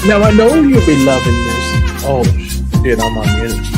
Now I know you'll be loving this. Oh shit, I'm on mute.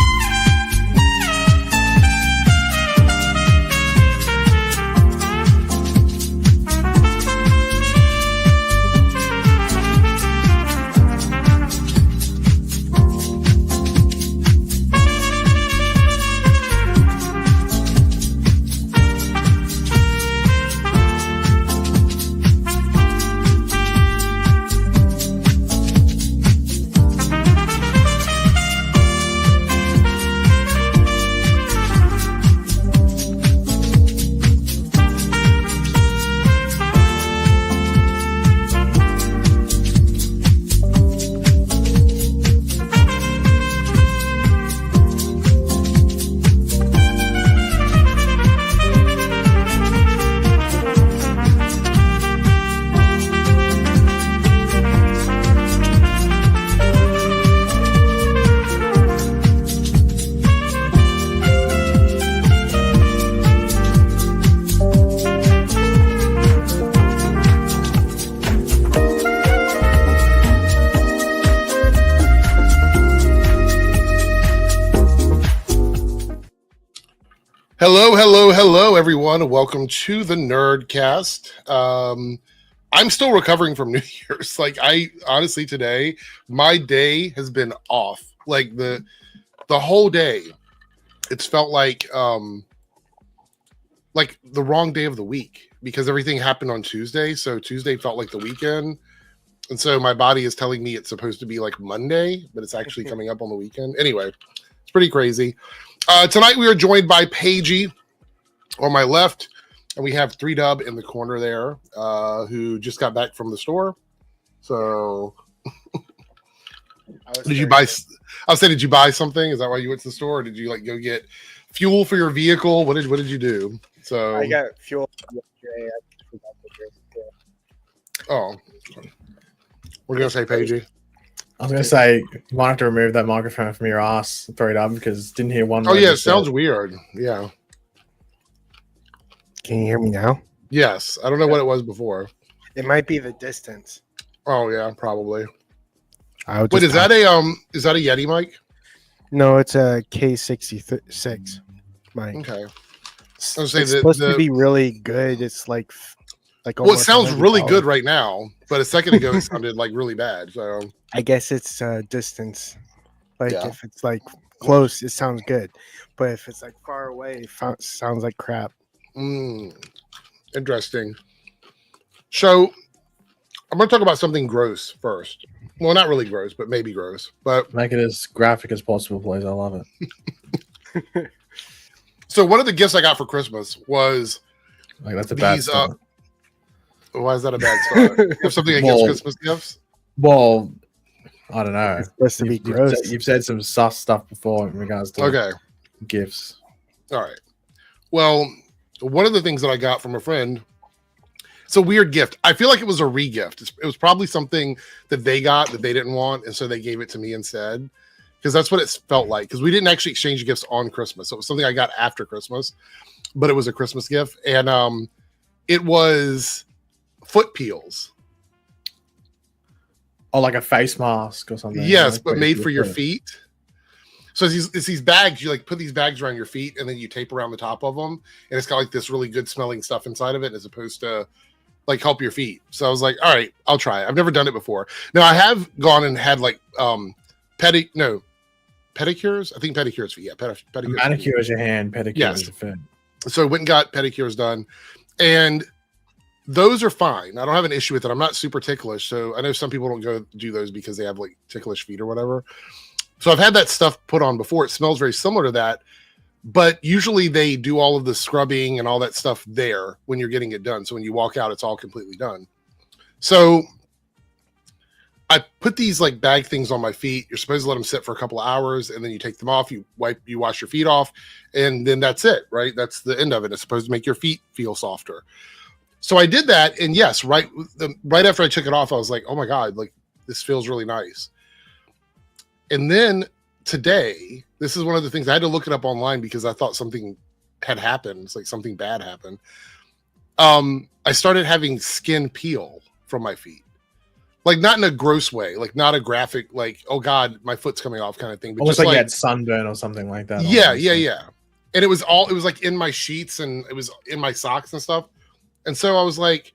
Hello, everyone, and welcome to the Nerdcast. I'm still recovering from New Year's. I honestly today, my day has been off. The whole day, it's felt like the wrong day of the week because everything happened on Tuesday. So Tuesday felt like the weekend, and so my body is telling me it's supposed to be like Monday, but it's actually coming up on the weekend. Anyway, it's pretty crazy. Tonight we are joined by Paigey on my left, and we have 3Dub in the corner there, who just got back from the store. So, did you buy? I'll say, did you buy something? Is that why you went to the store? Or did you go get fuel for your vehicle? What did you do? So I got fuel. Oh, we're gonna say Paigey. I was gonna say you might have to remove that microphone from your ass, throw it up because didn't hear one. Oh yeah, it sounds weird. Yeah. Can you hear me now? Yes, I don't know what it was before. It might be the distance. Oh yeah, probably. Wait, is that a Yeti mic? No, it's a K66 mic. Okay. It's supposed to be really good. It's like well, it sounds really good right now, but a second ago it sounded really bad. So I guess it's distance. If it's close, it sounds good, but if it's far away, it sounds like crap. Interesting. So I'm going to talk about something gross first. Well, not really gross, but maybe gross. But make it as graphic as possible, please. I love it. So one of the gifts I got for Christmas was that's a bad start. Why is that a bad start? You have something against Christmas gifts? Well, I don't know. It's supposed to be gross. You've said some sus stuff before in regards to gifts. All right. Well, one of the things that I got from a friend, it's a weird gift. I feel like it was a re-gift. It was probably something that they got that they didn't want, and so they gave it to me instead. Because that's what it felt like. Because we didn't actually exchange gifts on Christmas. So it was something I got after Christmas, but it was a Christmas gift. And it was foot peels. Oh, like a face mask or something. Yes, but made for your feet. So it's these bags. You put these bags around your feet, and then you tape around the top of them, and it's got this really good smelling stuff inside of it, as opposed to help your feet. So I was like, all right, I'll try it. I've never done it before. Now I have gone and had pedicures. I think pedicures feet. Yeah, pedicures. Manicure is your hand. Pedicure is your foot. So I went and got pedicures done, and those are fine. I don't have an issue with it. I'm not super ticklish, so I know some people don't go do those because they have ticklish feet or whatever. So I've had that stuff put on before. It smells very similar to that, but usually they do all of the scrubbing and all that stuff there when you're getting it done. So when you walk out, it's all completely done. So I put these bag things on my feet. You're supposed to let them sit for a couple of hours, and then you take them off. You wash your feet off, and then that's it, right? That's the end of it. It's supposed to make your feet feel softer. So I did that, and yes, right after I took it off, I was like, oh my God, this feels really nice. And then today, this is one of the things I had to look it up online because I thought something had happened. It's something bad happened. I started having skin peel from my feet. Like not in a gross way, like not a graphic, like, oh God, my foot's coming off kind of thing. But Almost just like you had sunburn or something like that. Yeah, almost. yeah. And it was like in my sheets and it was in my socks and stuff. And so I was like,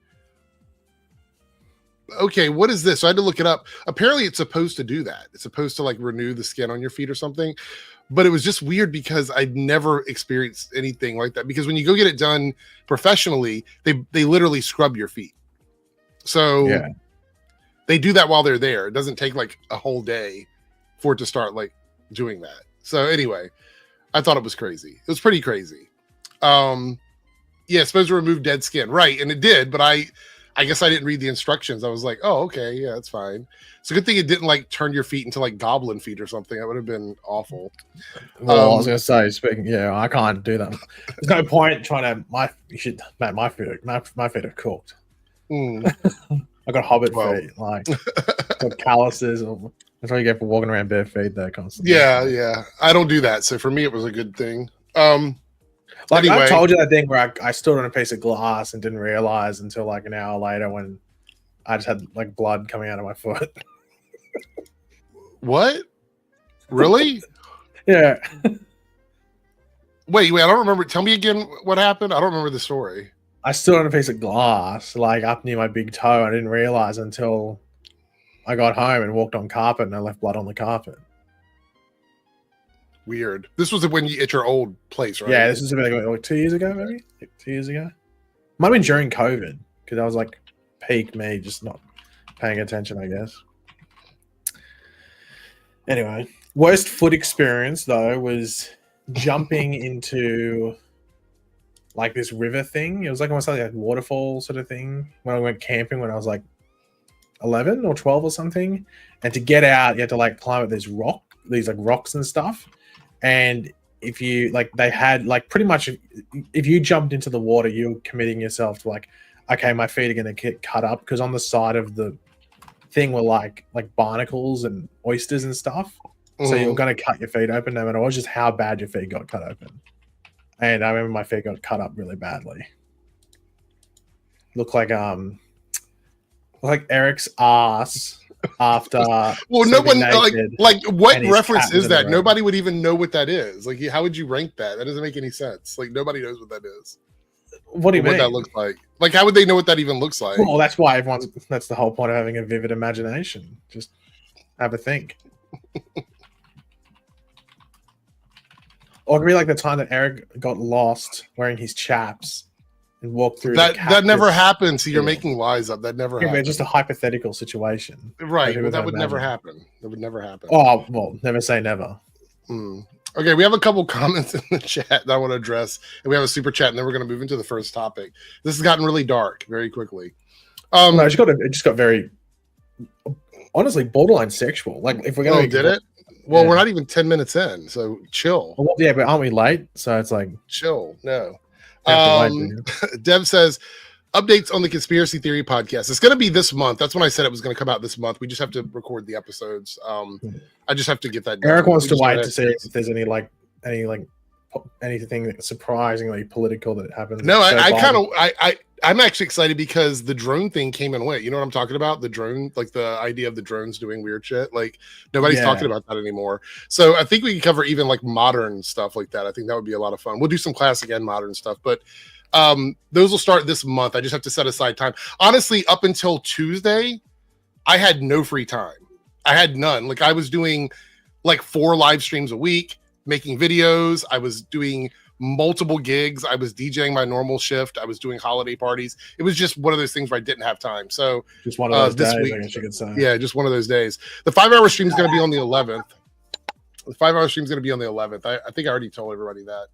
okay, what is this? So I had to look it up. Apparently it's supposed to do that. It's supposed to like renew the skin on your feet or something. But it was just weird because I'd never experienced anything like that. Because when you go get it done professionally, they literally scrub your feet. So they do that while they're there. It doesn't take like a whole day for it to start like doing that. So anyway, I thought it was crazy. It was pretty crazy. It's supposed to remove dead skin. Right. And it did, but I guess I didn't read the instructions. I was like, oh, okay, yeah, that's fine. It's a good thing it didn't like turn your feet into like goblin feet or something. That would have been awful. Well, I was gonna say, I can't do that. There's no point trying to. My feet are cooked. I got hobbit feet, like got calluses. That's what you get for walking around bare feet there constantly. Yeah. I don't do that, so for me it was a good thing. Like anyway. I told you that thing where I stood on a piece of glass and didn't realize until like an hour later when I just had like blood coming out of my foot. What? Really? Yeah. Wait, I don't remember. Tell me again what happened. I don't remember the story. I stood on a piece of glass, like up near my big toe. I didn't realize until I got home and walked on carpet and I left blood on the carpet. Weird. This was when you at your old place, right? Yeah, this was about like 2 years ago, maybe? Like 2 years ago? Might have been during COVID, because I was like peaked me, just not paying attention, I guess. Anyway, worst foot experience, though, was jumping into like this river thing. It was like almost like a waterfall sort of thing when I went camping when I was like 11 or 12 or something. And to get out, you had to like climb up these like rocks and stuff. And if you like, they had like pretty much if you jumped into the water, you're committing yourself to like, okay, my feet are going to get cut up, because on the side of the thing were like barnacles and oysters and stuff. So you're going to cut your feet open no matter what, just how bad your feet got cut open. And I remember my feet got cut up really badly. Looked like Eric's ass after. Well, no one like what reference is that? Road. Nobody would even know what that is. Like, how would you rank that? That doesn't make any sense. Like, nobody knows what that is. What do you mean? What that looks like? Like, how would they know what that even looks like? Well, that's why that's the whole point of having a vivid imagination. Just have a think. Or it could be like the time that Eric got lost wearing his chaps and walked through that never happened. So you're making lies up. That never happened. Just a hypothetical situation. Right. Well, that would never happen. That would never happen. Oh, well, never say never. Okay, we have a couple comments in the chat that I want to address, and we have a super chat, and then we're going to move into the first topic. This has gotten really dark very quickly. No, it just got very, honestly, borderline sexual. Like, if we're going to... did it? Well, we're not even 10 minutes in, so chill. Well, yeah, but aren't we late? So it's like... Chill, no. Dev says, updates on the Conspiracy Theory podcast. It's going to be this month. That's when I said it was going to come out this month. We just have to record the episodes. I just have to get that done. Eric wants to wait to see if there's anything surprisingly political that happens. No, I'm actually excited because the drone thing came and went. You know what I'm talking about? The drone, like the idea of the drones doing weird shit. Like nobody's talking about that anymore. So I think we can cover even like modern stuff like that. I think that would be a lot of fun. We'll do some classic and modern stuff, but those will start this month. I just have to set aside time. Honestly, up until Tuesday, I had no free time. I had none. Like I was doing like 4 live streams a week, making videos. I was doing multiple gigs. I was DJing my normal shift. I was doing holiday parties. It was just one of those things where I didn't have time. So just one of those days, week, I guess you could say. Yeah, just one of those days. The 5-hour stream is going to be on the 11th. The 5-hour stream is going to be on the 11th. I think I already told everybody that.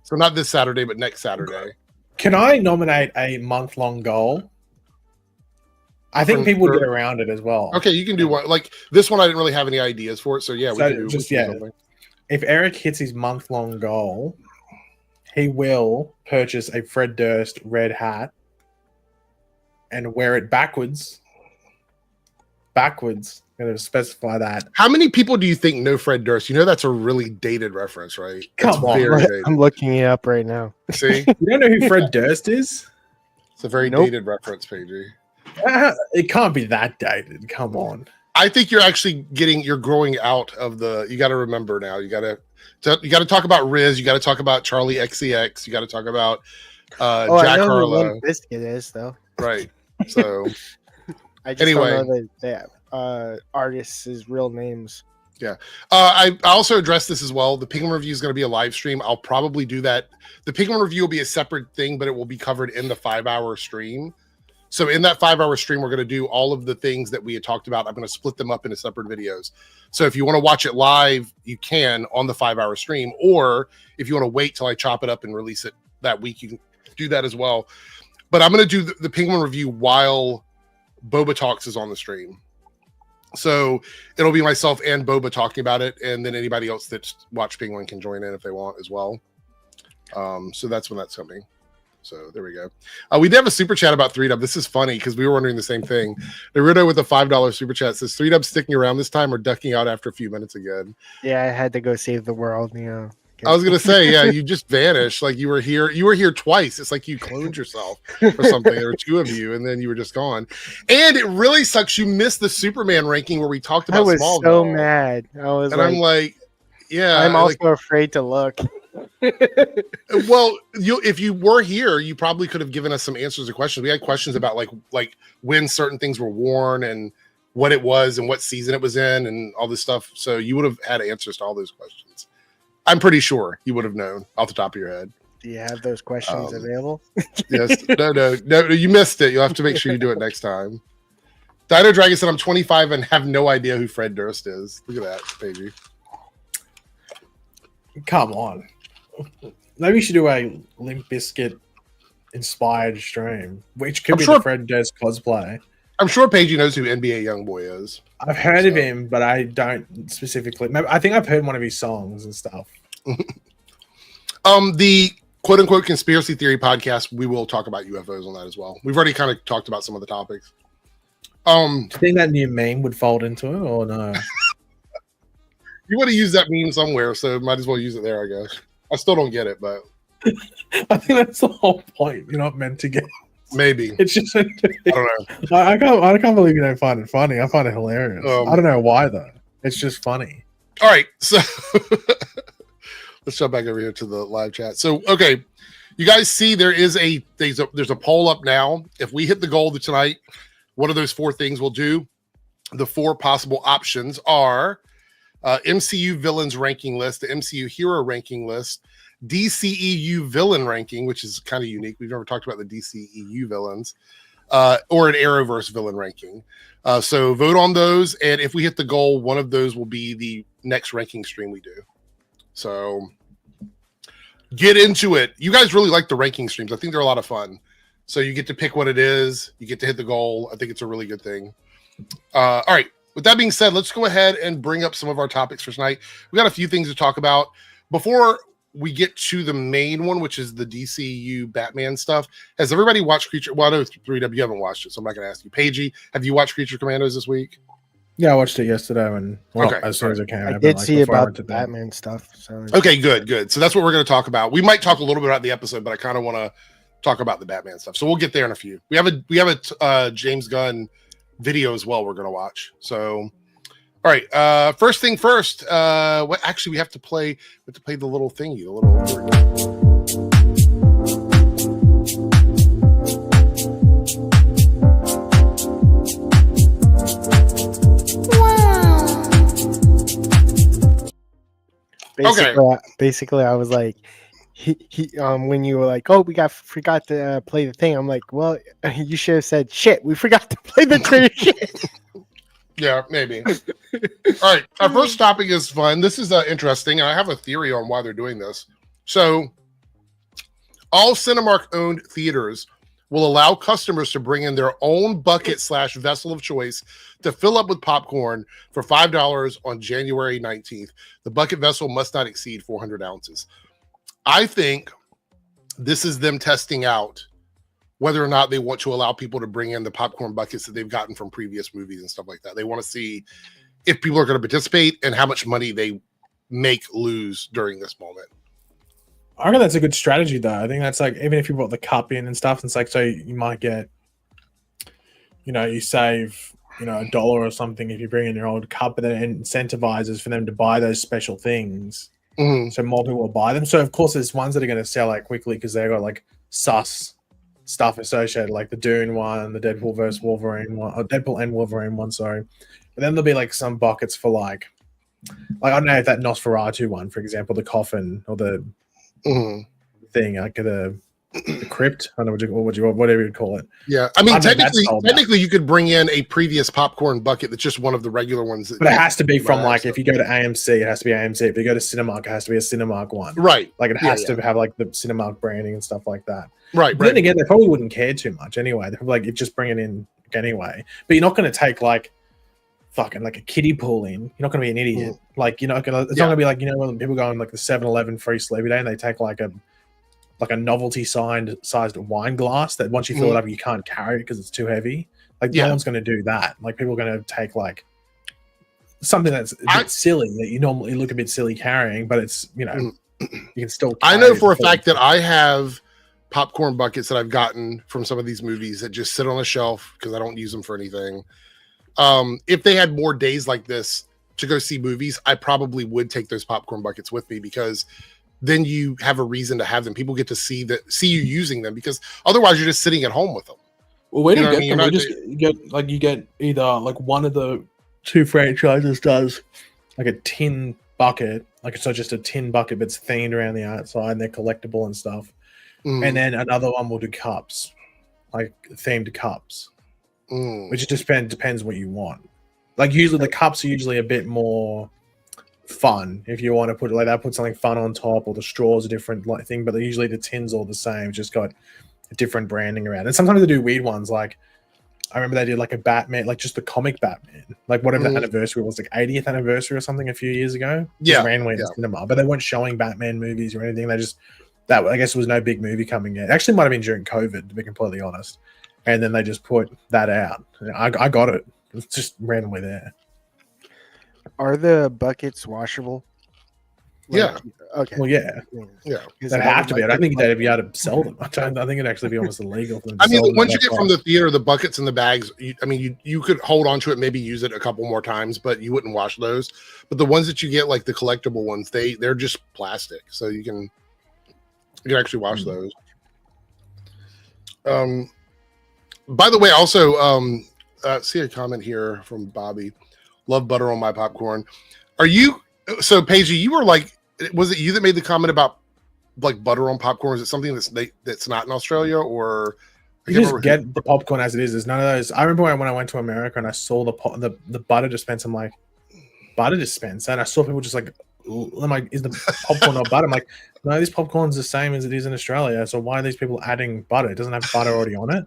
So not this Saturday, but next Saturday. Can I nominate a month-long goal? I think people would get around it as well. Okay, you can do one. Like this one, I didn't really have any ideas for it. So yeah, we can do something. If Eric hits his month-long goal, he will purchase a Fred Durst red hat and wear it backwards. I'm going to specify that. How many people do you think know Fred Durst? You know that's a really dated reference, right? Come on. I'm looking it up right now. See? You don't know who Fred Durst is? It's a very dated reference, Paige. It can't be that dated. Come on. I think you're growing out of the. You got to remember now. You got to talk about Riz. You got to talk about Charlie XCX. You got to talk about Jack I know Harlow. who Limp Bizkit is though. Right. So I just anyway, don't know the artists' real names. Yeah. I also addressed this as well. The Penguin review is going to be a live stream. I'll probably do that. The Penguin review will be a separate thing, but it will be covered in the 5-hour stream. So in that 5-hour stream, we're going to do all of the things that we had talked about. I'm going to split them up into separate videos. So if you want to watch it live, you can on the 5-hour stream. Or if you want to wait till I chop it up and release it that week, you can do that as well. But I'm going to do the Penguin review while Boba Talks is on the stream. So it'll be myself and Boba talking about it, and then anybody else that's watched Penguin can join in if they want as well. So that's when that's coming. So there we go. We did have a super chat about 3Dub. This is funny because we were wondering the same thing. Naruto with a $5 super chat says 3Dub sticking around this time or ducking out after a few minutes again. Yeah, I had to go save the world. I was gonna say, yeah, you just vanished. Like you were here. You were here twice. It's like you cloned yourself or something. There were two of you, and then you were just gone. And it really sucks. You missed the Superman ranking where we talked about. I was Smallville. so mad. I'm like, yeah. I'm also afraid to look. Well, if you were here, you probably could have given us some answers to questions. We had questions about like when certain things were worn and what it was and what season it was in and all this stuff. So you would have had answers to all those questions. I'm pretty sure you would have known off the top of your head. Do you have those questions available? Yes. No, you missed it. You'll have to make sure you do it next time. Dino Dragon said, I'm 25 and have no idea who Fred Durst is. Look at that, Paigey. Come on. Maybe we should do a Limp Bizkit inspired stream, which could be the Fred Durst cosplay. I'm sure Paigey knows who NBA Youngboy is. I've heard of him, but I don't specifically. Maybe, I think I've heard one of his songs and stuff. The quote unquote conspiracy theory podcast, we will talk about UFOs on that as well. We've already kind of talked about some of the topics. Do you think that new meme would fold into it or no? You want to use that meme somewhere, so might as well use it there, I guess. I still don't get it, but I think that's the whole point. You're not meant to get. Maybe it's just. I don't know. I can't believe you don't find it funny. I find it hilarious. I don't know why though. It's just funny. All right, so let's jump back over here to the live chat. So, okay, you guys see there's a poll up now. If we hit the goal tonight, what are those 4 things we'll do? The 4 possible options are MCU villains ranking list, the MCU hero ranking list, DCEU villain ranking, which is kind of unique. We've never talked about the DCEU villains, or an Arrowverse villain ranking. So vote on those, and if we hit the goal, one of those will be the next ranking stream we do. So get into it. You guys really like the ranking streams. I think they're a lot of fun. So you get to pick what it is. You get to hit the goal. I think it's a really good thing. All right. With that being said, let's go ahead and bring up some of our topics for tonight. We got a few things to talk about. Before we get to the main one, which is the DCU Batman stuff, has everybody watched Creature? Well, I know 3W, you haven't watched it, so I'm not going to ask you. Paigey, have you watched Creature Commandos this week? Yeah, I watched it yesterday as soon as it came out. I did see about the Batman stuff. So okay, good. So that's what we're going to talk about. We might talk a little bit about the episode, but I kind of want to talk about the Batman stuff. So we'll get there in a few. We have a James Gunn video as well we're going to watch. So all right, first thing first, we have to play the little thingy, the little Basically I was like, he when you were like, oh, we forgot to play the thing, I'm like, well, you should have said, shit, we forgot to play the shit. Yeah, maybe. All right, our first topic is fun. This is interesting, and I have a theory on why they're doing this. So all Cinemark-owned theaters will allow customers to bring in their own bucket/vessel of choice to fill up with popcorn for $5 on January 19th. The bucket vessel must not exceed 400 ounces. I think this is them testing out whether or not they want to allow people to bring in the popcorn buckets that they've gotten from previous movies and stuff like that. They want to see if people are going to participate and how much money they lose during this moment. I reckon that's a good strategy, though. I think that's like, even if you brought the cup in and stuff, it's like, so you might get, you save $1 or something if you bring in your old cup, but then it incentivizes for them to buy those special things. So more people will buy them. So of course there's ones that are going to sell out quickly because they've got like sus stuff associated, like the Dune one, the Deadpool versus Wolverine one, or Deadpool and Wolverine one, sorry. But then there'll be like some buckets for like I don't know if that Nosferatu one, for example, the coffin or the thing, like the crypt. I don't know whatever you'd call it. Yeah, I mean, technically, you could bring in a previous popcorn bucket that's just one of the regular ones. But it has to be from like if you go to AMC, it has to be AMC. If you go to Cinemark, it has to be a Cinemark one. Right. Like it has to have like the Cinemark branding and stuff like that. Right. But then again, they probably wouldn't care too much anyway. They're probably like, just bring it in anyway. But you're not going to take like fucking like a kiddie pool in. You're not going to be an idiot. Like you're not going to. It's not going to be like when people go on like the 7-Eleven free sleepy day and they take like a novelty sized wine glass that once you fill it up you can't carry it because it's too heavy. Like no one's going to do that. Like people are going to take like something that's a bit silly that you normally look a bit silly carrying, but it's you can still. I know for a fact that I have popcorn buckets that I've gotten from some of these movies that just sit on a shelf because I don't use them for anything. If they had more days like this to go see movies, I probably would take those popcorn buckets with me because then you have a reason to have them. People get to see you using them because otherwise you're just sitting at home with them. Well, where do you get them? You get either like one of the two franchises does like a tin bucket, like it's not just a tin bucket, but it's themed around the outside and they're collectible and stuff. And then another one will do cups, like themed cups, which just depends what you want. Like usually the cups are usually a bit more fun if you want to put it like that, put something fun on top, or the straws a different like thing, but usually the tins all the same, just got a different branding around. And sometimes they do weird ones, like I remember they did like a Batman, like just the comic Batman, like whatever the anniversary was, like 80th anniversary or something a few years ago. Randomly in cinema, but they weren't showing Batman movies or anything. They just that I guess there was no big movie coming in. Actually, might have been during COVID, to be completely honest. And then they just put that out. I got it. It's just randomly there. Are the buckets washable? Yeah. Okay. Well, yeah. They have to be. I don't think they'd be able to sell them. I think it'd actually be almost illegal for them to sell them. Once you get from the theater, the buckets and the bags, you could hold on to it, maybe use it a couple more times, but you wouldn't wash those. But the ones that you get, like the collectible ones, they're just plastic, so you can actually wash those. By the way, also, see a comment here from Bobby. Love butter on my popcorn. Are you so Paige? You were like, was it you that made the comment about like butter on popcorn? Is it something that's not in Australia, or you just get the popcorn as it is? There's none of those. I remember when I went to America and I saw the butter dispenser. I'm like, butter dispenser, and I saw people just like, I'm like, is the popcorn not butter? I'm like, no, this popcorn's the same as it is in Australia. So why are these people adding butter? It doesn't have butter already on it.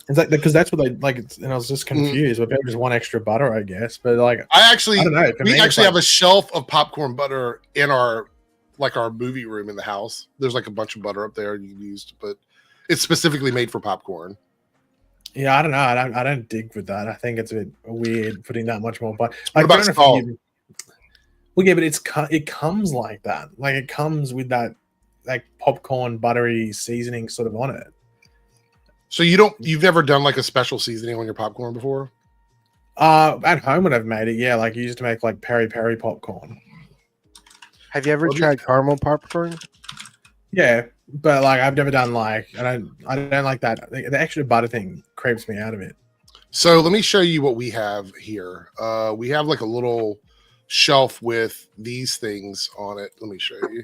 It's like because that's what they like, and I was just confused. But maybe just want extra butter, I guess. But like, I don't know. We actually have a shelf of popcorn butter in our movie room in the house. There's like a bunch of butter up there you can use, but it's specifically made for popcorn. Yeah, I don't know. I don't dig with that. I think it's a bit weird putting that much more butter. Like, what about salt? Well, yeah, but it comes like that. Like it comes with that like popcorn buttery seasoning sort of on it. So you've never done like a special seasoning on your popcorn before? At home when I've made it, yeah. Like you used to make like peri popcorn. Have you ever tried caramel popcorn? Yeah, but like I've never done like I don't like that. The extra butter thing creeps me out of it. So let me show you what we have here. We have like a little shelf with these things on it. Let me show you.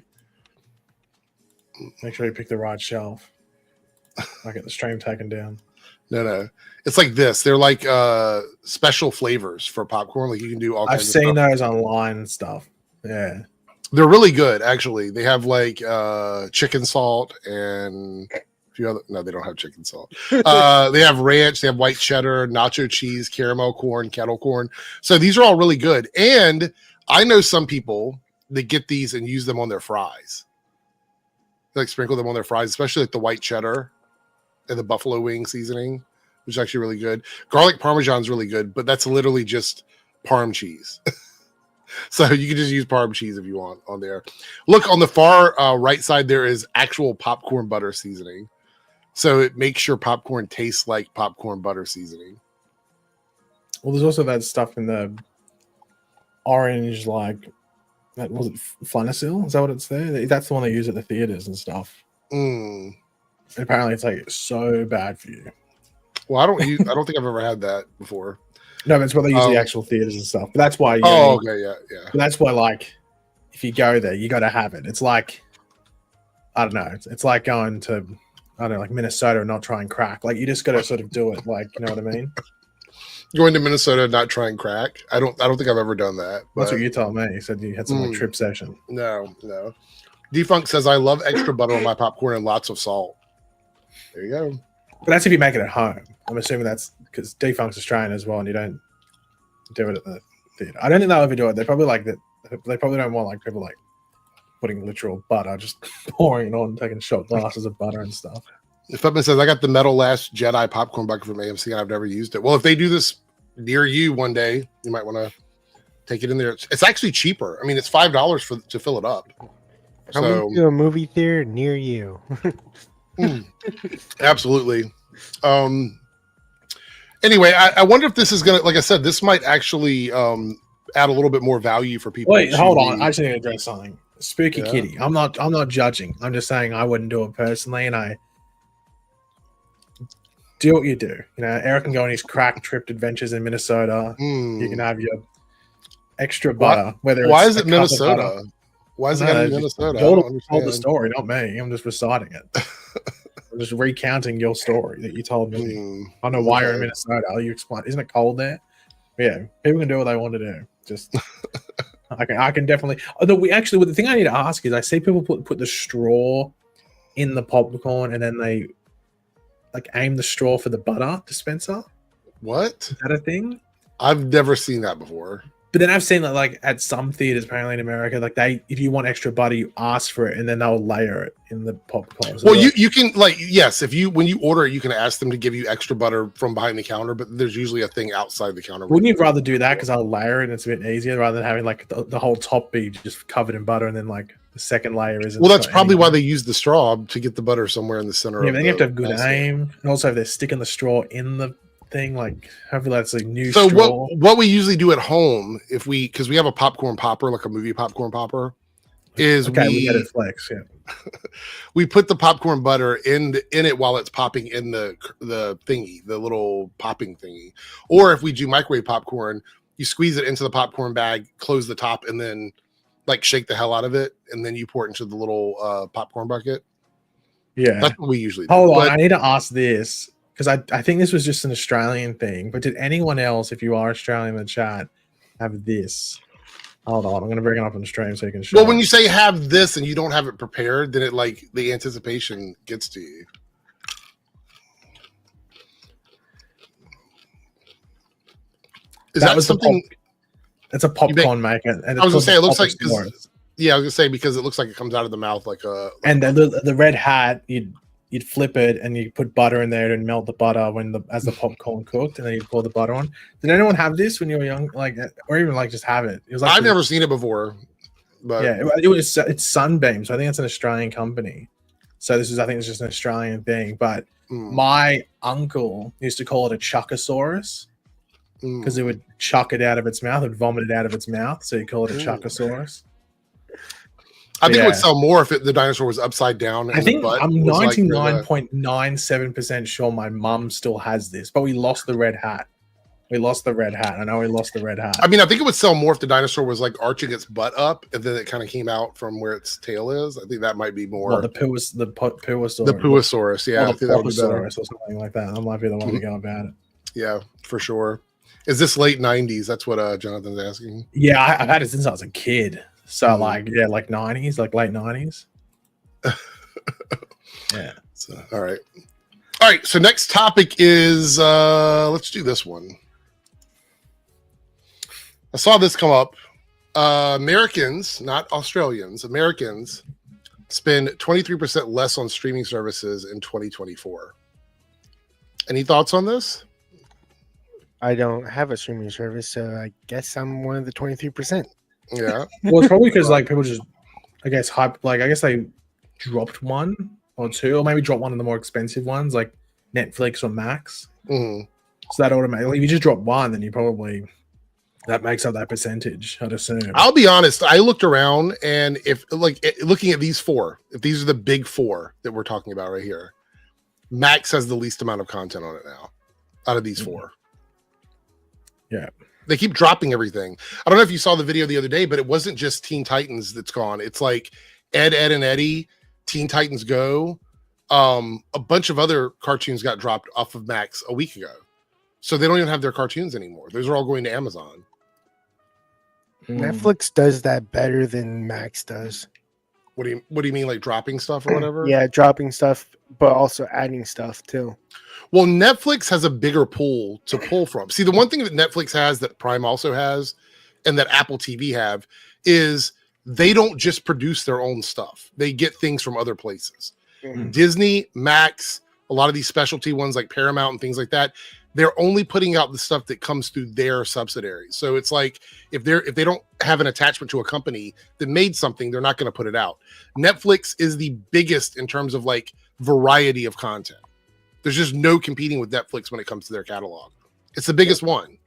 Make sure you pick the right shelf. I get the stream taken down. No. It's like this. They're like special flavors for popcorn. Like you can do all kinds of stuff. I've seen those online and stuff. Yeah. They're really good, actually. They have like chicken salt and a few other. No, they don't have chicken salt. They have ranch, they have white cheddar, nacho cheese, caramel corn, kettle corn. So these are all really good. And I know some people that get these and use them on their fries. They like sprinkle them on their fries, especially like the white cheddar and the buffalo wing seasoning, which is actually really good. Garlic Parmesan is really good, but that's literally just Parm cheese. So you can just use Parm cheese if you want on there. Look on the far right side, there is actual popcorn butter seasoning. So it makes your popcorn taste like popcorn butter seasoning. Well, there's also that stuff in the orange, like that was it Flanasil? Is that what it's there? That's the one they use at the theaters and stuff. Mm. And apparently, it's like so bad for you. Well, I don't think I've ever had that before. No, but it's what they use the actual theaters and stuff. But that's why. Okay, yeah. But that's why, like, if you go there, you got to have it. It's like, I don't know. It's like going to, I don't know, like Minnesota and not trying crack. Like, you just got to sort of do it. Like, you know what I mean? Going to Minnesota and not trying crack. I don't think I've ever done that. That's what you told me. You said you had some like trip session. No. Defunk says I love extra butter on my popcorn and lots of salt. There you go. But that's if you make it at home. I'm assuming that's because Defunct's Australian as well, and you don't do it at the theater. I don't think they'll ever do it. They probably like that. They probably don't want like people like putting literal butter, just pouring it on, taking shot glasses of butter and stuff. Futman says I got the Metal Last Jedi popcorn bucket from AMC, and I've never used it. Well, if they do this near you one day, you might want to take it in there. It's actually cheaper. I mean, it's $5 to fill it up. Coming to a movie theater near you. Absolutely. Anyway, I wonder if this is gonna, like I said, this might actually add a little bit more value for people. Wait, hold on. I just need to address something. Spooky Kitty. I'm not judging. I'm just saying I wouldn't do it personally, and I do what you do. You know, Eric can go on his crack tripped adventures in Minnesota. You can have your extra butter. Why is it Minnesota? Why is it gotta be Minnesota? Joel told the story, not me. I'm just reciting it. I'm just recounting your story that you told me. I don't know why you're in Minnesota. You explain. Isn't it cold there? Yeah, people can do what they want to do. Just I can definitely. Although the thing I need to ask is, I see people put the straw in the popcorn and then they like aim the straw for the butter dispenser. What? Is that a thing? I've never seen that before. But then I've seen that like at some theaters, apparently in America, like if you want extra butter, you ask for it and then they'll layer it in the popcorn. Well, you can yes, when you order it, you can ask them to give you extra butter from behind the counter, but there's usually a thing outside the counter. Wouldn't you rather do that because I'll layer it and it's a bit easier rather than having like the whole top be just covered in butter and then like the second layer isn't? Well, that's probably why they use the straw to get the butter somewhere in the center. Yeah, but then you have to have good aim, and also if they're sticking the straw in the thing, like hopefully that's a new straw. So what we usually do at home, because we have a popcorn popper, like a movie popcorn popper, is we get it flex, we put the popcorn butter in it while it's popping in the thingy, the little popping thingy. Or if we do microwave popcorn, you squeeze it into the popcorn bag, close the top, and then like shake the hell out of it, and then you pour it into the little popcorn bucket. Yeah, that's what we usually do. Hold on, I need to ask this. Because I think this was just an Australian thing, but did anyone else, if you are Australian in the chat, have this? Hold on, I'm going to bring it up on the stream so you can show. Well, when you say have this and you don't have it prepared, then it like the anticipation gets to you. Is that something? It's a popcorn maker. And I was going to say, it looks like. Yeah, I was going to say because it looks like it comes out of the mouth like a. And the red hat, you'd flip it and you put butter in there and melt the butter as the popcorn cooked, and then you pour the butter on. Did anyone have this when you were young, like, or even like just have it? It was like I've never seen it before, but yeah, it's Sunbeam, so I think it's an Australian company. So I think it's just an Australian thing. But my uncle used to call it a chuckosaurus because it would chuck it out of its mouth, would vomit it out of its mouth, so you call it a chuckosaurus. I think it would sell more if the dinosaur was upside down. I think I'm 99.97% sure my mum still has this, but we lost the red hat. I know we lost the red hat. I mean, I think it would sell more if the dinosaur was like arching its butt up and then it kind of came out from where its tail is. I think that might be more. Well, the Puosaurus. The Puosaurus, yeah. Or the Puosaurus or something like that. That might be the one to go about it. Yeah, for sure. Is this late 90s? That's what Jonathan's asking. Yeah, I've had it since I was a kid. So like 90s, like late 90s. Yeah. So, all right. So next topic is let's do this one. I saw this come up. Americans, not Australians, Americans spend 23% less on streaming services in 2024. Any thoughts on this? I don't have a streaming service, so I guess I'm one of the 23%. Yeah. Well, it's probably because like people just, I guess they dropped one or two, or maybe dropped one of the more expensive ones like Netflix or Max. Mm-hmm. So that automatically, if you just drop one, then you probably that makes up that percentage, I'd assume. I'll be honest. I looked around, and if looking at these four, if these are the big four that we're talking about right here, Max has the least amount of content on it now out of these four. Yeah. They keep dropping everything. I don't know if you saw the video the other day, but it wasn't just Teen Titans that's gone. It's like Ed, and Eddie, Teen Titans Go. A bunch of other cartoons got dropped off of Max a week ago. So they don't even have their cartoons anymore. Those are all going to Amazon. Netflix does that better than Max does. What do you mean, like dropping stuff or whatever? Yeah, dropping stuff, but also adding stuff too. Well, Netflix has a bigger pool to pull from. See, the one thing that Netflix has that Prime also has, and that Apple TV have, is they don't just produce their own stuff. They get things from other places. Mm-hmm. Disney, Max, a lot of these specialty ones like Paramount and things like that, they're only putting out the stuff that comes through their subsidiaries. So it's like if they don't have an attachment to a company that made something, they're not going to put it out. Netflix is the biggest in terms of like variety of content. There's just no competing with Netflix when it comes to their catalog. It's the biggest one.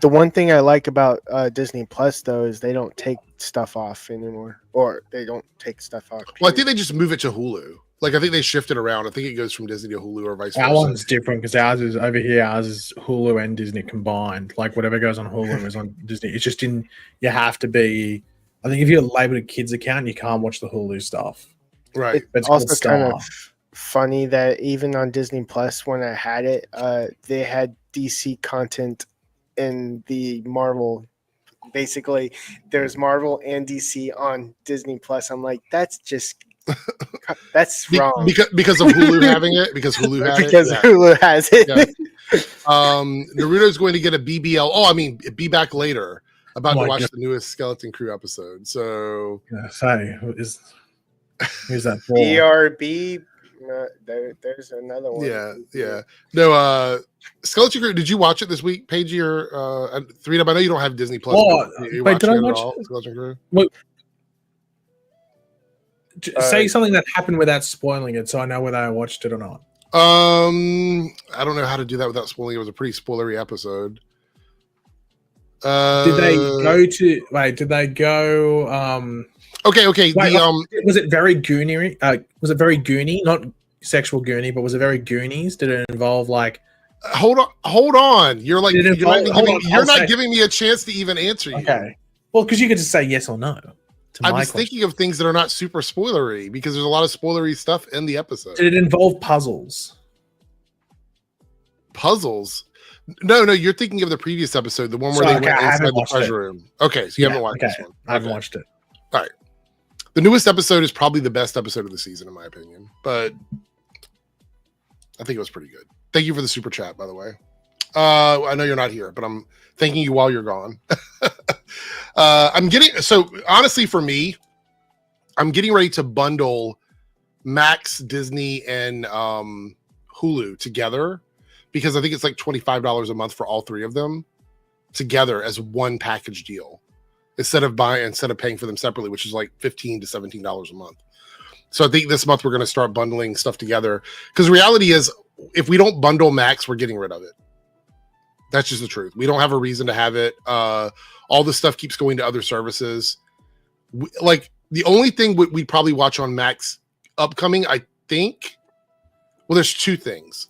The one thing I like about Disney Plus though is they don't take stuff off anymore, or they don't take stuff off. Well, I think they just move it to Hulu. Like, I think they shift it around. I think it goes from Disney to Hulu or vice versa. Our one's different because ours is over here. Ours is Hulu and Disney combined. Like, whatever goes on Hulu is on Disney. It's just you have to be, I think if you're labeled a kids account, you can't watch the Hulu stuff. Right. It's also kind of funny that even on Disney Plus, when I had it, they had DC content in the Marvel. Basically, there's Marvel and DC on Disney Plus. I'm like, that's wrong. Because of Hulu having it? Because Hulu has it? Because Hulu has it. Yeah. Naruto's going to get a BBL. Oh, I mean, be back later. About to watch the newest Skeleton Crew episode. So, say, who's that for? BRB. There's another one. Yeah. No, Skeleton Crew. Did you watch it this week, Paige? Or Three? I know you don't have Disney Plus. Wait, did I watch Skeleton Crew? Wait. Say something that happened without spoiling it, so I know whether I watched it or not. I don't know how to do that without spoiling. It was a pretty spoilery episode. Did they go? Okay. Wait, was it very Goonie? Was it very Goonie? Not sexual Goonie, but was it very Goonies? Did it involve like? Hold on. You're like you're not giving me a chance to even answer you. Okay. Well, because you could just say yes or no. I was thinking of things that are not super spoilery because there's a lot of spoilery stuff in the episode. Did it involve puzzles? Puzzles? No, you're thinking of the previous episode, the one where they went inside the treasure room. Okay, so you haven't watched this one. I haven't watched it. All right. The newest episode is probably the best episode of the season, in my opinion, but I think it was pretty good. Thank you for the super chat, by the way. I know you're not here, but I'm thanking you while you're gone. Honestly, for me, I'm getting ready to bundle Max, Disney, and Hulu together because I think it's like $25 a month for all three of them together as one package deal instead of paying for them separately, which is like $15 to $17 a month. So I think this month we're going to start bundling stuff together because the reality is if we don't bundle Max, we're getting rid of it. That's just the truth. We don't have a reason to have it. All the stuff keeps going to other services. The only thing we'd probably watch on Max upcoming, I think. Well, there's two things.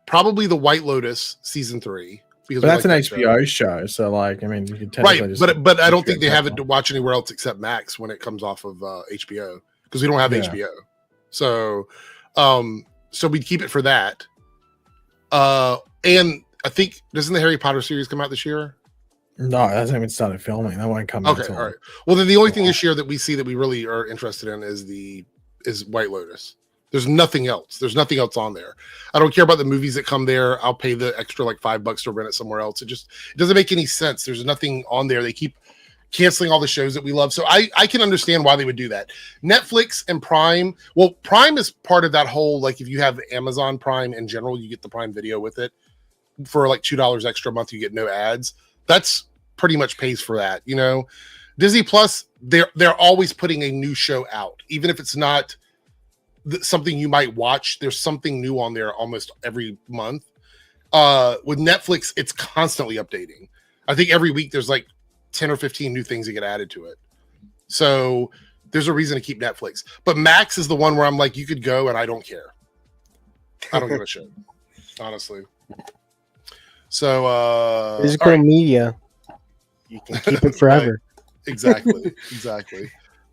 Probably the White Lotus season 3. Because that's an HBO show. So, like, I mean, you can technically but I don't think they have it to watch anywhere else except Max when it comes off of HBO because we don't have HBO. So, so we'd keep it for that. And I think doesn't the Harry Potter series come out this year? No, it hasn't even started filming. That won't come out. Okay, all right. Well, then the only thing this year that we see that we really are interested in is White Lotus. There's nothing else. There's nothing else on there. I don't care about the movies that come there. I'll pay the extra like $5 to rent it somewhere else. It doesn't make any sense. There's nothing on there. They keep canceling all the shows that we love. So I can understand why they would do that. Netflix and Prime. Well, Prime is part of that whole, like if you have Amazon Prime in general, you get the Prime Video with it. For like $2 extra a month, you get no ads. That's pretty much pays for that, you know. Disney Plus, they're always putting a new show out, even if it's not something you might watch. There's something new on there almost every month, With Netflix, it's constantly updating. I think every week there's like 10 or 15 new things that get added to it. So there's a reason to keep Netflix. But Max is the one where I'm like, you could go and I don't care. I don't give a shit, honestly. So physical media, you can keep it forever. Right. Exactly.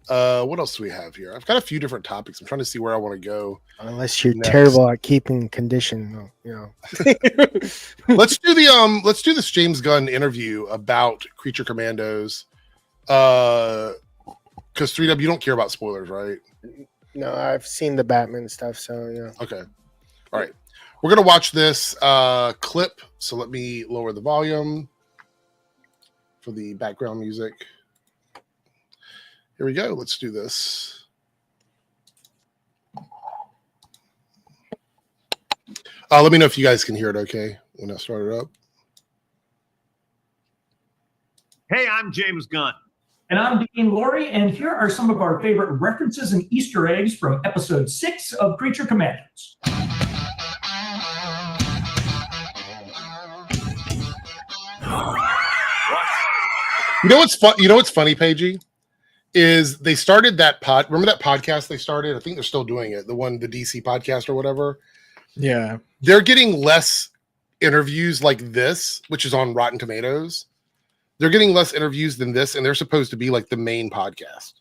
What else do we have here? I've got a few different topics. I'm trying to see where I want to go. Unless you're terrible at keeping condition, you know. Let's do this James Gunn interview about Creature Commandos. Because 3W, you don't care about spoilers, right? No, I've seen the Batman stuff, so yeah. Okay. All right. We're gonna watch this clip. So let me lower the volume for the background music. Here we go. Let's do this. Let me know if you guys can hear it okay when I start it up. Hey, I'm James Gunn. And I'm Dean Laurie, and here are some of our favorite references and Easter eggs from episode 6 of Creature Commandos. You know what's fun? You know what's funny, Paigey? Is they started that remember that podcast they started? I think they're still doing it. The DC podcast or whatever. Yeah. They're getting less interviews like this, which is on Rotten Tomatoes. They're getting less interviews than this, and they're supposed to be like the main podcast.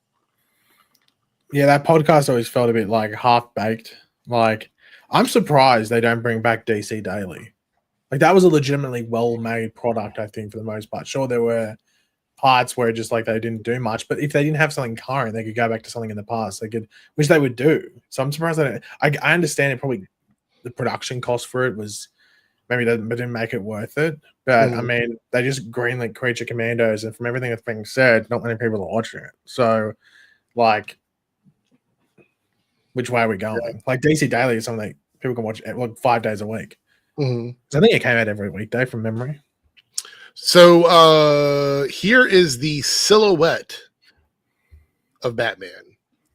Yeah, that podcast always felt a bit like half-baked. Like, I'm surprised they don't bring back DC Daily. Like, that was a legitimately well-made product, I think, for the most part. Sure, there were parts where just like they didn't do much, but if they didn't have something current, they could go back to something in the past. They could, which they would do. So I'm surprised that I understand it. Probably the production cost for it was maybe that didn't make it worth it. But I mean, they just greenlit Creature Commandos, and from everything that's being said, not many people are watching it. So, like, which way are we going? Yeah. Like DC Daily is something that people can watch like 5 days a week. I think it came out every weekday from memory. So here is the silhouette of Batman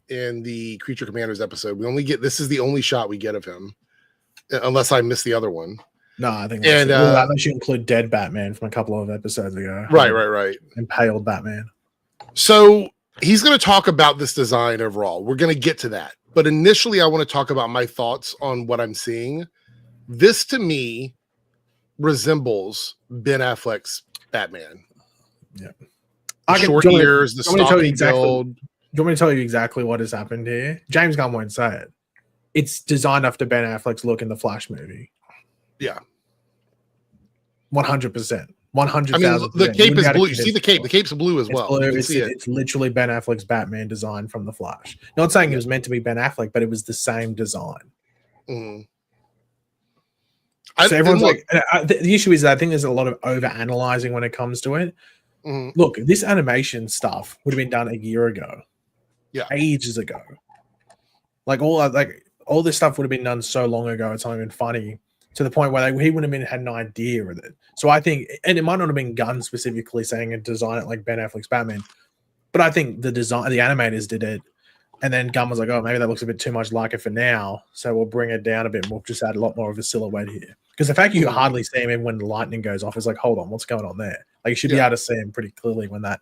in the Creature Commandos episode. We only get this is the only shot we get of him, unless I missed the other one. No, I think that's unless you include dead Batman from a couple of episodes ago. Right. Impaled Batman. So he's going to talk about this design overall. We're going to get to that. But initially, I want to talk about my thoughts on what I'm seeing. This, to me, resembles Ben Affleck's Batman. Yeah. Short ears, the stocky build. Do you want me to tell you exactly what has happened here? James Gunn won't say it. It's designed after Ben Affleck's look in the Flash movie. Yeah. 100%. 100,000%. I mean, the cape is blue. You see the cape. The cape's blue as well. It's literally Ben Affleck's Batman design from the Flash. Not saying it was meant to be Ben Affleck, but it was the same design. So everyone's the issue is that I think there's a lot of over analyzing when it comes to it. Look, this animation stuff would have been done a year ago. Yeah. Ages ago. All this stuff would have been done so long ago, it's not even funny. To the point where he wouldn't have had an idea of it. So I think, and it might not have been Gunn specifically saying and design it like Ben Affleck's Batman, but I think the animators did it, and then Gunn was like, "Oh, maybe that looks a bit too much like it for now, so we'll bring it down a bit. We'll just add a lot more of a silhouette here." Because the fact you hardly see him when the lightning goes off is like, hold on, what's going on there? Like you should be able to see him pretty clearly when that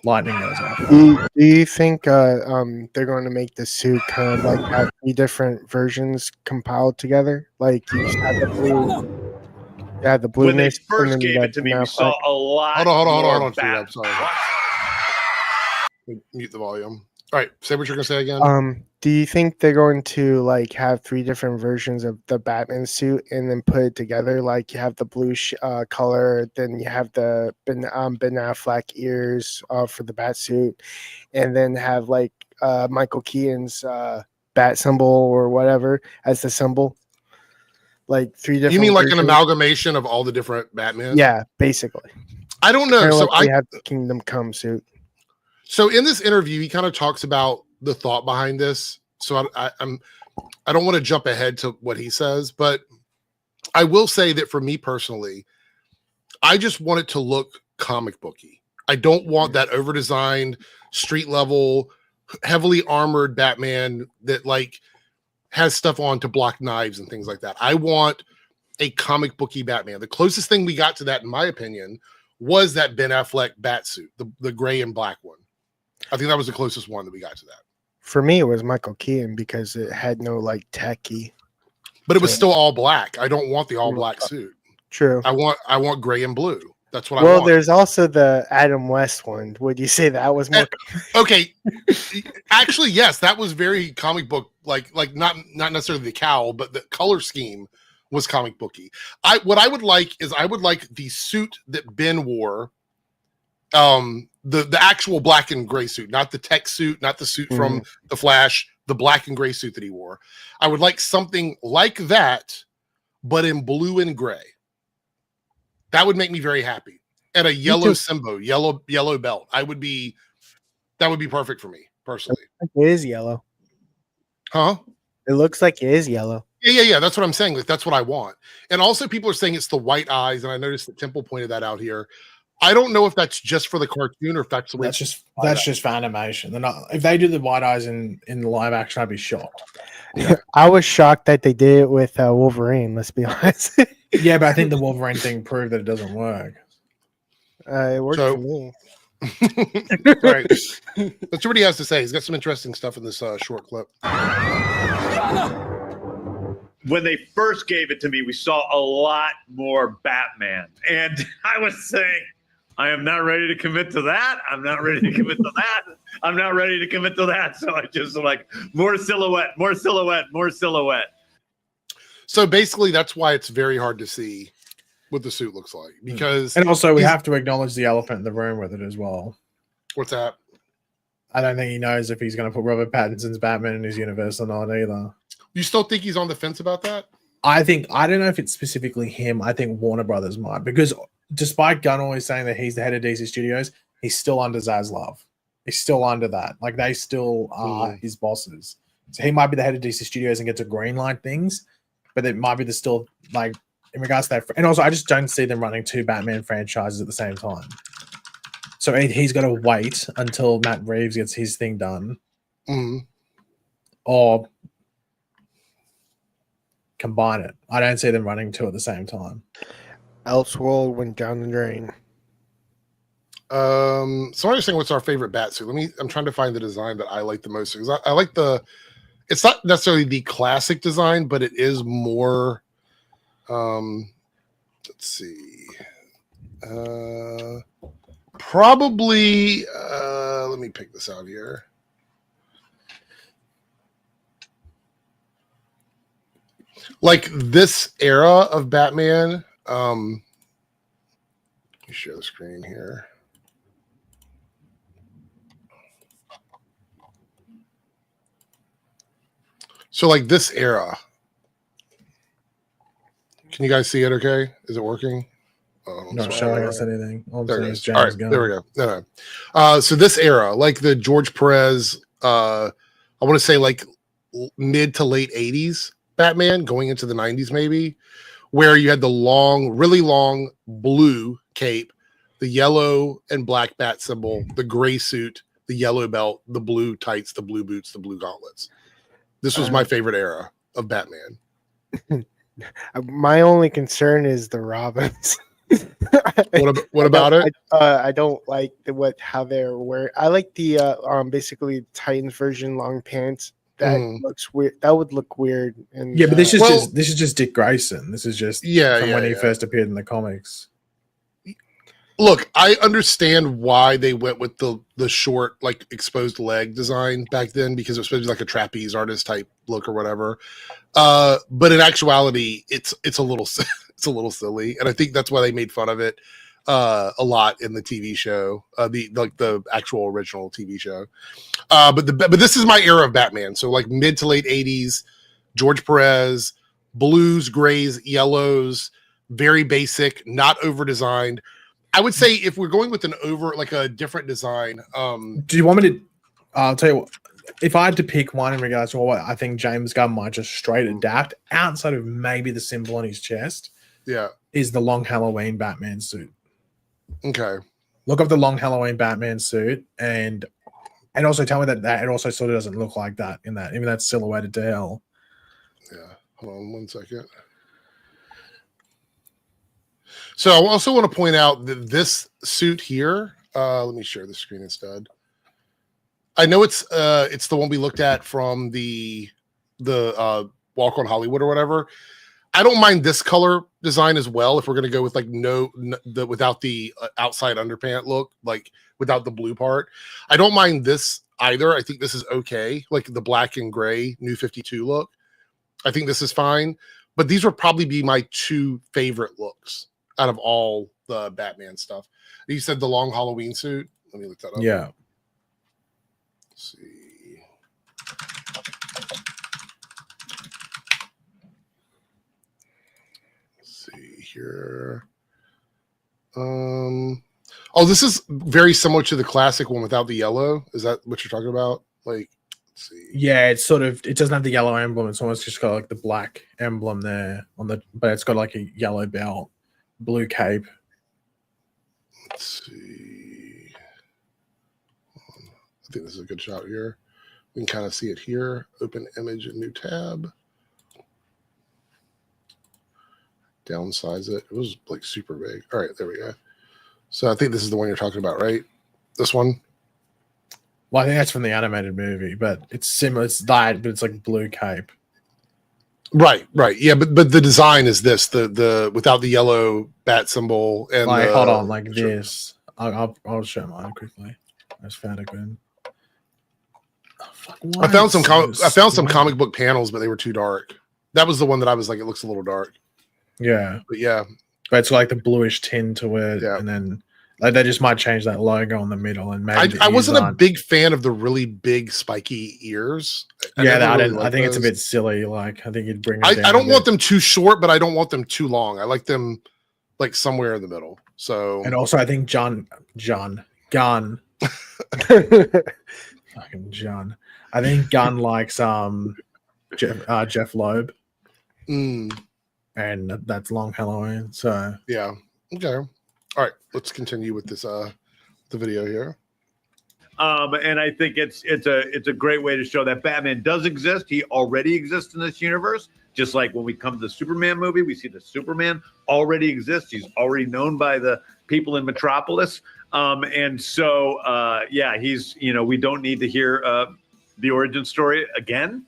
lightning goes off. Do you think they're going to make the suit kind of like have 3 different versions compiled together? Like you just have the blue, the blue. When they first gave it to me, we saw a lot. Hold on. I'm sorry. Mute the volume. All right, say what you're gonna say again. Do you think they're going to like have 3 different versions of the Batman suit and then put it together? Like you have the blue color, then you have the Ben Affleck ears for the bat suit, and then have like Michael Keaton's bat symbol or whatever as the symbol. Like 3 different. You mean like an amalgamation of all the different Batman? Yeah, basically. I don't know. So I have the Kingdom Come suit. So in this interview, he kind of talks about the thought behind this. So I don't want to jump ahead to what he says, but I will say that for me personally, I just want it to look comic booky. I don't want that over-designed, street level, heavily armored Batman that like has stuff on to block knives and things like that. I want a comic booky Batman. The closest thing we got to that, in my opinion, was that Ben Affleck Batsuit, the gray and black one. I think that was the closest one that we got to that. For me, it was Michael Keaton because it had no like tacky. But it was still all black. I don't want the all black suit. True. I want gray and blue. That's what I Well, want. there's also the Adam West one. Would you say that was more? Okay, actually, yes, that was very comic book, like not necessarily the cowl, but the color scheme was comic booky. What I would like the suit that Ben wore, the actual black and gray suit, not the tech suit, not the suit from the Flash, the black and gray suit that he wore. I would like something like that, but in blue and gray. That would make me very happy. And a yellow Simbo, yellow belt. That would be perfect for me personally. It is yellow. Huh? It looks like it is yellow. Yeah. That's what I'm saying. Like, that's what I want. And also people are saying it's the white eyes. And I noticed that Temple pointed that out here. I don't know if that's just for the cartoon or if that's the way that's just for animation. They're not, if they do the white eyes in live action, I'd be shocked. I was shocked that they did it with Wolverine. Let's be honest. Yeah, but I think the Wolverine thing proved that it doesn't work. It worked for me. Right. Let's see what he has to say. He's got some interesting stuff in this short clip. When they first gave it to me, we saw a lot more Batman. And I was saying, I am not ready to commit to that. I'm not ready to commit to that. I'm not ready to commit to that. So I just like more silhouette. So basically, that's why it's very hard to see what the suit looks like. Because and also we have to acknowledge the elephant in the room with it as well. What's that? I don't think he knows if he's going to put Robert Pattinson's Batman in his universe or not either. You still think he's on the fence about that? I don't know if it's specifically him. I think Warner Brothers might, because despite Gunn always saying that he's the head of DC Studios, he's still under Zaslav. He's still under that. Like, they still are his bosses. So he might be the head of DC Studios and get to greenlight things, but it might be the still, like, in regards to that. And also, I just don't see them running two Batman franchises at the same time. So he's got to wait until Matt Reeves gets his thing done, or combine it. I don't see them running two at the same time. Elseworld went down the drain. Somebody's saying, what's our favorite bat suit? I'm trying to find the design that I like the most, because I like it's not necessarily the classic design, but it is more, let's see, probably, let me pick this out here. Like this era of Batman, let me share the screen here. So like this era. Can you guys see it okay? Is it working? Not showing us anything. There it is. All right, there we go. No. So this era, like the George Perez, I want to say like mid to late 80s Batman going into the 90s maybe, where you had the long, really long blue cape, the yellow and black bat symbol, the gray suit, the yellow belt, the blue tights, the blue boots, the blue gauntlets. This was my favorite era of Batman. My only concern is the Robins. What about it? I don't like how they're wearing. I like the basically Titans version long pants. That looks weird. That would look weird. And but this is just Dick Grayson. This is just from when he first appeared in the comics. Look, I understand why they went with the short, like exposed leg design back then, because it was supposed to be like a trapeze artist type look or whatever. But in actuality, it's a little silly, and I think that's why they made fun of it a lot in the TV show, the actual original TV show. But this is my era of Batman, so like mid to late 80s, George Perez, blues, grays, yellows, very basic, not over designed. I would say if we're going with a different design. Do you want me to? I'll tell you what. If I had to pick one in regards to what I think James Gunn might just straight adapt, outside of maybe the symbol on his chest, is the long Halloween Batman suit. Okay. Look up the long Halloween Batman suit, and also tell me that it also sort of doesn't look like that even that's silhouetted to hell. Yeah. Hold on 1 second. So I also want to point out that this suit here, let me share the screen instead. I know it's the one we looked at from the Walk on Hollywood or whatever. I don't mind this color design as well if we're going to go with like without the outside underpant look, like without the blue part. I don't mind this either. I think this is okay, like the black and gray New 52 look. I think this is fine, but these would probably be my two favorite looks out of all the Batman stuff. You said the long Halloween suit. Let me look that up. Yeah. Let's see. Here. Oh, this is very similar to the classic one without the yellow. Is that what you're talking about? Like, let's see. Yeah, it's sort of, it doesn't have the yellow emblem. It's almost just got like the black emblem there but it's got like a yellow belt, blue cape. Let's see. I think this is a good shot here. We can kind of see it here. Open image, new tab. Downsize it. It was like super big. All right, there we go. So I think this is the one you're talking about, right? This one? Well, I think that's from the animated movie, but it's similar. It's that, but it's like blue cape. Right. Yeah, but the design is this, the without the yellow bat symbol and like hold on, like this. I'll show mine quickly. I just found it good. Oh, fuck, I found some comic book panels, but they were too dark. That was the one that I was like, it looks a little dark. Yeah. But yeah. But it's like the bluish tint to it. Yeah. And then like they just might change that logo in the middle and maybe I wasn't a big fan of the really big spiky ears. I think it's a bit silly. Like I think you'd bring it down. I don't want them too short, but I don't want them too long. I like them like somewhere in the middle. So and also I think Gunn fucking John. I think Gunn likes Jeff Loeb. And that's Long Halloween. So yeah. Okay. All right. Let's continue with this the video here. And I think it's a great way to show that Batman does exist. He already exists in this universe. Just like when we come to the Superman movie, we see that Superman already exists. He's already known by the people in Metropolis. And so he's, we don't need to hear the origin story again.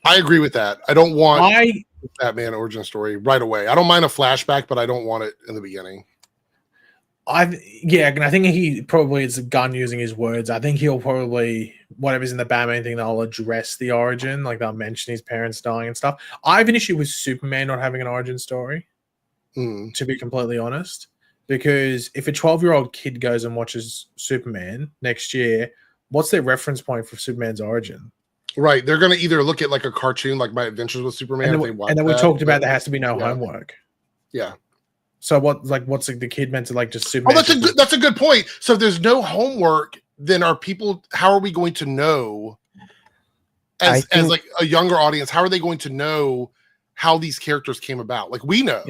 I agree with that. I don't want Batman origin story right away. I don't mind a flashback, but I don't want it in the beginning. And I think he probably is Gunn using his words. I think he'll probably, whatever's in the Batman thing, they'll address the origin, like they'll mention his parents dying and stuff. I have an issue with Superman not having an origin story, to be completely honest, because if a 12-year-old kid goes and watches Superman next year, what's their reference point for Superman's origin? Right, they're going to either look at like a cartoon, like My Adventures with Superman, and then we talked about there has to be no homework. Yeah. So what's the kid meant to like just Superman? Oh, that's a good point. So if there's no homework, then how are we going to know as like a younger audience, how are they going to know how these characters came about? Like we know,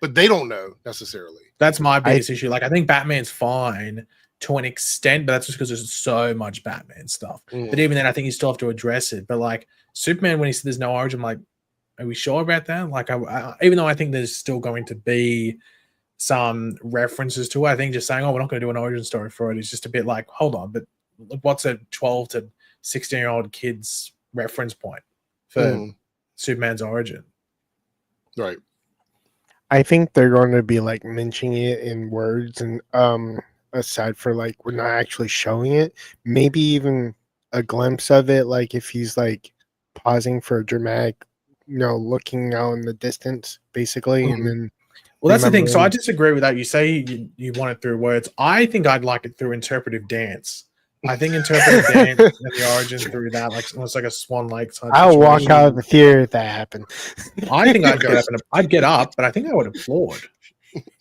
but they don't know necessarily. That's my biggest issue. Like I think Batman's fine to an extent, but that's just because there's so much Batman stuff. But even then, I think you still have to address it. But like Superman, when he said there's no origin, I'm like, are we sure about that? Like, even though I think there's still going to be some references to it, I think just saying, we're not going to do an origin story for it is just a bit like, hold on, but what's a 12 to 16-year-old kid's reference point for Superman's origin? Right. I think they're going to be like mentioning it in words and aside for like we're not actually showing it, maybe even a glimpse of it, like if he's like pausing for a dramatic, looking out in the distance, basically, and then. Well, that's the thing. So I disagree with that. You say you want it through words. I think I'd like it through interpretive dance. I think interpretive dance and the origin through that, like almost like a Swan Lake type. I'll walk out of the theater if that happened. I think I'd get up, but I think I would applaud.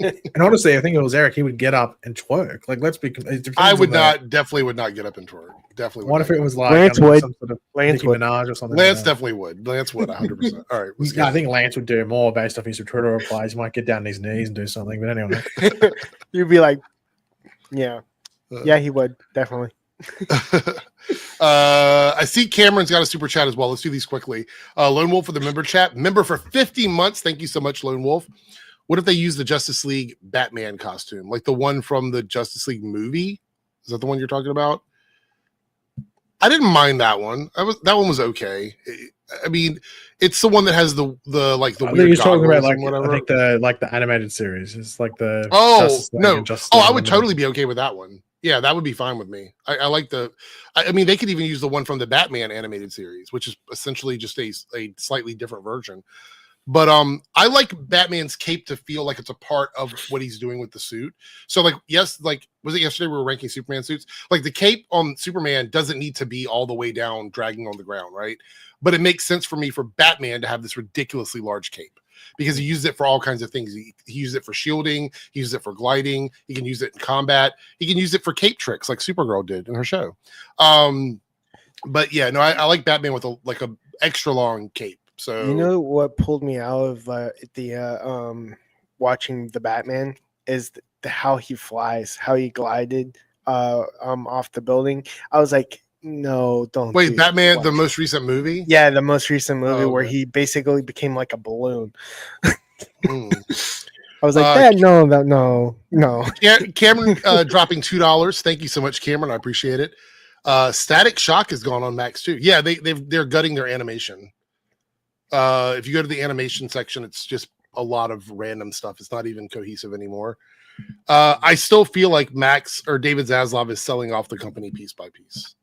And honestly, I think if it was Eric, he would get up and twerk. Like, let's be. I would not. Definitely would not get up and twerk. Definitely. What if it was like Lance would? Some sort of Lance would. Minaj or something? Lance definitely would. Lance would 100%. All right. I think Lance would do more based off his Twitter replies. He might get down on his knees and do something. But anyway, you'd be like, yeah, he would definitely. I see Cameron's got a super chat as well. Let's do these quickly. Lone Wolf for the member chat. Member for 50 months. Thank you so much, Lone Wolf. what if they use the Justice League Batman costume, like the one from the Justice League movie? Is that the one you're talking about? I didn't mind that one. That one was okay. I mean, it's the one that has the like the I think weird he's talking about goggles like and whatever. I think the animated series. It's like the Justice League no. and Justice Oh, League I would Unlimited. totally be okay with that one. Yeah, that would be fine with me. I like the. I mean, they could even use the one from the Batman animated series, which is essentially just a slightly different version. But I like Batman's cape to feel like it's a part of what he's doing with the suit. So like, yes, like was it yesterday we were ranking Superman suits? Like the cape on Superman doesn't need to be all the way down, dragging on the ground, right? But it makes sense for me for Batman to have this ridiculously large cape because he uses it for all kinds of things. He uses it for shielding, he uses it for gliding, he can use it in combat, he can use it for cape tricks like Supergirl did in her show. But yeah, no, I like Batman with a extra long cape. So you know what pulled me out of watching the Batman is how he flies, how he glided off the building. I was like, no, don't. Wait, Batman, the most recent movie? Yeah, the most recent movie where okay. he basically became like a balloon. Mm. I was like, no. Cameron dropping $2. Thank you so much, Cameron. I appreciate it. Static Shock has gone on Max too. Yeah, they're gutting their animation. If you go to the animation section, it's just a lot of random stuff. It's not even cohesive anymore. I still feel like Max or David Zaslav is selling off the company piece by piece.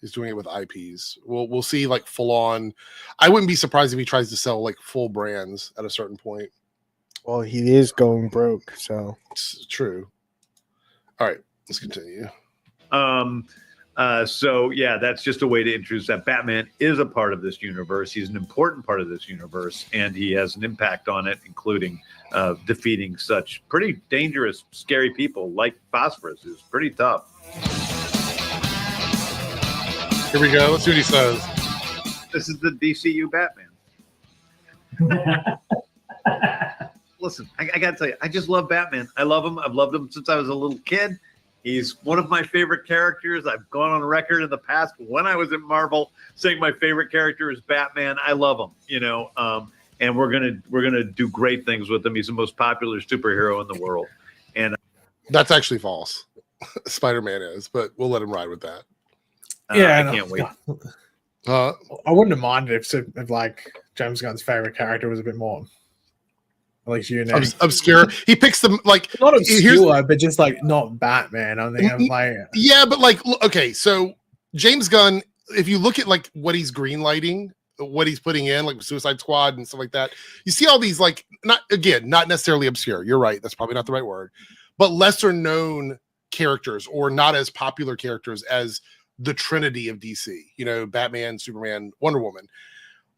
He's doing it with IPs. We'll see like full on. I wouldn't be surprised if he tries to sell like full brands at a certain point. Well, he is going broke, so It's true. All right, let's continue. So yeah, that's just a way to introduce that Batman is a part of this universe. He's an important part of this universe, and he has an impact on it, including defeating such pretty dangerous, scary people like Phosphorus. Is pretty tough. Here we go. Let's see what he says. This is the DCU Batman. Listen, I gotta tell you, I just love Batman. I love him. I've loved him since I was a little kid. He's one of my favorite characters. I've gone on record in the past when I was at Marvel saying my favorite character is Batman. I love him, and we're gonna do great things with him. He's the most popular superhero in the world, and that's actually false. Spider-Man is, but we'll let him ride with that. I can't wait. I wouldn't have minded if like James Gunn's favorite character was a bit more, at least obscure. He picks them like not obscure, but just like not Batman. I think I'm like, yeah, but like okay, so James Gunn, if you look at like what he's greenlighting, what he's putting in, like Suicide Squad and stuff like that, you see all these like not necessarily obscure. You're right, that's probably not the right word, but lesser known characters or not as popular characters as the Trinity of DC, Batman, Superman, Wonder Woman.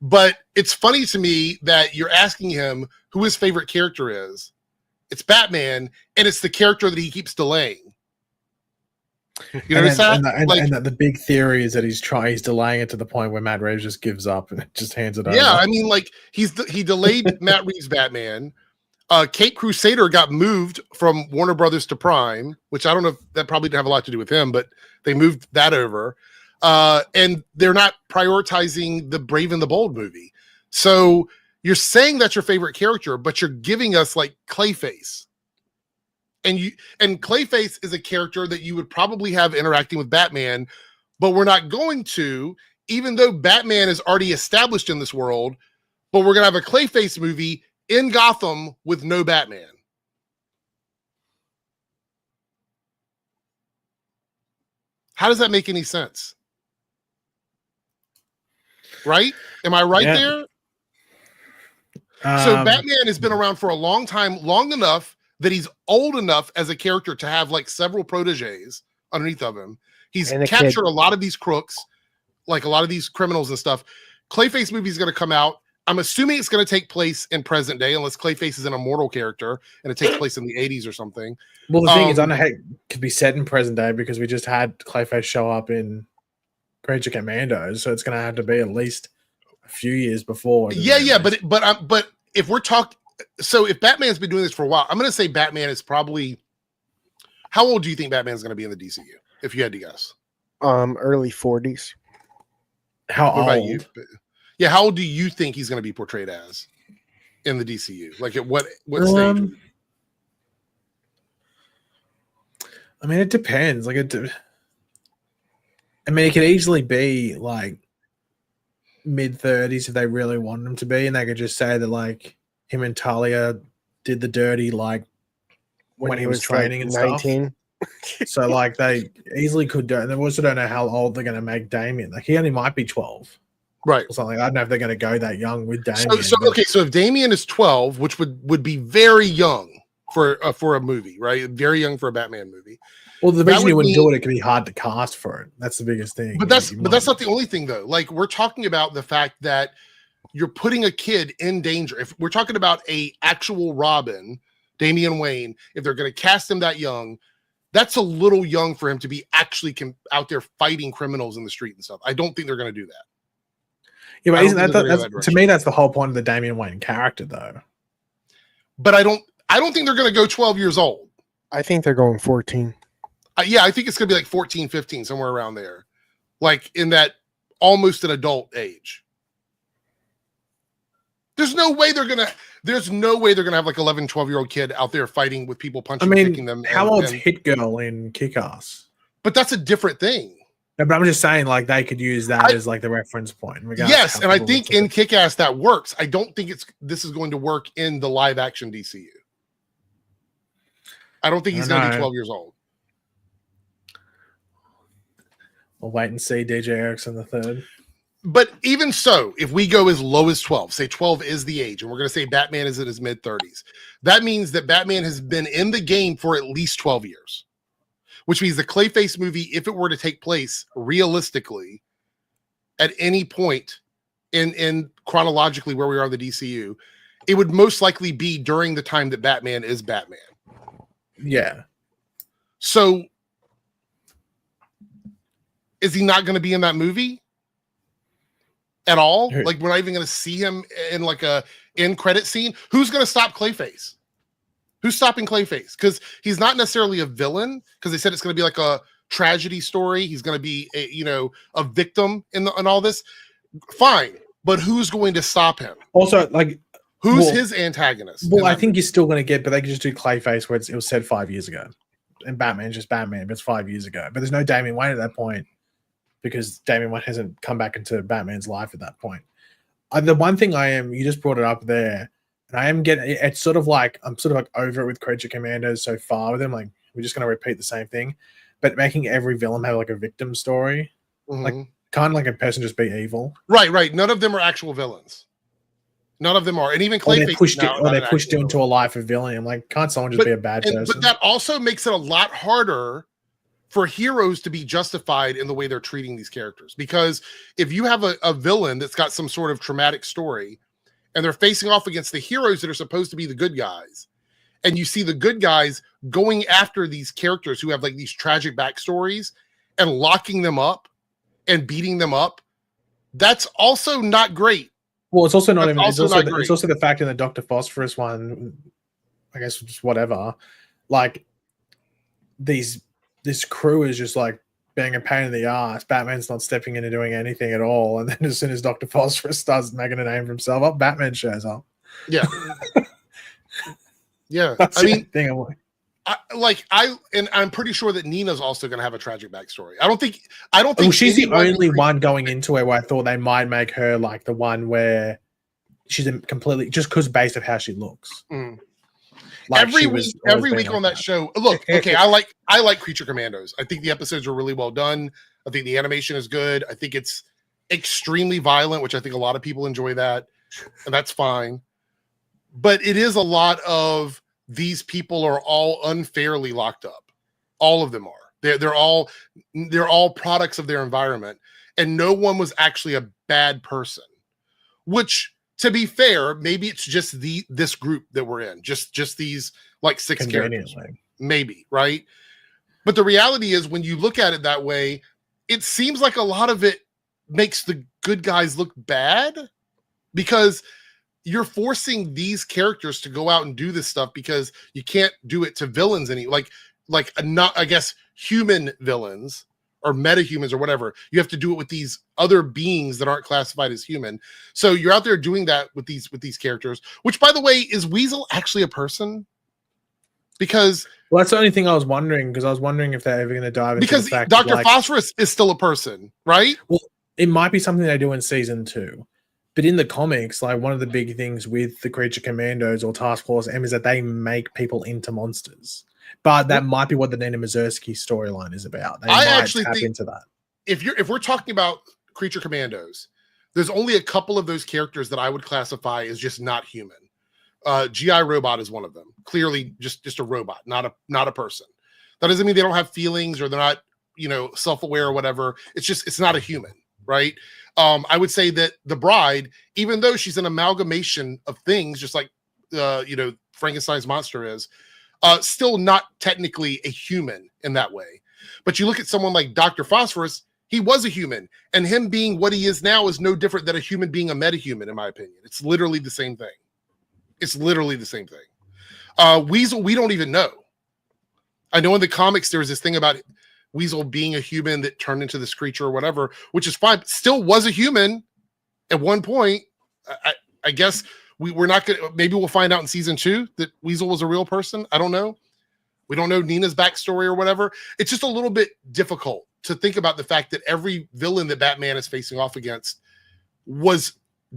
But it's funny to me that you're asking him who his favorite character is. It's Batman, and it's the character that he keeps delaying. You notice that? And the big theory is that he's delaying it to the point where Matt Reeves just gives up and just hands it over. Yeah, I mean, like he delayed Matt Reeves' Batman. Caped Crusader got moved from Warner Brothers to Prime, which I don't know if that probably didn't have a lot to do with him, but they moved that over. And they're not prioritizing the Brave and the Bold movie. So you're saying that's your favorite character, but you're giving us like Clayface. And Clayface is a character that you would probably have interacting with Batman, but we're not going to, even though Batman is already established in this world, but we're going to have a Clayface movie in Gotham with no Batman. How does that make any sense? Right? Am I right there? So Batman has been around for a long time, long enough that he's old enough as a character to have like several proteges underneath of him. He's captured a lot of these crooks, like a lot of these criminals and stuff. Clayface movie is going to come out. I'm assuming it's going to take place in present day, unless Clayface is an immortal character and it takes place in the 80s or something. Well, the thing is, I don't know how it could be set in present day because we just had Clayface show up in Creature Commandos, so it's going to have to be at least a few years before. Yeah, but if we're talking, so if Batman's been doing this for a while, I'm going to say Batman is probably. How old do you think Batman's going to be in the DCU? If you had to guess, early 40s. How old? About you? Yeah, how old do you think he's going to be portrayed as? in the DCU? Like at what stage? I mean, it depends. Like I mean, it could easily be like mid-30s if they really wanted him to be, and they could just say that like him and Talia did the dirty like when he was training like and 19. stuff. So like they easily could do it. And they also don't know how old they're going to make Damien. Like he only might be 12, right, or something. I don't know if they're going to go that young with Damien. So if Damien is 12, which would be very young for a movie, right? Very young for a Batman movie. Well, the reason you wouldn't do it, it could be hard to cast for it. That's the biggest thing. But that's not the only thing, though. Like we're talking about the fact that you're putting a kid in danger. If we're talking about a actual Robin, Damian Wayne, if they're going to cast him that young, that's a little young for him to be actually out there fighting criminals in the street and stuff. I don't think they're going to do that. Yeah, but isn't that to me? That's the whole point of the Damian Wayne character, though. But I don't think they're going to go 12 years old. I think they're going 14. Yeah, I think it's going to be like 14, 15, somewhere around there. Like in that almost an adult age. There's no way they're going to have like 11, 12-year-old kid out there fighting with people punching and kicking them. How old's Hit Girl in Kick-Ass? But that's a different thing. No, but I'm just saying like they could use that as like the reference point. Yes, and I think in Kick-Ass that works. I don't think this is going to work in the live action DCU. I don't think he's going to be 12 years old. We'll wait and see. DJ Erickson the third. But even so, if we go as low as 12, say 12 is the age, and we're going to say Batman is in his mid-30s, that means that Batman has been in the game for at least 12 years, which means the Clayface movie, if it were to take place realistically at any point in chronologically where we are in the DCU, it would most likely be during the time that Batman is Batman. Yeah. So is he not going to be in that movie at all? Like we're not even going to see him in like a end credit scene. Who's going to stop Clayface? Who's stopping Clayface? Because he's not necessarily a villain. Because they said it's going to be like a tragedy story. He's going to be a victim in all this. Fine, but who's going to stop him? Also, like who's his antagonist? Well, I think you're still going to get, but they can just do Clayface where it was said 5 years ago, and Batman's just Batman, but it's 5 years ago. But there's no Damian Wayne at that point, because Damian Wayne hasn't come back into Batman's life at that point. The one thing you just brought it up there, and I am getting, it's sort of like, I'm sort of like over it with Creature Commandos so far with them. Like, we're just going to repeat the same thing, but making every villain have like a victim story. Mm-hmm. Like, can't like a person just be evil? Right. None of them are actual villains. None of them are. And even Clayface. They pushed you into a life of villain. I'm like, can't someone just be a bad person? But that also makes it a lot harder for heroes to be justified in the way they're treating these characters. Because if you have a villain that's got some sort of traumatic story and they're facing off against the heroes that are supposed to be the good guys, and you see the good guys going after these characters who have like these tragic backstories and locking them up and beating them up, that's also not great. Well, it's also not even. It's also the fact in the Dr. Phosphorus one, I guess, just whatever. Like this crew is just like being a pain in the ass. Batman's not stepping in and doing anything at all, and then as soon as Dr. Phosphorus starts making a name for himself, Batman shows up. Yeah, yeah. That's I mean, thing I'm pretty sure that Nina's also going to have a tragic backstory. I don't think. Well, she's the only one going into it where I thought they might make her like the one where she's completely just because based on how she looks. Mm. Like every week on that show. Look, okay, I like Creature Commandos. I think the episodes are really well done. I think the animation is good. I think it's extremely violent, which I think a lot of people enjoy that, and that's fine. But it is a lot of these people are all unfairly locked up. All of them are. They're all products of their environment, and no one was actually a bad person. Which, to be fair, maybe it's just this group that we're in, just these like 6 characters, maybe, right? But the reality is, when you look at it that way, it seems like a lot of it makes the good guys look bad because you're forcing these characters to go out and do this stuff because you can't do it to villains not, I guess, human villains or metahumans or whatever. You have to do it with these other beings that aren't classified as human. So you're out there doing that with these characters, which, by the way, is Weasel actually a person? Because that's the only thing I was wondering, because I was wondering if they're ever going to dive into because the fact Dr. that, Phosphorus is still a person, right? Well, it might be something they do in season 2. But in the comics, like one of the big things with the Creature Commandos or Task Force M is that they make people into monsters. But that might be what the Nina Mazursky storyline is about. They might actually tap into that. If we're talking about Creature Commandos, there's only a couple of those characters that I would classify as just not human. GI Robot is one of them. Clearly, just a robot, not a person. That doesn't mean they don't have feelings or they're not, self-aware or whatever. It's not a human, right? I would say that the Bride, even though she's an amalgamation of things, just like Frankenstein's monster is, still not technically a human in that way. But you look at someone like Dr. Phosphorus, he was a human, and him being what he is now is no different than a human being a metahuman, in my opinion. It's literally the same thing. Weasel, we don't even know. I know in the comics there was this thing about Weasel being a human that turned into this creature or whatever, which is fine. Still was a human at one point. I guess we're not going to, maybe we'll find out in season 2 that Weasel was a real person. I don't know. We don't know Nina's backstory or whatever. It's just a little bit difficult to think about the fact that every villain that Batman is facing off against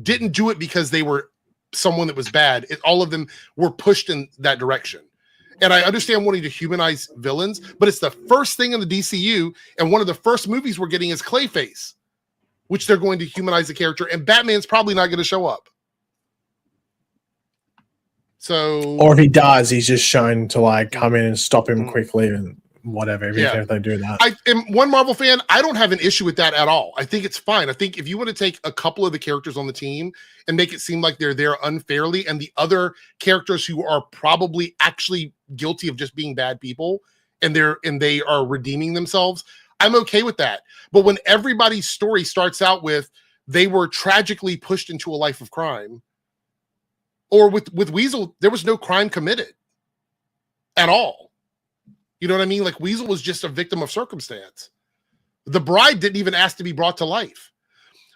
didn't do it because they were someone that was bad. All of them were pushed in that direction. And I understand wanting to humanize villains, but it's the first thing in the DCU, and one of the first movies we're getting is Clayface, which they're going to humanize the character, and Batman's probably not going to show up. So, or if he does, he's just shown to come in and stop him quickly and whatever. If they do that, I am one Marvel fan. I don't have an issue with that at all. I think it's fine. I think if you want to take a couple of the characters on the team and make it seem like they're there unfairly, and the other characters who are probably actually guilty of just being bad people, and they are redeeming themselves, I'm okay with that. But when everybody's story starts out with they were tragically pushed into a life of crime, or with Weasel, there was no crime committed at all. You know what I mean? Like, Weasel was just a victim of circumstance. The Bride didn't even ask to be brought to life.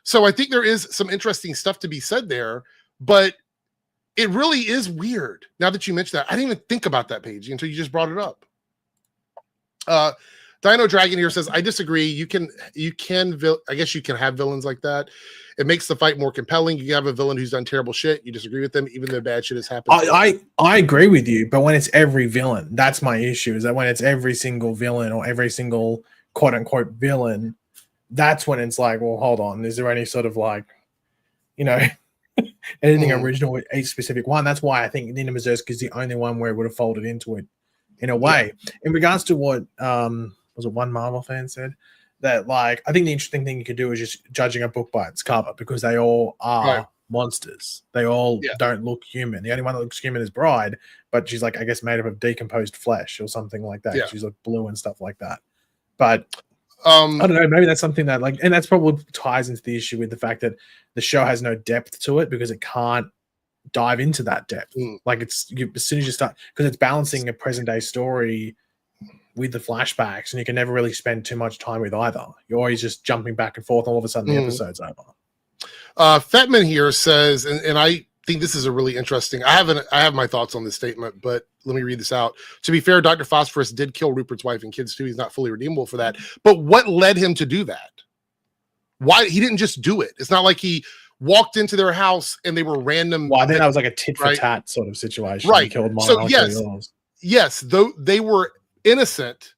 So I think there is some interesting stuff to be said there, but it really is weird. Now that you mentioned that, I didn't even think about that page until you just brought it up. Dino Dragon here says, I disagree. I guess you can have villains like that. It makes the fight more compelling. You have a villain who's done terrible shit. You disagree with them, even though bad shit has happened. I agree with you, but when it's every villain, that's my issue, is that when it's every single villain or every single quote unquote villain, that's when it's like, well, hold on. Is there any sort of anything original with a specific one? That's why I think Nina Mazursky is the only one where it would have folded into it in a way. Yeah. In regards to what was it one Marvel fan said, that I think the interesting thing you could do is just judging a book by its cover, because they all are monsters. They all don't look human. The only one that looks human is Bride, but she's I guess made up of decomposed flesh or something like that. Yeah. She's blue and stuff like that. But I don't know, maybe that's something that and that's probably ties into the issue with the fact that the show has no depth to it, because it can't dive into that depth. As soon as you start, because it's balancing a present day story with the flashbacks, and you can never really spend too much time with either. You're always just jumping back and forth, and all of a sudden the episode's over. Fetman here says, and I think this is a really interesting, I have my thoughts on this statement, but let me read this out. To be fair, Dr. Phosphorus did kill Rupert's wife and kids too. He's not fully redeemable for that. But what led him to do that? Why? He didn't just do it. It's not like he walked into their house and they were random. Well, I think that was like a tit for tat sort of situation. Right. He killed mine, so yes, though they were innocent,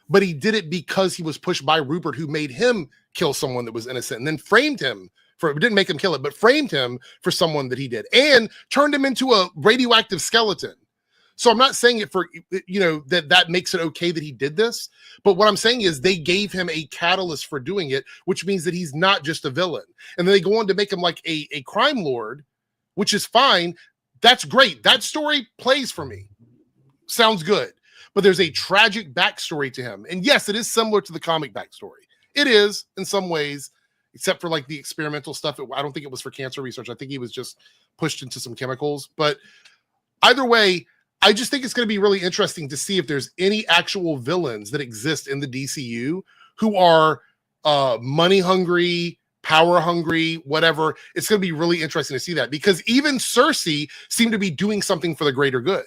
but he did it because he was pushed by Rupert, who made him kill someone that was innocent, and then framed him for, didn't make him kill it, but framed him for someone that he did, and turned him into a radioactive skeleton. So I'm not saying it for, that makes it okay that he did this, but what I'm saying is they gave him a catalyst for doing it, which means that he's not just a villain. And then they go on to make him like a crime lord, which is fine. That's great. That story plays for me. Sounds good. But there's a tragic backstory to him. And yes, it is similar to the comic backstory. It is in some ways, except for the experimental stuff. I don't think it was for cancer research. I think he was just pushed into some chemicals. But either way, I just think it's going to be really interesting to see if there's any actual villains that exist in the DCU who are money hungry, power hungry, whatever. It's going to be really interesting to see that, because even Cersei seemed to be doing something for the greater good,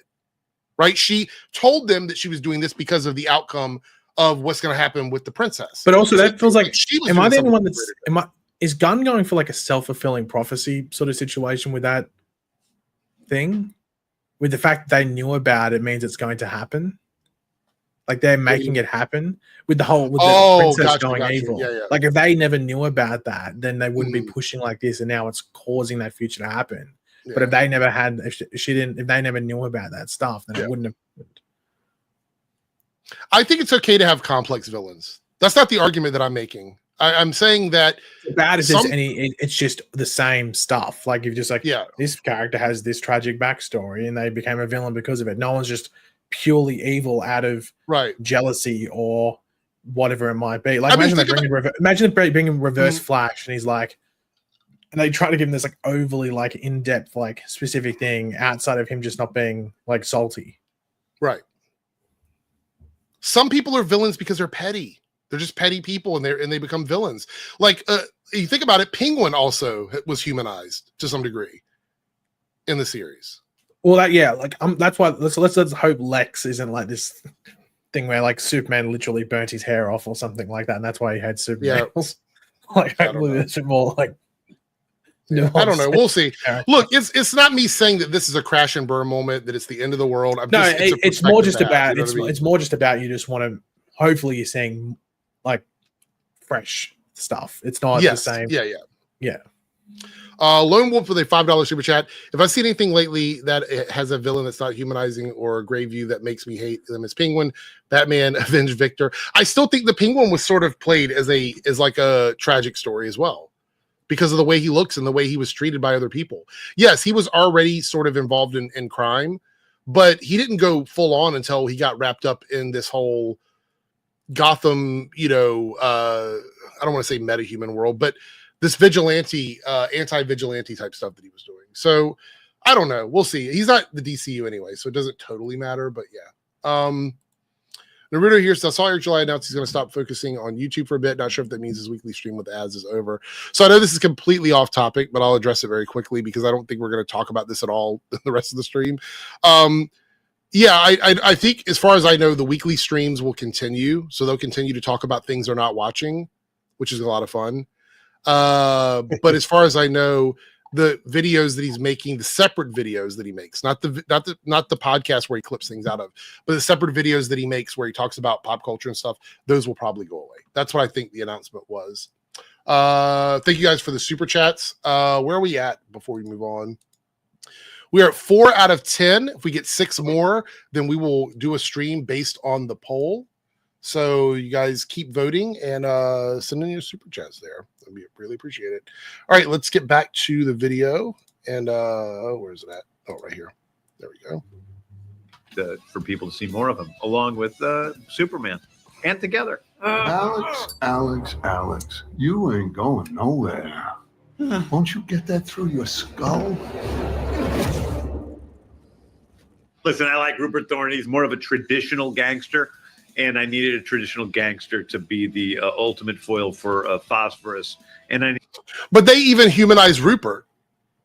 right? She told them that she was doing this because of the outcome of what's going to happen with the princess. But also, that feels like, she was am I doing the only something one for the that's, greater good. is Gunn going for like a self-fulfilling prophecy sort of situation with that thing? With the fact that they knew about it means it's going to happen? Like they're making it happen with the whole, with the princess going evil. Yeah, yeah. Like if they never knew about that, then they wouldn't be Mm. pushing like this, and now it's causing that future to happen. Yeah. But if they never had, if they never knew about that stuff, then it wouldn't have. I think it's okay to have complex villains. That's not the argument that I'm making. I'm saying that It's bad if there's any. It's just the same stuff. Like you've just like, this character has this tragic backstory, and they became a villain because of it. No one's just purely evil out of jealousy or whatever it might be. Like I imagine they bring in Reverse Flash, and he's like, and they try to give him this like overly like in-depth like specific thing outside of him just not being like salty. Right. Some people are villains because they're petty. They're just petty people, and they become villains. Like you think about it, Penguin also was humanized to some degree in the series. Well, that's why let's hope Lex isn't like this thing where like Superman literally burnt his hair off or something like that, and that's why he had super nails. Like hopefully it's more like. Yeah, I don't know. We'll see. Look, it's not me saying that this is a crash and burn moment, that it's the end of the world. It's more just about it's more just about you just want to. Hopefully, you're seeing like fresh stuff. It's not the same. Yeah. Lone Wolf with a $5 super chat. If I see anything lately that it has a villain that's not humanizing or a grave view that makes me hate them, as Penguin, Batman, Avenge Victor. I still think the Penguin was sort of played as like a tragic story as well, because of the way he looks and the way he was treated by other people. Yes, he was already sort of involved in crime, but he didn't go full on until he got wrapped up in this whole Gotham, I don't want to say metahuman world, but this vigilante, anti-vigilante type stuff that he was doing. So I don't know. We'll see. He's not the DCU anyway, so it doesn't totally matter, but yeah. Naruto here says, I saw Eric July announce he's going to stop focusing on YouTube for a bit. Not sure if that means his weekly stream with ads is over. So I know this is completely off topic, but I'll address it very quickly because I don't think we're going to talk about this at all in the rest of the stream. I think as far as I know, the weekly streams will continue. So they'll continue to talk about things they're not watching, which is a lot of fun. But as far as I know, the videos that he's making, the separate videos that he makes, not the podcast where he clips things out of, but the separate videos that he makes where he talks about pop culture and stuff, those will probably go away. That's what I think the announcement was. Thank you guys for the super chats. Where are we at before we move on? We are at 4 out of 10. If we get 6 more, then we will do a stream based on the poll. So you guys keep voting and send in your super chats there. That'd be really appreciated. All right, let's get back to the video. And where is it at? Oh, right here. There we go. For people to see more of him, along with Superman, and together. Alex, you ain't going nowhere. Won't you get that through your skull? Listen, I like Rupert Thorne. He's more of a traditional gangster, and I needed a traditional gangster to be the ultimate foil for Phosphorus. But they even humanized Rupert.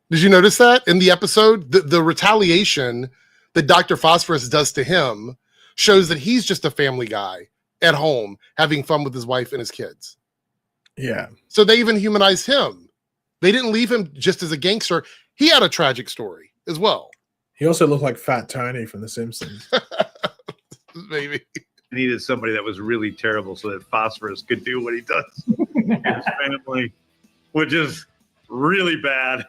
Did you notice that in the episode? The retaliation that Dr. Phosphorus does to him shows that he's just a family guy at home having fun with his wife and his kids. Yeah. So they even humanized him. They didn't leave him just as a gangster. He had a tragic story as well. He also looked like Fat Tony from The Simpsons. Maybe. I needed somebody that was really terrible so that Phosphorus could do what he does. His family, which is really bad.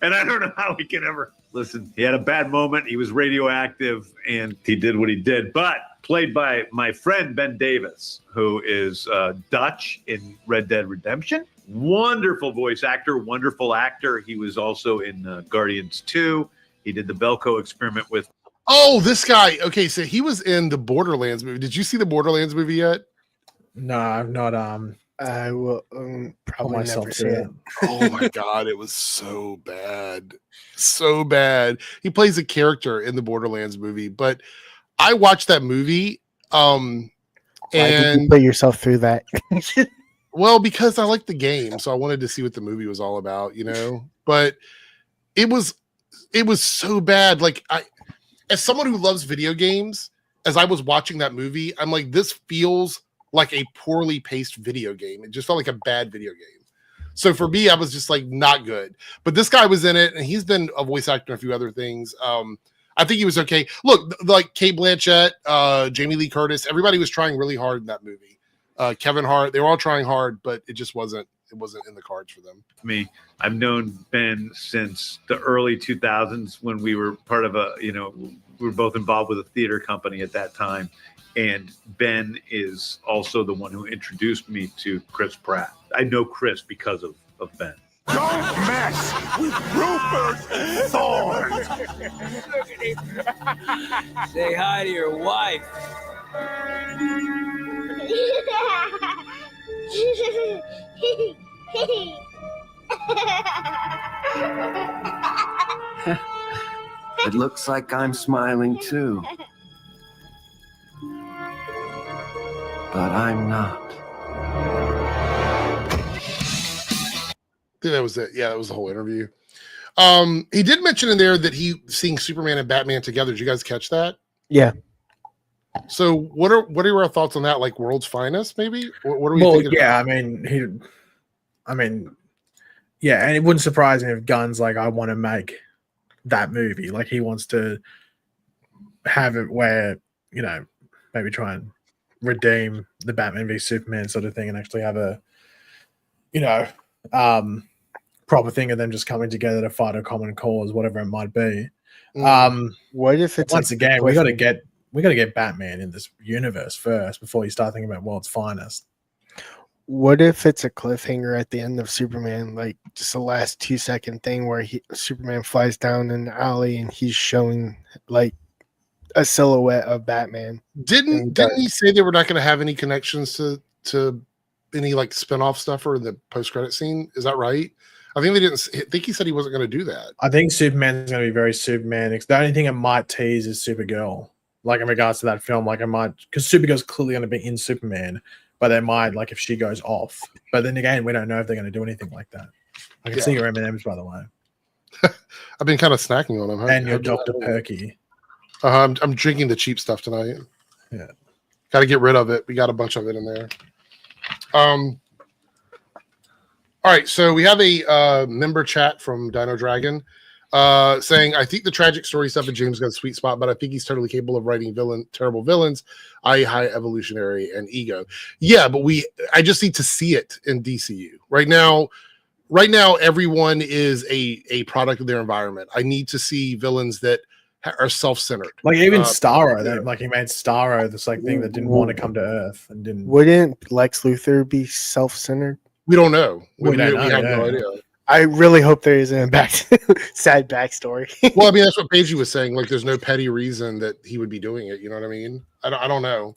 And I don't know how he can ever listen. He had a bad moment. He was radioactive and he did what he did. But played by my friend Ben Davis, who is Dutch in Red Dead Redemption. Wonderful voice actor, wonderful actor. He was also in Guardians 2. He did the Belko experiment with. Oh, this guy. Okay, so he was in the Borderlands movie. Did you see the Borderlands movie yet? No, I'm not. I will probably never see it. Oh my god, it was so bad, so bad. He plays a character in the Borderlands movie, but I watched that movie Why did you And put yourself through that? well, because I like the game, so I wanted to see what the movie was all about, But it was so bad. Like as someone who loves video games, as I was watching that movie, I'm like, this feels like a poorly paced video game. It just felt like a bad video game. So for me, I was just like, not good. But this guy was in it, and he's been a voice actor in a few other things. I think he was okay. Look, like Kate Blanchett, Jamie Lee Curtis, everybody was trying really hard in that movie. Kevin Hart, they were all trying hard, but it just wasn't in the cards for them. I've known Ben since the early 2000s when we were part of we were both involved with a theater company at that time. And Ben is also the one who introduced me to Chris Pratt. I know Chris because of Ben. Don't mess with Rupert Thorne. Say hi to your wife. It looks like I'm smiling too. But I'm not. I think that was it. Yeah, that was the whole interview. He did mention in there that he seeing Superman and Batman together. Did you guys catch that? Yeah. So what are your thoughts on that? Like World's Finest, maybe? What are we thinking? Yeah, about? Yeah, and it wouldn't surprise me if Gunn's like, I want to make that movie. Like he wants to have it where, maybe try and redeem the Batman v Superman sort of thing and actually have a, proper thing of them just coming together to fight a common cause, whatever it might be. What if it's once again, we got to get Batman in this universe first before you start thinking about World's Finest. What if it's a cliffhanger at the end of Superman, like just the last 2-second thing where Superman flies down in the alley and he's showing like a silhouette of Batman? Didn't he say they were not going to have any connections to any like spin-off stuff or the post-credit scene? Is that right? I think they didn't. I think he said he wasn't going to do that. I think Superman's going to be very Superman. The only thing it might tease is Supergirl, like in regards to that film. Like it might, because Supergirl's clearly going to be in Superman, but they might, like if she goes off. But then again, we don't know if they're going to do anything like that. I can see your M&Ms, by the way. I've been kind of snacking on them. And your Dr. Perky. I'm drinking the cheap stuff tonight. Yeah. Got to get rid of it. We got a bunch of it in there. All right, so we have a member chat from Dino Dragon saying, I think the tragic story stuff of James got a sweet spot, but I think he's totally capable of writing terrible villains, i.e. high evolutionary and ego. Yeah, but I just need to see it in DCU. Right now, everyone is a product of their environment. I need to see villains that are self-centered. Like even Starro, he made Starro this like thing that didn't want to come to Earth and didn't. Wouldn't Lex Luthor be self-centered? We don't know. We don't know, have no idea. I really hope there isn't a sad backstory. Well, I mean, that's what Paige was saying. Like, there's no petty reason that he would be doing it. You know what I mean? I don't know.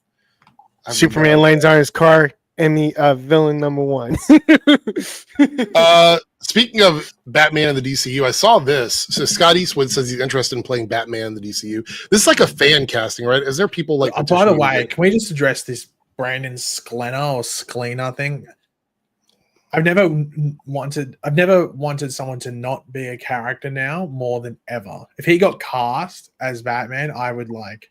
Superman lands on his car, and the villain number one. Speaking of Batman in the DCU, I saw this. So Scott Eastwood says he's interested in playing Batman in the DCU. This is like a fan casting, right? Is there people like? By the way, can we just address this Brandon Sklenar thing? I've never wanted someone to not be a character now more than ever. If he got cast as Batman, I would like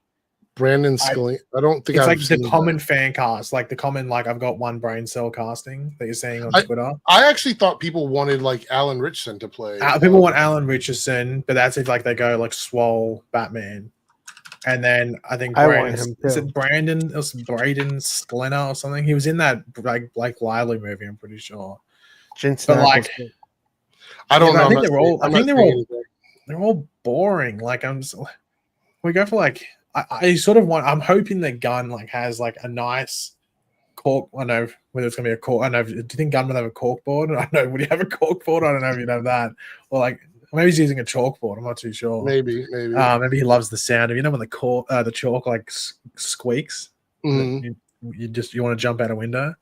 Brandon Sklenar. I don't think it's I've like the seen common that. fan cast, like the common I've got one brain cell casting that you're seeing on Twitter. I actually thought people wanted like Alan Richardson to play. People want Alan Richardson, but that's if like they go like swole Batman. And then I think Braden Sklenar or something. He was in that like Lively movie, I'm pretty sure. But like, I don't know. I think they're all boring. Like we go for like I sort of want. I'm hoping that Gunn like has like a nice cork. I don't know whether it's gonna be a cork. I don't know. Do you think Gunn would have a cork board? I don't know. Would he have a cork board? I don't know if you'd have that. Or like maybe he's using a chalkboard. I'm not too sure. Maybe. Maybe he loves the sound of when the chalk like squeaks. Mm-hmm. You want to jump out a window.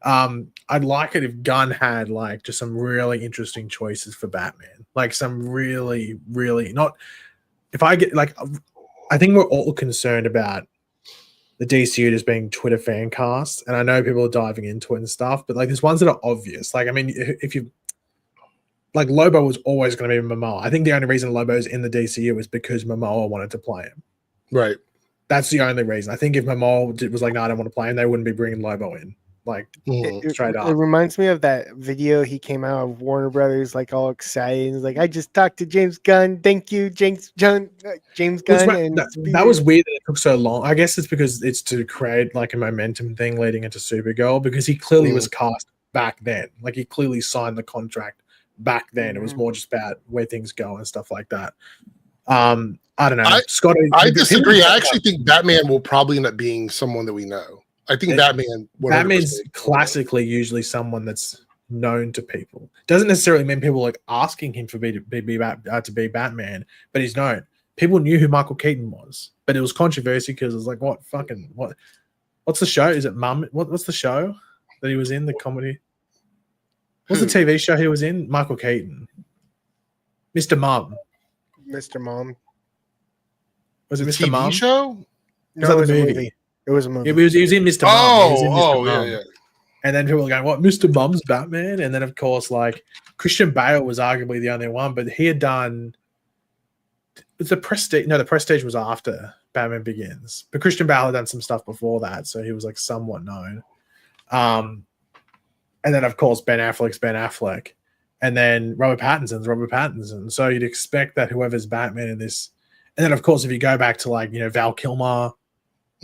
I'd like it if Gunn had like just some really interesting choices for Batman. Like some really, really not. If I get like, I think we're all concerned about the DCU just being Twitter fan casts, and I know people are diving into it and stuff, but like there's ones that are obvious. Like, I mean, if you like Lobo was always going to be Momoa. I think the only reason Lobo's in the DCU is because Momoa wanted to play him. Right. That's the only reason. I think if Momoa was like, no, I don't want to play him, they wouldn't be bringing Lobo in. Like, straight up. It reminds me of that video he came out of Warner Brothers, like all excited. He's like, I just talked to James Gunn. Thank you, James Gunn. That was weird that it took so long. I guess it's because it's to create like a momentum thing leading into Supergirl, because he clearly was cast back then. Like, he clearly signed the contract back then. It was more just about where things go and stuff like that. I don't know. Scott, I disagree. I actually think Batman will probably end up being someone that we know. I think Batman's classically usually someone that's known to people. Doesn't necessarily mean people like asking him to be Batman, but he's known. People knew who Michael Keaton was, but it was controversy because it was like, what's the show? Is it Mum? What's the show that he was in? The comedy? What's the TV show he was in? Michael Keaton. Mr. Mum. Mr. Mom. Was it Mr. TV Mum? show? No, it was a movie. It was a movie. He was in Mr. Mum. Yeah. And then people were going, what, Mr. Mum's Batman? And then, of course, like, Christian Bale was arguably the only one, but he had done The Prestige. No, The Prestige was after Batman Begins. But Christian Bale had done some stuff before that, so he was, like, somewhat known. And then, of course, Ben Affleck's Ben Affleck. And then Robert Pattinson's Robert Pattinson. So you'd expect that whoever's Batman in this... And then, of course, if you go back to, like, Val Kilmer,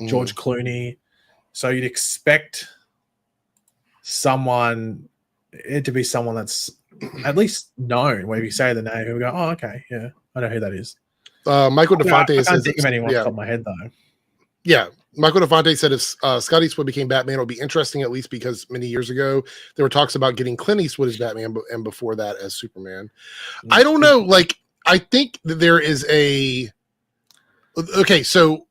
George Clooney, so you'd expect it to be someone that's at least known, where if you say the name, people go, oh, okay, yeah, I know who that is. Michael DeFonte I can't think of anyone off the top of my head, though. Yeah, Michael DeFonte said if Scott Eastwood became Batman, it would be interesting, at least because many years ago there were talks about getting Clint Eastwood as Batman, and before that as Superman. I don't know. Like, I think that there is so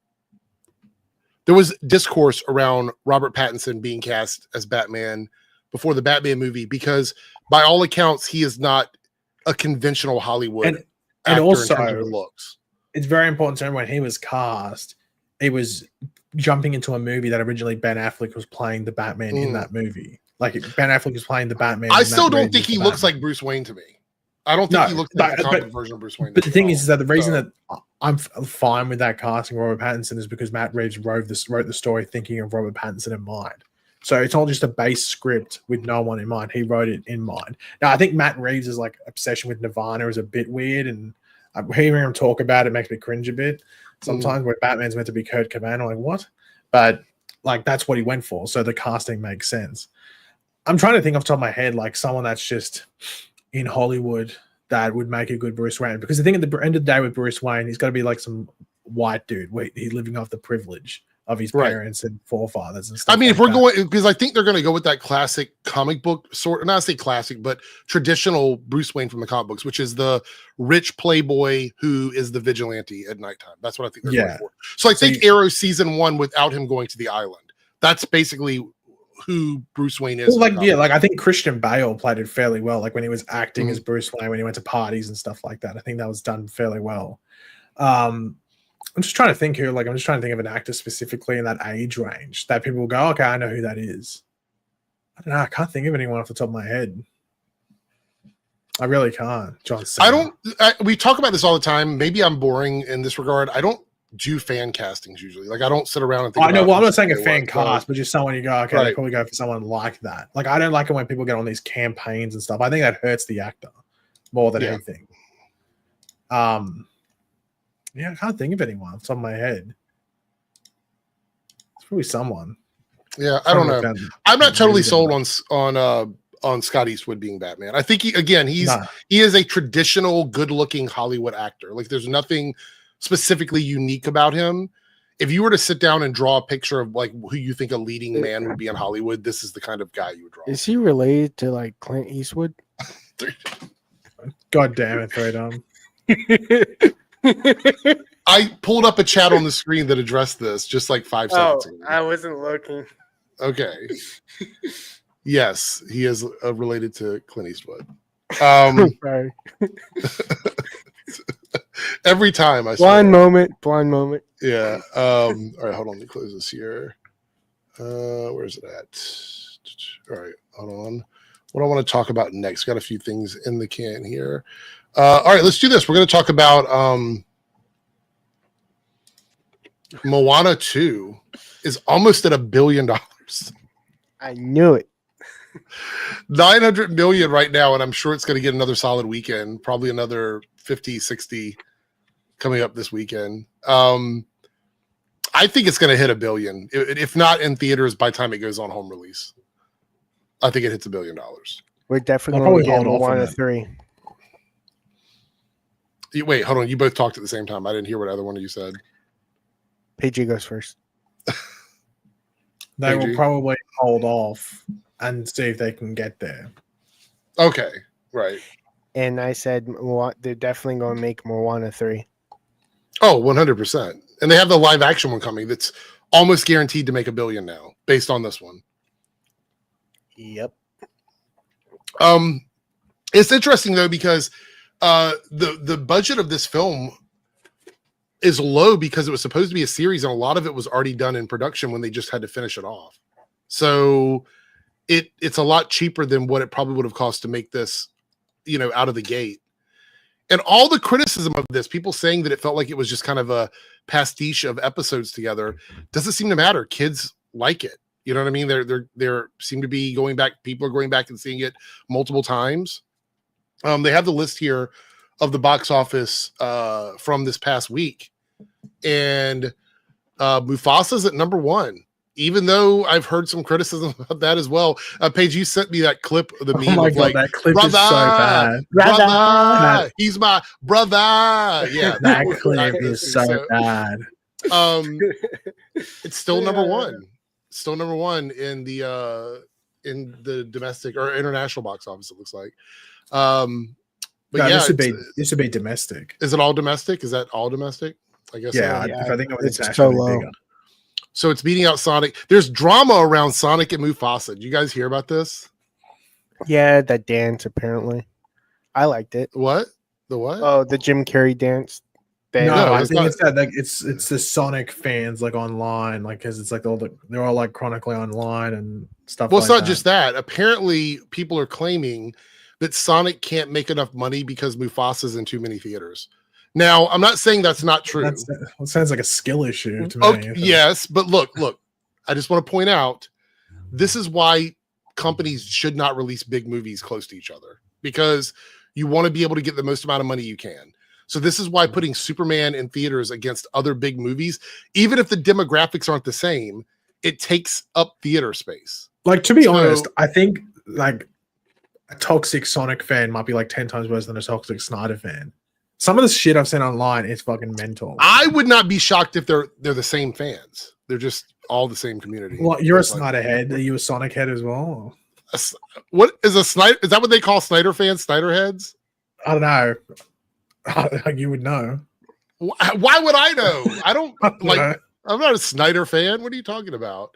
there was discourse around Robert Pattinson being cast as Batman before the Batman movie, because by all accounts, he is not a conventional Hollywood actor and also, in terms of the looks. It's very important to remember when he was cast, he was jumping into a movie that originally Ben Affleck was playing the Batman in that movie. Like, Ben Affleck was playing the Batman. I still don't think he looks like Bruce Wayne to me. I don't think he looks like the comic version of Bruce Wayne. But the thing is that the reason that I'm fine with that casting Robert Pattinson is because Matt Reeves wrote the story thinking of Robert Pattinson in mind. So it's not just a base script with no one in mind. He wrote it in mind. Now, I think Matt Reeves' like obsession with Nirvana is a bit weird, and hearing him talk about it makes me cringe a bit. Sometimes where Batman's meant to be Kurt Cobain, I'm like, what? But like, that's what he went for. So the casting makes sense. I'm trying to think off the top of my head, like someone that's just in Hollywood that would make a good Bruce Wayne. Because the thing at the end of the day with Bruce Wayne, he's got to be like some white dude. He's living off the privilege of his parents and forefathers and stuff. I mean, like if we're that. going, because I think they're going to go with that classic comic book sort, not say classic, but traditional Bruce Wayne from the comic books, which is the rich playboy who is the vigilante at nighttime. That's what I think they're going for. So I think Arrow season 1 without him going to the island. That's basically who Bruce Wayne is. Well, I think Christian Bale played it fairly well. Like when he was acting as Bruce Wayne, when he went to parties and stuff like that, I think that was done fairly well. I'm just trying to think I'm just trying to think of an actor specifically in that age range that people will go, okay, I know who that is. I don't know. I can't think of anyone off the top of my head. I really can't. John Cena. We talk about this all the time. Maybe I'm boring in this regard. I don't do fan castings usually. Like I don't sit around and think. I know. Well, I'm not saying a fan cast, but just someone you go, okay, they probably go for someone like that. Like I don't like it when people get on these campaigns and stuff. I think that hurts the actor more than anything. Yeah, I can't think of anyone off the top of my head. It's probably someone. Yeah, I don't know. I'm not totally sold on Scott Eastwood being Batman. I think he is a traditional, good-looking Hollywood actor. Like there's nothing specifically unique about him. If you were to sit down and draw a picture of like who you think a leading man would be in Hollywood, this is the kind of guy you would draw. Is he related to like Clint Eastwood? God damn it, Freedom. I pulled up a chat on the screen that addressed this just like 5 seconds ago. I wasn't looking. Okay. Yes, he is related to Clint Eastwood. Sorry. Every time I swear. Blind moment. Yeah. All right, hold on. Let me close this here. Where's it at? All right, hold on. What do I want to talk about next? Got a few things in the can here. All right, let's do this. We're going to talk about Moana 2 is almost at $1 billion. I knew it. 900 million right now, and I'm sure it's going to get another solid weekend, probably another 50, 60 coming up this weekend. I think it's going to hit $1 billion, if not in theaters by the time it goes on home release. I think it hits $1 billion. We're definitely going to get Moana 3. Wait, hold on. You both talked at the same time. I didn't hear what either one of you said. PG goes first. They will probably hold off and see if they can get there. Okay, right. And I said they're definitely going to make Moana 3. Oh, 100%. And they have the live action one coming that's almost guaranteed to make $1 billion now, based on this one. Yep. It's interesting though because the budget of this film is low because it was supposed to be a series, and a lot of it was already done in production when they just had to finish it off. So it's a lot cheaper than what it probably would have cost to make this, out of the gate. And all the criticism of this, people saying that it felt like it was just kind of a pastiche of episodes together, doesn't seem to matter. Kids like it. You know what I mean? They're seem to be going back. People are going back and seeing it multiple times. They have the list here of the box office from this past week, and Mufasa's at number 1. Even though I've heard some criticism about that as well. Paige, you sent me that clip of the meme of like, that clip brother, is so bad. Brother, he's my brother. Yeah, that clip is so bad. It's still number 1. Still number 1 in the domestic or international box office. It looks like. But no, yeah, this would be domestic. Is it all domestic? Is that all domestic? I guess. Yeah, so. if I think it was it's so low. bigger. So it's beating out Sonic. There's drama around Sonic and Mufasa. Did you guys hear about this? Yeah, that dance apparently. I liked it. What? The what? Oh, the Jim Carrey dance. No, I think not. it's that like it's the Sonic fans like online, like because it's like they're all like chronically online and stuff. Well, like it's not that. just that. Apparently, people are claiming that Sonic can't make enough money because Mufasa's in too many theaters. Now, I'm not saying that's not true. It sounds like a skill issue to me. Okay, yes, but look. I just want to point out this is why companies should not release big movies close to each other, because you want to be able to get the most amount of money you can. So this is why putting Superman in theaters against other big movies, even if the demographics aren't the same, it takes up theater space. Like, to be honest, I think like a toxic Sonic fan might be like 10 times worse than a toxic Snyder fan. Some of the shit I've seen online is fucking mental. I would not be shocked if they're the same fans. They're just all the same community. Well, you're a Snyder head. Are you a Sonic head as well? What is a Snyder? Is that what they call Snyder fans? Snyder heads? I don't know. You would know. Why would I know? I don't like. I'm not a Snyder fan. What are you talking about?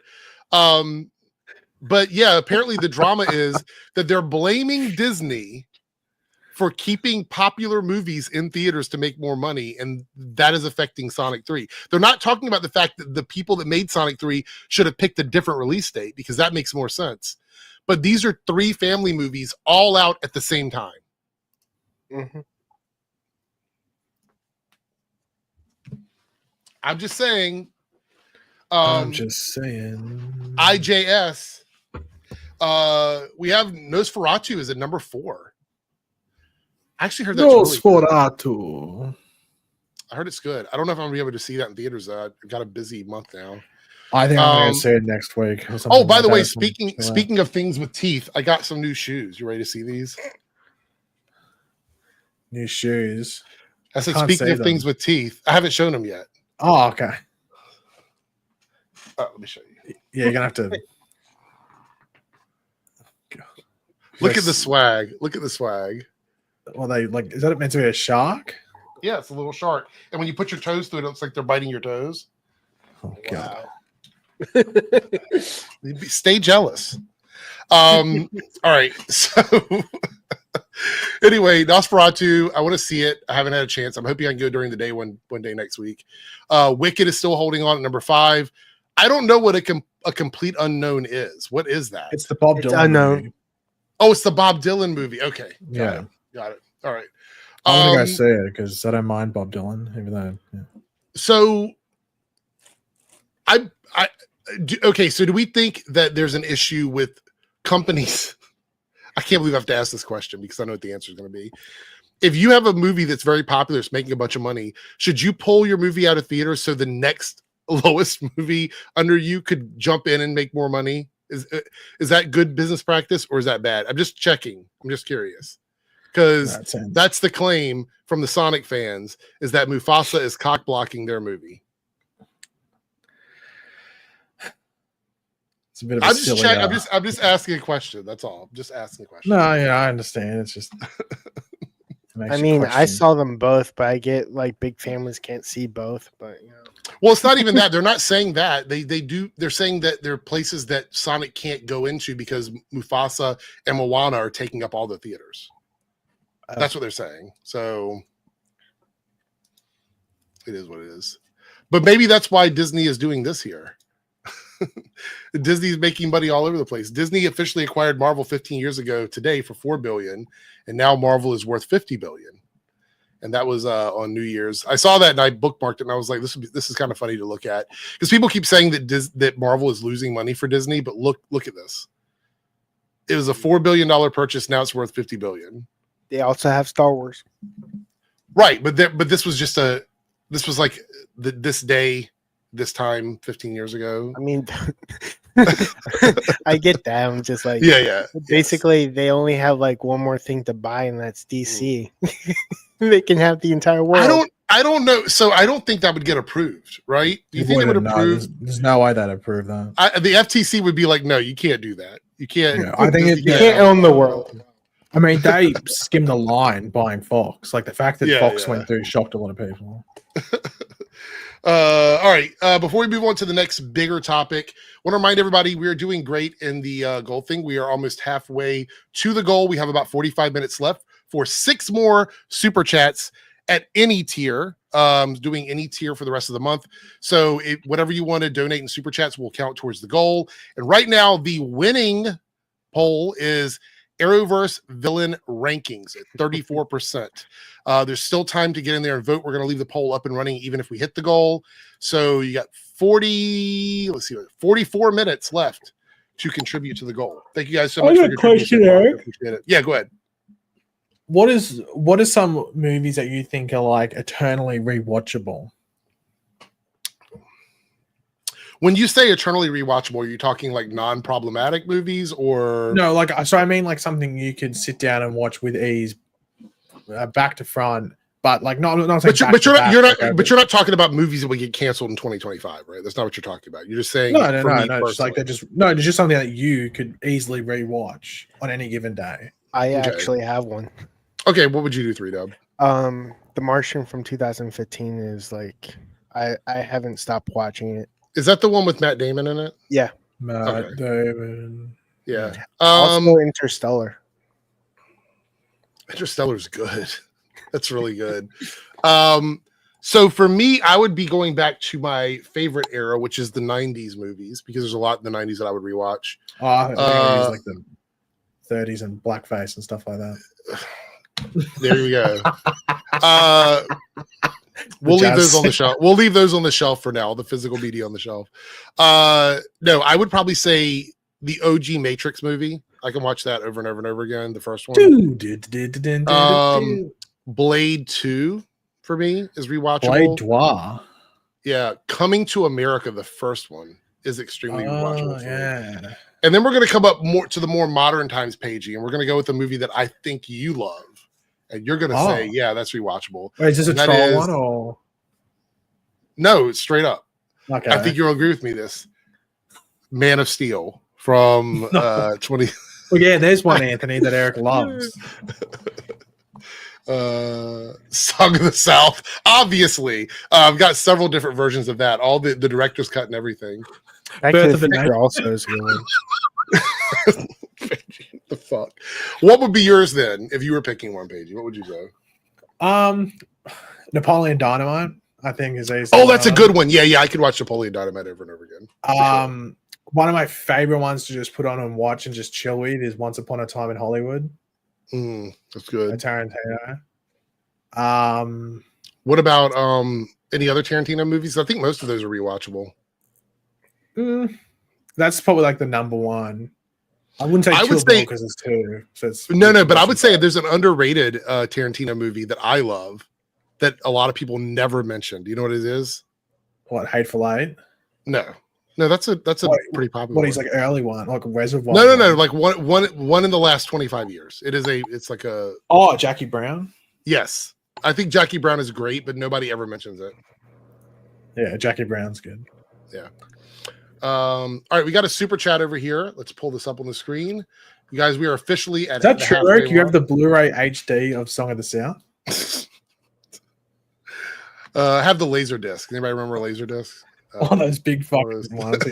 But yeah, apparently the drama is that they're blaming Disney for keeping popular movies in theaters to make more money, and that is affecting Sonic 3. They're not talking about the fact that the people that made Sonic 3 should have picked a different release date, because that makes more sense. But these are 3 family movies all out at the same time. Mm-hmm. I'm just saying. IJS. We have Nosferatu is at number 4. I actually heard that's Nosferatu. Really I heard it's good. I don't know if I'm gonna be able to see that in theaters. I've got a busy month now. I think I'm gonna see it next week. Oh, by the way, speaking of things with teeth, I got some new shoes. You ready to see these? New shoes. I said, speaking of things with teeth, I haven't shown them yet. Oh, okay. Let me show you. Yeah, you're gonna have to look at the swag. Look at the swag. Well, they like, is that meant to be a shark? Yeah, it's a little shark. And when you put your toes through it, it looks like they're biting your toes. Oh god. Stay jealous. All right. So Anyway, Nosferatu, I want to see it. I haven't had a chance. I'm hoping I can go during the day one day next week. Wicked is still holding on at number 5. I don't know what a complete unknown is. What is that? It's the Bob Dylan unknown. movie. Oh, it's the Bob Dylan movie. Okay. Yeah. Got it. All right. I'm gonna go see it because I don't mind Bob Dylan, even though. Yeah. So, okay. So, do we think that there's an issue with companies? I can't believe I have to ask this question because I know what the answer is going to be. If you have a movie that's very popular, it's making a bunch of money, should you pull your movie out of theaters so the next lowest movie under you could jump in and make more money? Is that good business practice or is that bad? I'm just checking. I'm just curious because that's the claim from the Sonic fans is that Mufasa is cock blocking their movie. It's a bit of a silly, I'm just asking a question. That's all. I'm just asking a question. No, yeah, I understand. It's just. I mean, I saw them both, but I get like big families can't see both. But you know. Well, it's not even that. They're not saying that. They do. They're saying that there are places that Sonic can't go into because Mufasa and Moana are taking up all the theaters. That's what they're saying. So it is what it is. But maybe that's why Disney is doing this here. Disney's making money all over the place. Disney officially acquired Marvel 15 years ago today for $4 billion, and now Marvel is worth $50 billion. And that was on New Year's. I saw that and I bookmarked it, and I was like, "This is kind of funny to look at," because people keep saying that Marvel is losing money for Disney, but look at this. It was a $4 billion purchase. Now it's worth $50 billion. They also have Star Wars, right? But this was just this was like this day. This time 15 years ago. I mean, I get that. I'm just like, yeah. Basically, they only have like one more thing to buy, and that's DC. They can have the entire world. I don't know. So I don't think that would get approved, right? Do you think they would approve? There's no way they'd approve that. The FTC would be like, no, you can't do that. You can't. Yeah, I think you can't own the world. I mean, they skimmed the line buying Fox. Like the fact that Fox went through shocked a lot of people. All right. Before we move on to the next bigger topic, I want to remind everybody we are doing great in the goal thing. We are almost halfway to the goal. We have about 45 minutes left for 6 more super chats at any tier. Doing any tier for the rest of the month. So whatever you want to donate in super chats will count towards the goal. And right now, the winning poll is Arrowverse villain rankings at 34%. There's still time to get in there and vote. We're going to leave the poll up and running even if we hit the goal. So you got 44 minutes left to contribute to the goal. Thank you guys so much for your question, Eric. Appreciate it. Yeah, go ahead. What are some movies that you think are like eternally rewatchable? When you say eternally rewatchable, are you talking like non-problematic movies or no? Like, so I mean, like something you could sit down and watch with ease, back to front. But like, not saying but you're not talking about movies that will get canceled in 2025, right? That's not what you're talking about. You're just saying no. Just like it's just something that you could easily rewatch on any given day. I actually have one. Okay, what would you do, 3Dub? The Martian from 2015 is like I haven't stopped watching it. Is that the one with Matt Damon in it? Yeah. Matt Damon. Yeah. Also Interstellar. Interstellar's good. That's really good. So for me, I would be going back to my favorite era, which is the 90s movies, because there's a lot in the 90s that I would rewatch. Like the 30s and blackface and stuff like that. There you go. We'll leave those on the shelf. We'll leave those on the shelf for now. The physical media on the shelf. No, I would probably say the OG Matrix movie. I can watch that over and over and over again. The first one. Blade 2 for me is rewatchable. Blade Noir. Yeah, Coming to America, the first one, is extremely rewatchable. Yeah. And then we're going to come up more to the more modern times, Pagey, and we're going to go with a movie that I think you love. And you're going to say, yeah, that's rewatchable. Wait, is this a troll one or? No, it's straight up. Okay. I think you'll agree with me this. Man of Steel from 20. Well, yeah, there's one, Anthony, that Eric loves. Song of the South. Obviously. I've got several different versions of that. All the director's cut and everything. Birth of the Future also is good. The fuck? What would be yours then if you were picking one, Paige? What would you go? Napoleon Dynamite, I think is a. Oh, that's a good one. Yeah, I could watch Napoleon Dynamite over and over again. Sure. One of my favorite ones to just put on and watch and just chill with is Once Upon a Time in Hollywood. That's good. Tarantino. What about any other Tarantino movies? I think most of those are rewatchable. That's probably like the number one. I wouldn't say Kill Bill because it's two. So it's no, but I would say there's an underrated Tarantino movie that I love that a lot of people never mentioned. Do you know what it is? What, Hateful Eight? No, that's a pretty popular. What, he's like early one, like Reservoir? No, like one in the last 25 years. It's like a. Oh, Jackie Brown. Yes, I think Jackie Brown is great, but nobody ever mentions it. Yeah, Jackie Brown's good. Yeah. All right, we got a super chat over here. Let's pull this up on the screen. You guys, we are officially at. Is that true, Eric? You have the Blu-ray HD of Song of the South? I have the laser disc. Anybody remember laser discs? All those big fucking ones.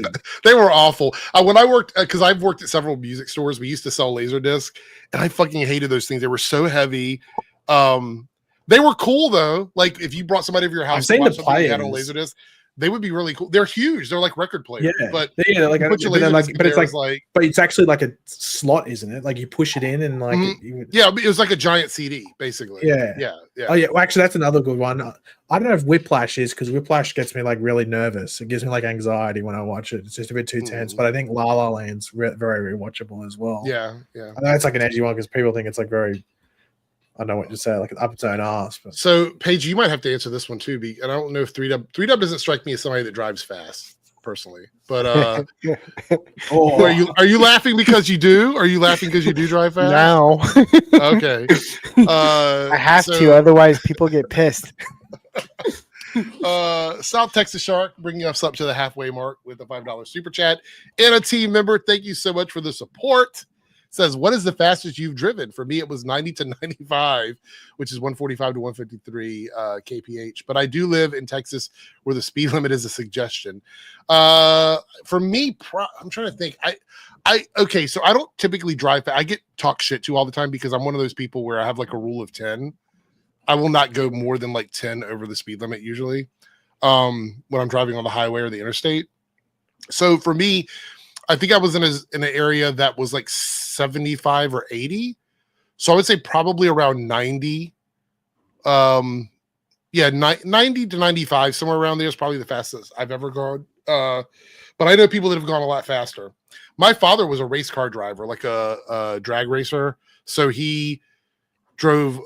They were awful. When I worked, because I've worked at several music stores, we used to sell laser discs, and I fucking hated those things. They were so heavy. They were cool though. Like if you brought somebody over your house, I've seen the players. You had a laser disc. They would be really cool. They're huge. They're like record players. Yeah, but but it's actually like a slot, isn't it? Like you push it in and like it was like a giant CD basically. Yeah. Oh yeah. Well, actually, that's another good one. I don't know if Whiplash is, because Whiplash gets me like really nervous. It gives me like anxiety when I watch it. It's just a bit too tense. But I think La La Land's very rewatchable as well. Yeah. I know it's like an edgy one because people think it's like very. I don't know what to say, like up its own ass. But. So, Paige, you might have to answer this one too. And I don't know if 3Dub doesn't strike me as somebody that drives fast, personally. But are you laughing because you do? Are you laughing because you do drive fast? No. Okay. I have to, otherwise people get pissed. South Texas Shark bringing us up to the halfway mark with a $5 super chat and a team member. Thank you so much for the support. Says, what is the fastest you've driven? For me, it was 90 to 95, which is 145 to 153 kph. But I do live in Texas where the speed limit is a suggestion. For me, I'm trying to think. Okay, so I don't typically drive fast. I get talk shit to all the time because I'm one of those people where I have like a rule of 10. I will not go more than like 10 over the speed limit usually when I'm driving on the highway or the interstate. So for me, I think I was in an area that was like 75 or 80. So I would say probably around 90. 90 to 95, somewhere around there is probably the fastest I've ever gone. But I know people that have gone a lot faster. My father was a race car driver, like a drag racer. So he drove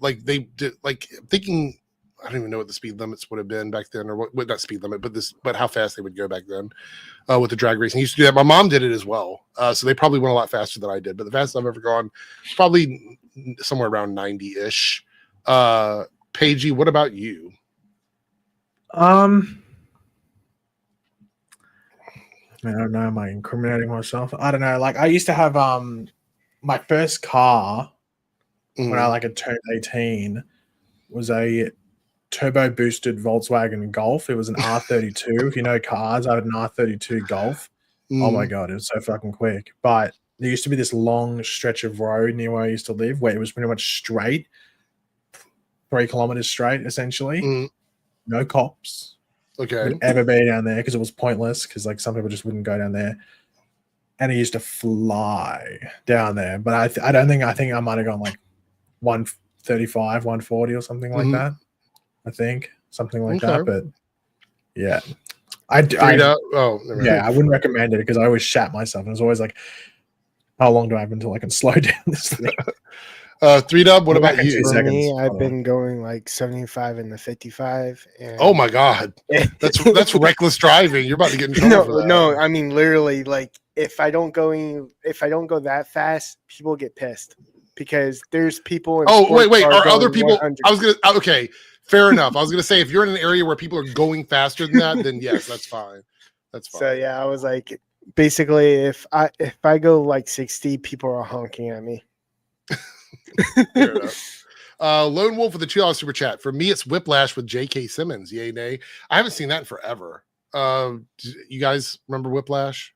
like they did, like thinking, I don't even know what the speed limits would have been back then, or what not speed limit, but how fast they would go back then with the drag racing. He used to do that. My mom did it as well. So they probably went a lot faster than I did, but the fastest I've ever gone is probably somewhere around 90-ish. Paigey, what about you? I don't know. Am I incriminating myself? I don't know. Like I used to have my first car when I turned 18 was a turbo boosted Volkswagen Golf. It was an R32. If you know cars, I had an R32 Golf. Oh my god, it was so fucking quick. But there used to be this long stretch of road near where I used to live where it was pretty much straight, 3 kilometers straight, essentially. No cops. Okay. Would ever be down there because it was pointless because like some people just wouldn't go down there. And it used to fly down there. But I think I might have gone like 135, 140 or something like that. I think something like that. But yeah, I wouldn't recommend it because I always shat myself. And it's always like, how long do I have until I can slow down this thing? 3Dub, what about you? For me, I've been going like 75 in the 55. And oh my god, that's reckless driving. You're about to get in trouble for that. No, I mean literally, like if I don't go that fast, people get pissed because there's people. Wait, are other people? 100. Okay, fair enough. I was gonna say if you're in an area where people are going faster than that, then yes, that's fine. That's fine. So yeah, I was like, basically, if I go like 60, people are honking at me. Fair enough. Lone Wolf with the $2 super chat. For me, it's Whiplash with J.K. Simmons. Yay, nay. I haven't seen that in forever. You guys remember Whiplash?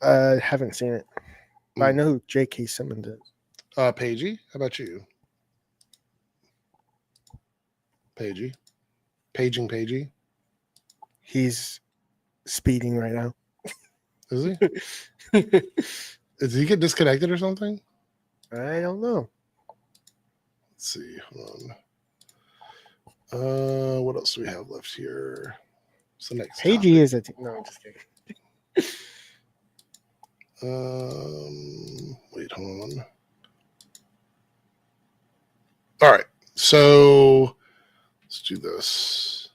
Haven't seen it. But I know who J.K. Simmons is. Paigey, how about you? Paigey. Paigey. He's speeding right now. Is he? Did he get disconnected or something? I don't know. Let's see. Hold on. What else do we have left here? What's the next? Paigey is no, I'm just kidding. Wait, hold on. All right, so let's do this.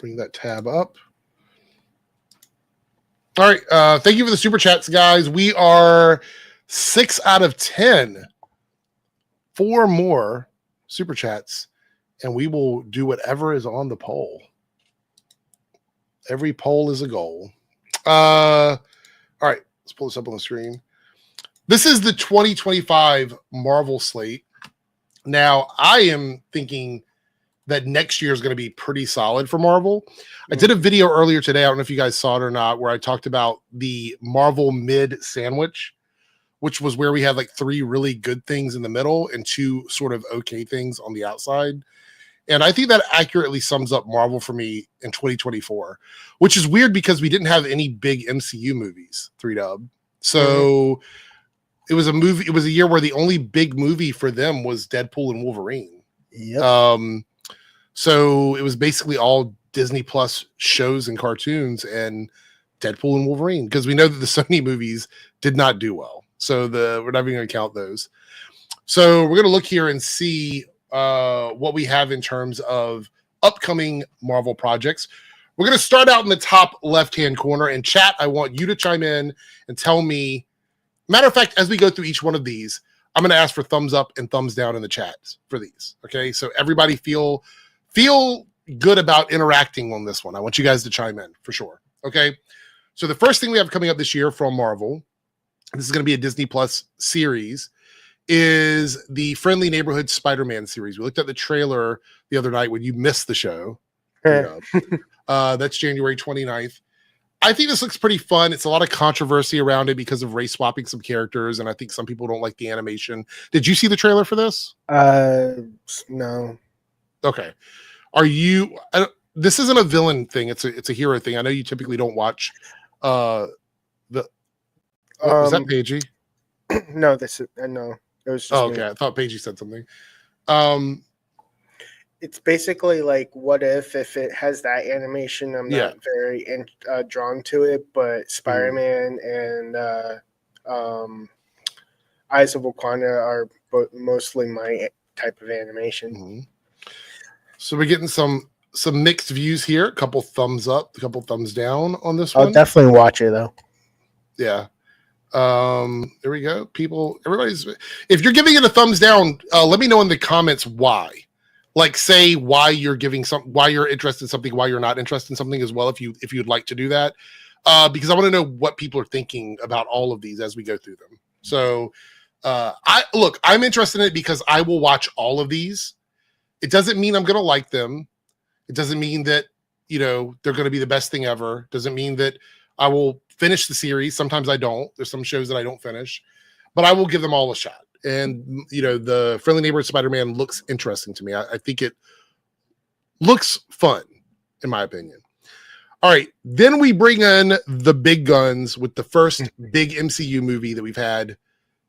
Bring that tab up. All right, thank you for the super chats, guys. We are 6 out of 10. 4 more super chats, and we will do whatever is on the poll. Every poll is a goal. All right, let's pull this up on the screen. This is the 2025 Marvel slate. Now, I am thinking that next year is going to be pretty solid for Marvel. I did a video earlier today, I don't know if you guys saw it or not, where I talked about the Marvel mid sandwich, which was where we had like 3 really good things in the middle and 2 sort of okay things on the outside. And I think that accurately sums up Marvel for me in 2024, which is weird because we didn't have any big MCU movies, 3-dub. So it was a year where the only big movie for them was Deadpool and Wolverine. Yep. So it was basically all Disney Plus shows and cartoons and Deadpool and Wolverine, because we know that the Sony movies did not do well. So we're not even going to count those. So we're going to look here and see what we have in terms of upcoming Marvel projects. We're going to start out in the top left-hand corner. And chat, I want you to chime in and tell me. Matter of fact, as we go through each one of these, I'm going to ask for thumbs up and thumbs down in the chats for these. Okay, so everybody feel good about interacting on this one. I want you guys to chime in for sure. Okay, so the first thing we have coming up this year from Marvel, this is going to be a Disney Plus series, is the Friendly Neighborhood Spider-Man series. We looked at the trailer the other night when you missed the show. That's January 29th. I think this looks pretty fun. It's a lot of controversy around it because of race swapping some characters, and I think some people don't like the animation. Did you see the trailer for this? No. Okay. This isn't a villain thing. It's a hero thing. I know you typically don't watch was that Paigey? No, no. It was just okay. me. I thought Paigey said something. It's basically like what if it has that animation. I'm not very drawn to it, but Spider-Man and Eyes of Wakanda are mostly my type of animation. Mm-hmm. So we're getting some mixed views here. A couple thumbs up, a couple thumbs down on this one. I'll definitely watch it though. Yeah. There we go. If you're giving it a thumbs down, let me know in the comments why. Like, say why you're why you're interested in something, why you're not interested in something as well, if you'd like to do that. Because I want to know what people are thinking about all of these as we go through them. So I'm interested in it because I will watch all of these. It doesn't mean I'm gonna like them. It doesn't mean that they're gonna be the best thing ever. Doesn't mean that I will finish the series. Sometimes I don't. There's some shows that I don't finish, but I will give them all a shot. And the Friendly Neighborhood Spider-Man looks interesting to me. I think it looks fun, in my opinion. All right, then we bring in the big guns with the first big MCU movie that we've had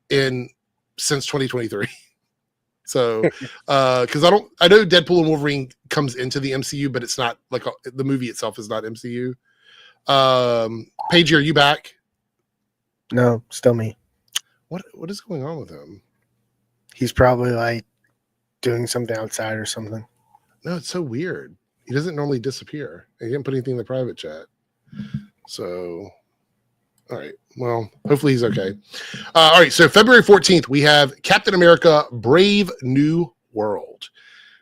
since 2023. So, because I know Deadpool and Wolverine comes into the MCU, but it's not like the movie itself is not MCU. Paige, are you back? No, still me. What is going on with him? He's probably like doing something outside or something. No, it's so weird. He doesn't normally disappear. He didn't put anything in the private chat. So, all right. Well, hopefully he's okay. All right. So February 14th, we have Captain America: Brave New World.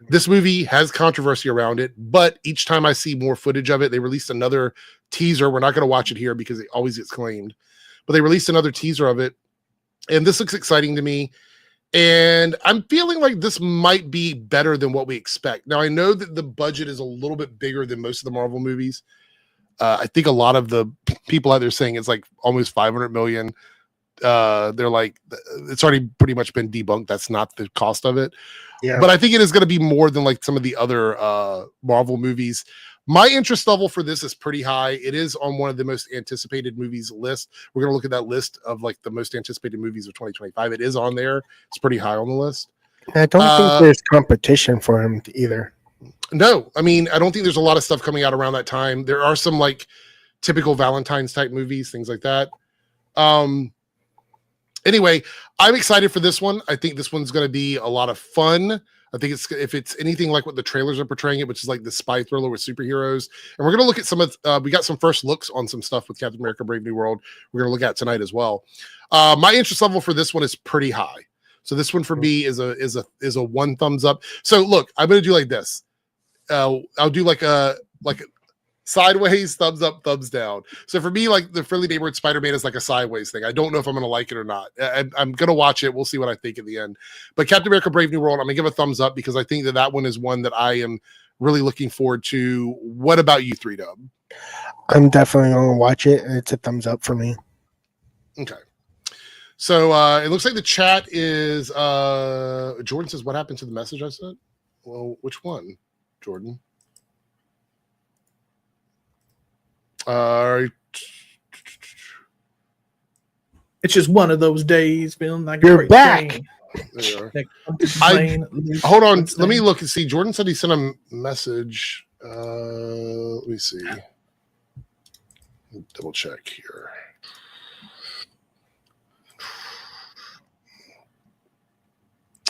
This movie has controversy around it, but each time I see more footage of it, they released another teaser. We're not going to watch it here because it always gets claimed, but they released another teaser of it. And this looks exciting to me. And I'm feeling like this might be better than what we expect. Now, I know that the budget is a little bit bigger than most of the Marvel movies. I think a lot of the people out there saying it's like almost 500 million. they're like, it's already pretty much been debunked. That's not the cost of it. Yeah. But I think it is going to be more than like some of the other Marvel movies. My interest level for this is pretty high. It is on one of the most anticipated movies list. We're going to look at that list of like the most anticipated movies of 2025. It is on there. It's pretty high on the list. I don't think there's competition for him either. No, I mean, I don't think there's a lot of stuff coming out around that time. There are some like typical Valentine's type movies, things like that. Anyway, I'm excited for this one. I think this one's going to be a lot of fun. I think if it's anything like what the trailers are portraying it, which is like the spy thriller with superheroes. And we're going to look at some of, we got some first looks on some stuff with Captain America Brave New World. We're going to look at tonight as well. My interest level for this one is pretty high. So this one for me is a 1 thumbs up. So look, I'm going to do like this. I'll do like a sideways, thumbs up, thumbs down. So for me, like the Friendly Neighborhood Spider-Man is like a sideways thing. I don't know if I'm going to like it or not. I'm going to watch it. We'll see what I think at the end. But Captain America Brave New World, I'm going to give a thumbs up because I think that one is one that I am really looking forward to. What about you, 3Dub? I'm definitely going to watch it. It's a thumbs up for me. Okay. So it looks like the chat is Jordan says, what happened to the message I sent? Well, which one, Jordan? It's just one of those days feeling like You're back. Hold on, let me look and see. Jordan said he sent a message. Let me see. Double check here.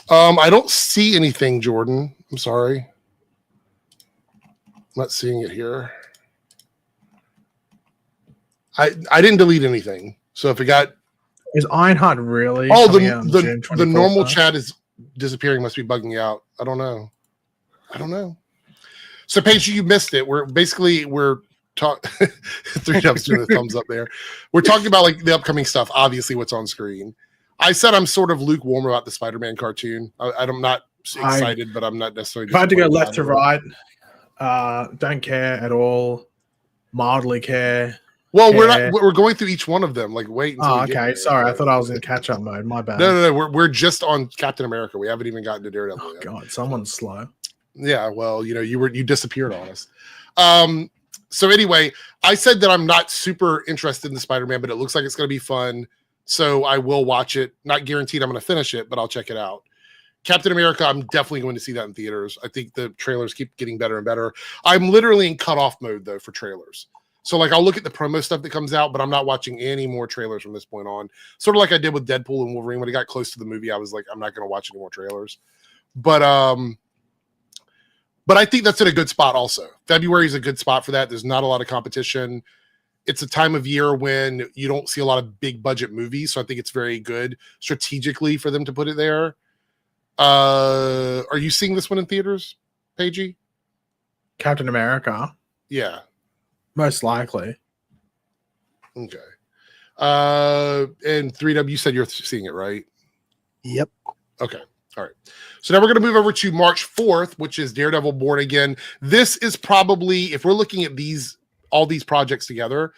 I don't see anything, Jordan. I'm sorry. I'm not seeing it here. I didn't delete anything. So if it got is Ironheart really? Oh, the normal chat is disappearing. Must be bugging you out. I don't know. So Paige, you missed it. We're talking 3Dubs doing the thumbs up there. We're talking about like the upcoming stuff. Obviously, what's on screen. I said I'm sort of lukewarm about the Spider-Man cartoon. I'm not excited, but I'm not necessarily. If I had to go left to right, don't care at all. Mildly care. Well, we're going through each one of them. Like, wait. Until okay. Sorry, I thought I was in catch-up mode. My bad. No. We're just on Captain America. We haven't even gotten to Daredevil yet. God, someone's slow. Yeah. Well, you disappeared on us. So anyway, I said that I'm not super interested in the Spider-Man, but it looks like it's going to be fun. So I will watch it. Not guaranteed I'm going to finish it, but I'll check it out. Captain America, I'm definitely going to see that in theaters. I think the trailers keep getting better and better. I'm literally in cutoff mode though for trailers. So like I'll look at the promo stuff that comes out, but I'm not watching any more trailers from this point on. Sort of like I did with Deadpool and Wolverine. When it got close to the movie, I was like, I'm not going to watch any more trailers. But I think that's in a good spot also. February is a good spot for that. There's not a lot of competition. It's a time of year when you don't see a lot of big budget movies. So I think it's very good strategically for them to put it there. Are you seeing this one in theaters, Paigey? Captain America? Yeah. Most likely. Okay. And 3W, you said you're seeing it, right? Yep. Okay. All right. So now we're going to move over to March 4th, which is Daredevil Born Again. This is probably, if we're looking at all these projects together,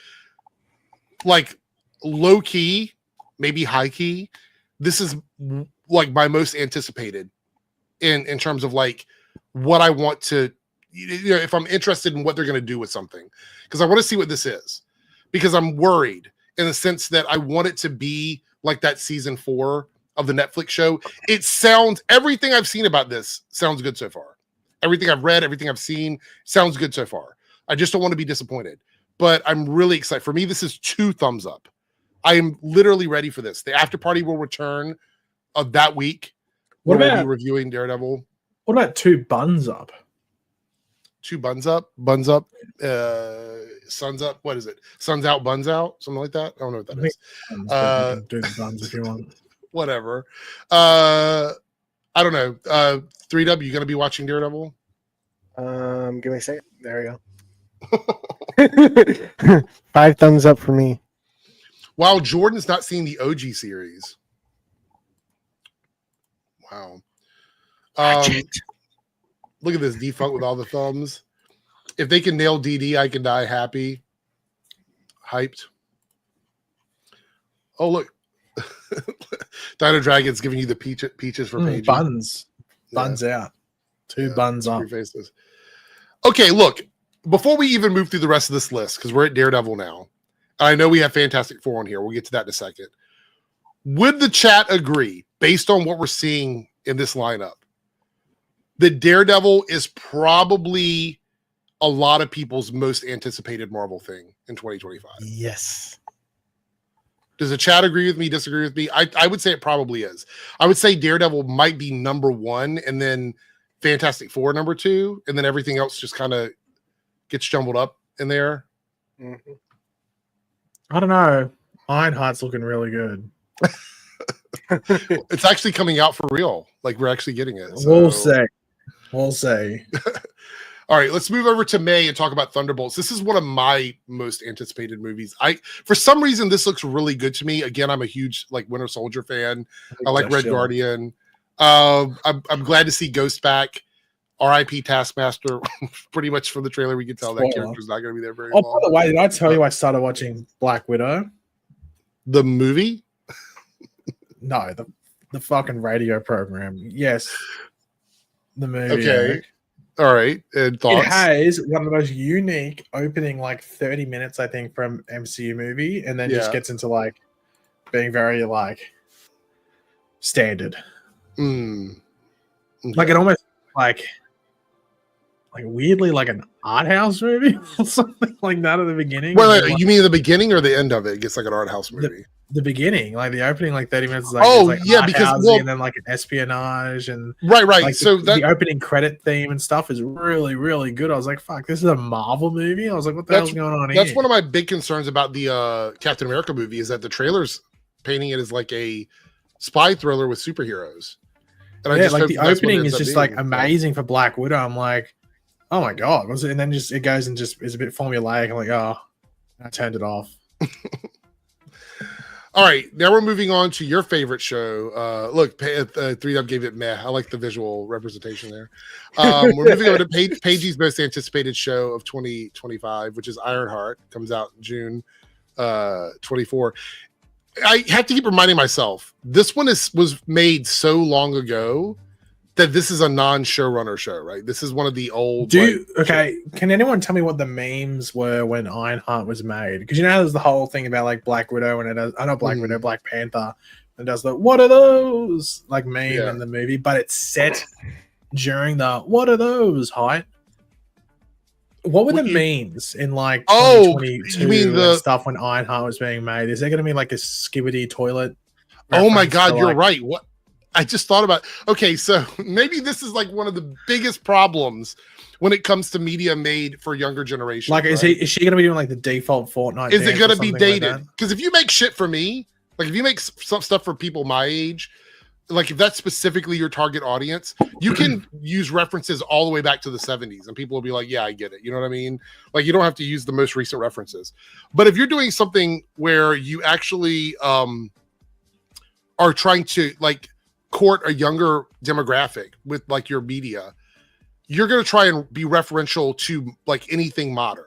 like low key, maybe high key, this is like my most anticipated in terms of like what I want to, if I'm interested in what they're going to do with something, because I want to see what this is, because I'm worried in the sense that I want it to be like that season 4 of the Netflix show. Everything I've seen about this sounds good so far. Everything I've read, everything I've seen sounds good so far. I just don't want to be disappointed, but I'm really excited. For me, this is 2 thumbs up. I am literally ready for this. The after party will return of that week. We'll be reviewing Daredevil. What about 2 buns up? 2 buns up, suns up. What is it? Suns out, buns out, something like that. I don't know what that is. You can do the buns if you want. Whatever. I don't know. 3W, you gonna be watching Daredevil? Give me a second. There we go. 5 thumbs up for me. Wow, Jordan's not seeing the OG series. Wow. Look at this defunct with all the thumbs. If they can nail DD, I can die happy. Hyped. Oh, look. Dino Dragon's giving you the peaches for Paige. Buns. Buns out. Two buns up. Faces. Okay, look, before we even move through the rest of this list, because we're at Daredevil now, I know we have Fantastic Four on here. We'll get to that in a second. Would the chat agree, based on what we're seeing in this lineup, that Daredevil is probably a lot of people's most anticipated Marvel thing in 2025? Yes. Does the chat agree with me, disagree with me? I would say it probably is. I would say Daredevil might be number one, and then Fantastic Four number two, and then everything else just kind of gets jumbled up in there. Mm-hmm. I don't know. Ironheart's looking really good. It's actually coming out for real. Like, we're actually getting it. So. We'll say. All right, let's move over to May and talk about Thunderbolts. This is one of my most anticipated movies. For some reason, this looks really good to me. Again, I'm a huge Winter Soldier fan. I like Red Guardian. I'm glad to see Ghost back. R.I.P. Taskmaster. Pretty much from the trailer, we can tell that character's not going to be there very long. By the way, did I tell you I started watching Black Widow? The movie? No, the fucking radio program. Yes. The movie. Okay. Eric. All right. And thoughts? It has one of the most unique opening 30 minutes, I think, from MCU movie, and then just gets into being very standard. Okay. It almost weirdly an art house movie or something like that at the beginning. Well, you mean the beginning or the end of it? It gets like an art house movie. The beginning, the opening, 30 minutes. Is because and then an espionage and right. So the opening credit theme and stuff is really, really good. I was like, "Fuck, this is a Marvel movie." I was like, "What the hell's going on here?" That's one of my big concerns about the Captain America movie is that the trailer's painting it as a spy thriller with superheroes. And the opening is just amazing for Black Widow. I'm like, oh my god! And then it goes and just is a bit formulaic. I'm like, oh, I turned it off. All right, now we're moving on to your favorite show. Look, 3Dub gave it meh. I like the visual representation there. We're moving over to Paige's most anticipated show of 2025, which is Ironheart. Comes out in June 24. I have to keep reminding myself, this one was made so long ago that this is a non-showrunner show, right? This is one of the old. Can anyone tell me what the memes were when Ironheart was made? Because there's the whole thing about Black Widow and it does. I know Widow, Black Panther, and does the "what are those" meme in the movie, but it's set during the "what are those" height. What were the memes in 2022 you mean the stuff when Ironheart was being made? Is there going to be a skibbity toilet? Oh my god, you're right. What? I just thought about. Okay, so maybe this is one of the biggest problems when it comes to media made for younger generations. Is she going to be doing the default Fortnite? Is it going to be dated? Because if you make shit for me, if you make some stuff for people my age, if that's specifically your target audience, you can use references all the way back to the 70s and people will be like, yeah, I get it. You know what I mean? You don't have to use the most recent references. But if you're doing something where you actually are trying to court a younger demographic with your media, you're going to try and be referential to anything modern.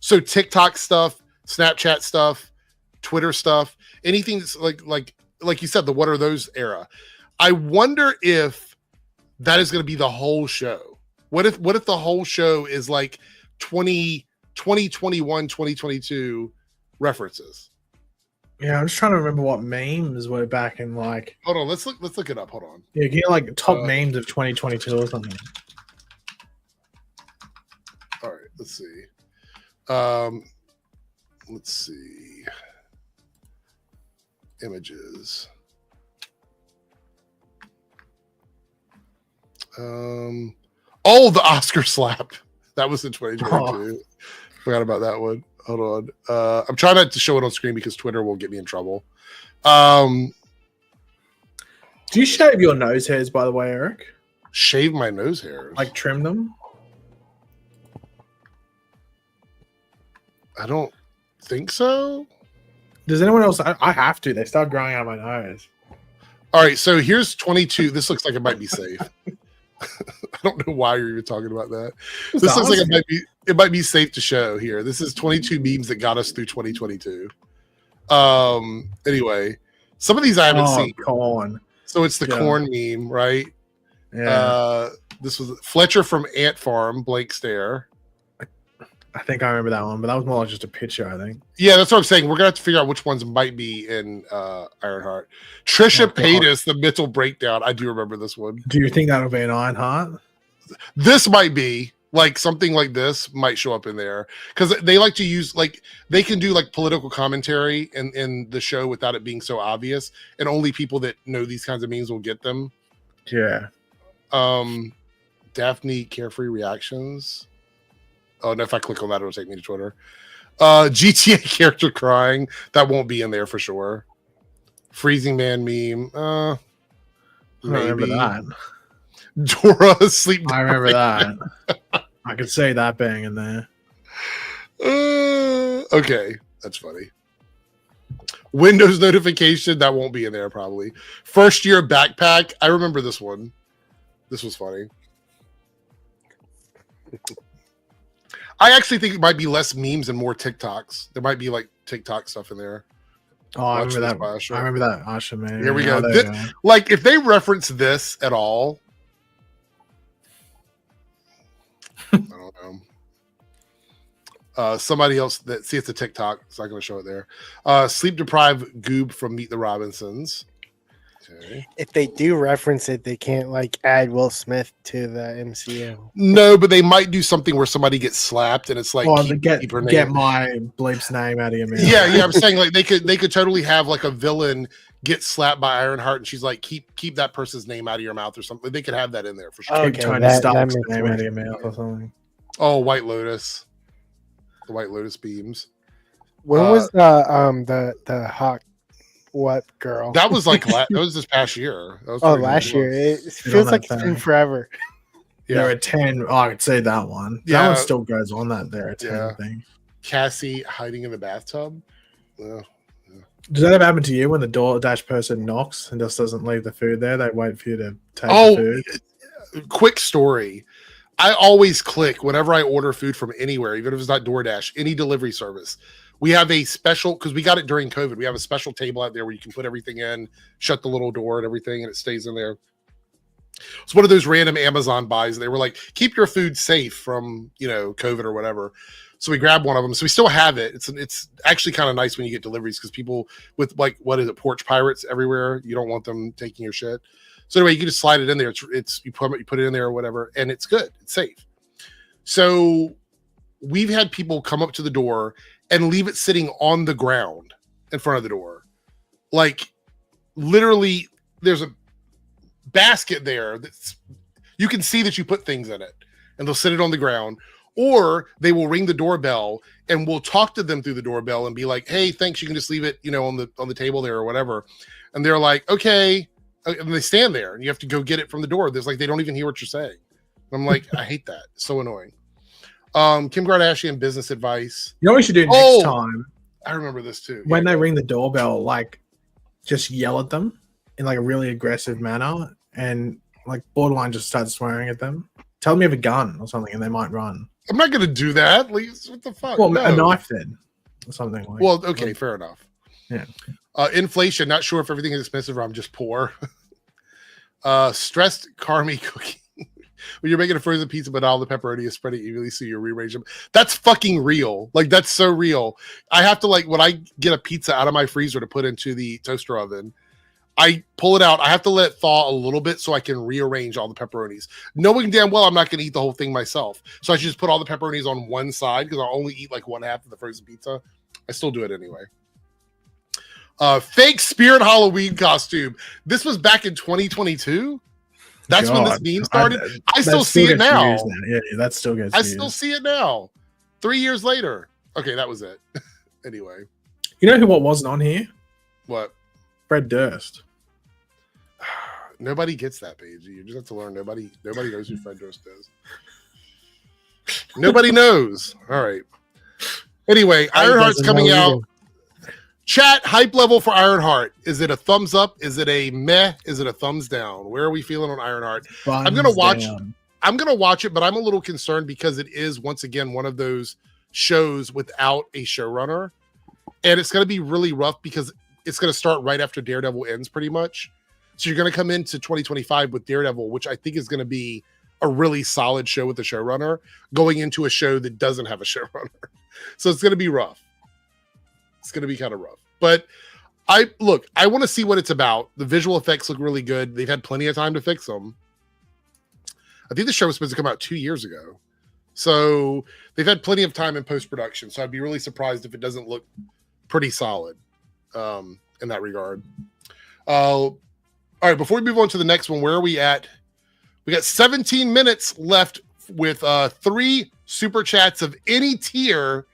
So TikTok stuff, Snapchat stuff, Twitter stuff, anything that's like you said, the "what are those" era. I wonder if that is going to be the whole show. What if the whole show is 2021, 2022 references? Yeah, I'm just trying to remember what memes were back in Hold on, let's look it up. Hold on. Yeah, get top memes of 2022 or something. All right, let's see. Let's see. Images. The Oscar slap. That was in 2022. Forgot about that one. Hold on. I'm trying not to show it on screen because Twitter will get me in trouble. Do you shave your nose hairs, by the way, Eric? Shave my nose hairs? Trim them? I don't think so. Does anyone else? I have to. They start growing out of my nose. All right, so here's 22. This looks like it might be safe. I don't know why you're even talking about that. This looks like it might be safe to show here. This is 22 memes that got us through 2022. Anyway, Some of these I haven't seen. Corn. So it's the corn meme, right? Yeah. This was Fletcher from Ant Farm, blank stare. I think I remember that one, but that was more like just a picture, I think. Yeah, that's what I'm saying. We're gonna have to figure out which ones might be in Ironheart. Trisha Paytas, the mental breakdown. I do remember this one. Do you think that'll be an Ironheart? This might be like something like this might show up in there because they like to use like they can do like political commentary in the show without it being so obvious, and only people that know these kinds of memes will get them. Yeah. Daphne Carefree Reactions. Oh, no, if I click on that, it'll take me to Twitter. GTA character crying. That won't be in there for sure. Freezing Man meme. I remember that. Dora sleep. I remember that. I could say that being in there. Okay, that's funny. Windows notification. That won't be in there probably. First year backpack. I remember this one. This was funny. I actually think it might be less memes and more TikToks. There might be like TikTok stuff in there. Oh, I remember that. I remember that. Asha, man. Here we go. Like if they reference this at all, I don't know. Somebody else that see it's a TikTok. It's not going to show it there. Sleep deprived goob from Meet the Robinsons. Okay. If they do reference it, they can't like add Will Smith to the MCU. No, but they might do something where somebody gets slapped and it's like get my bleep's name out of your mouth. Yeah, I'm saying like they could totally have like a villain get slapped by Ironheart and she's like keep that person's name out of your mouth or something. They could have that in there for sure. Okay, Tony Stark's name out of your mouth or something. Oh, White Lotus. The White Lotus beams. When was the Hawk what girl? That was like that was this past year. That was last year. It feels like it's been forever. Yeah, there are 10. Oh, I could say that one. Yeah, that one still goes on that there. 10 thing. Cassie hiding in the bathtub. Does that ever happen to you when the DoorDash person knocks and just doesn't leave the food there? They wait for you to take the food. Quick story. I always click whenever I order food from anywhere, even if it's not DoorDash, any delivery service. We have a special, because we got it during COVID, we have a special table out there where you can put everything in, shut the little door and everything, and it stays in there. It's one of those random Amazon buys. They were like, keep your food safe from, COVID or whatever. So we grabbed one of them. So we still have it. It's actually kind of nice when you get deliveries because people with like, what is it, porch pirates everywhere. You don't want them taking your shit. So anyway, you can just slide it in there. It's you put it in there or whatever, and it's good. It's safe. So we've had people come up to the door and leave it sitting on the ground in front of the door. Like literally there's a basket there that's you can see that you put things in it and they'll sit it on the ground, or they will ring the doorbell and we'll talk to them through the doorbell and be like, hey, thanks. You can just leave it, on the table there or whatever. And they're like, okay. And they stand there and you have to go get it from the door. There's like, they don't even hear what you're saying. I'm like, I hate that. It's so annoying. Kim Kardashian business advice. You know what we should do next time? I remember this too. When they ring the doorbell, like just yell at them in like a really aggressive manner and like borderline just start swearing at them. Tell them you have a gun or something and they might run. I'm not going to do that. Like, what the fuck? Well, a knife then or something like. Well, okay, fair enough. Yeah. Inflation. Not sure if everything is expensive or I'm just poor. Stressed Carmi cooking. When you're making a frozen pizza, but all the pepperoni is spread it evenly, so you rearrange them. That's fucking real. Like that's so real. I have to when I get a pizza out of my freezer to put into the toaster oven, I pull it out. I have to let it thaw a little bit so I can rearrange all the pepperonis, knowing damn well I'm not going to eat the whole thing myself. So I should just put all the pepperonis on one side because I'll only eat like one half of the frozen pizza. I still do it anyway. Fake Spirit Halloween costume. This was back in 2022. That's when this meme started. I still see it now. Yeah, that still gets. I still see it now. 3 years later. Okay, that was it. Anyway, what wasn't on here? What? Fred Durst. Nobody gets that page. You just have to learn. Nobody knows who Fred Durst is. Nobody knows. All right. Anyway, Ironheart's coming out. Chat, hype level for Ironheart. Is it a thumbs up? Is it a meh? Is it a thumbs down? Where are we feeling on Ironheart? I'm gonna watch it, but I'm a little concerned because it is once again one of those shows without a showrunner, and it's gonna be really rough because it's going to start right after Daredevil ends, pretty much. So you're going to come into 2025 with Daredevil, which I think is going to be a really solid show with the showrunner, going into a show that doesn't have a showrunner. So it's going to be rough. It's going to be kind of rough. But I want to see what it's about. The visual effects look really good. They've had plenty of time to fix them. I think the show was supposed to come out 2 years ago. So they've had plenty of time in post-production. So I'd be really surprised if it doesn't look pretty solid in that regard. All right, before we move on to the next one, where are we at? We got 17 minutes left with 3 super chats of any tier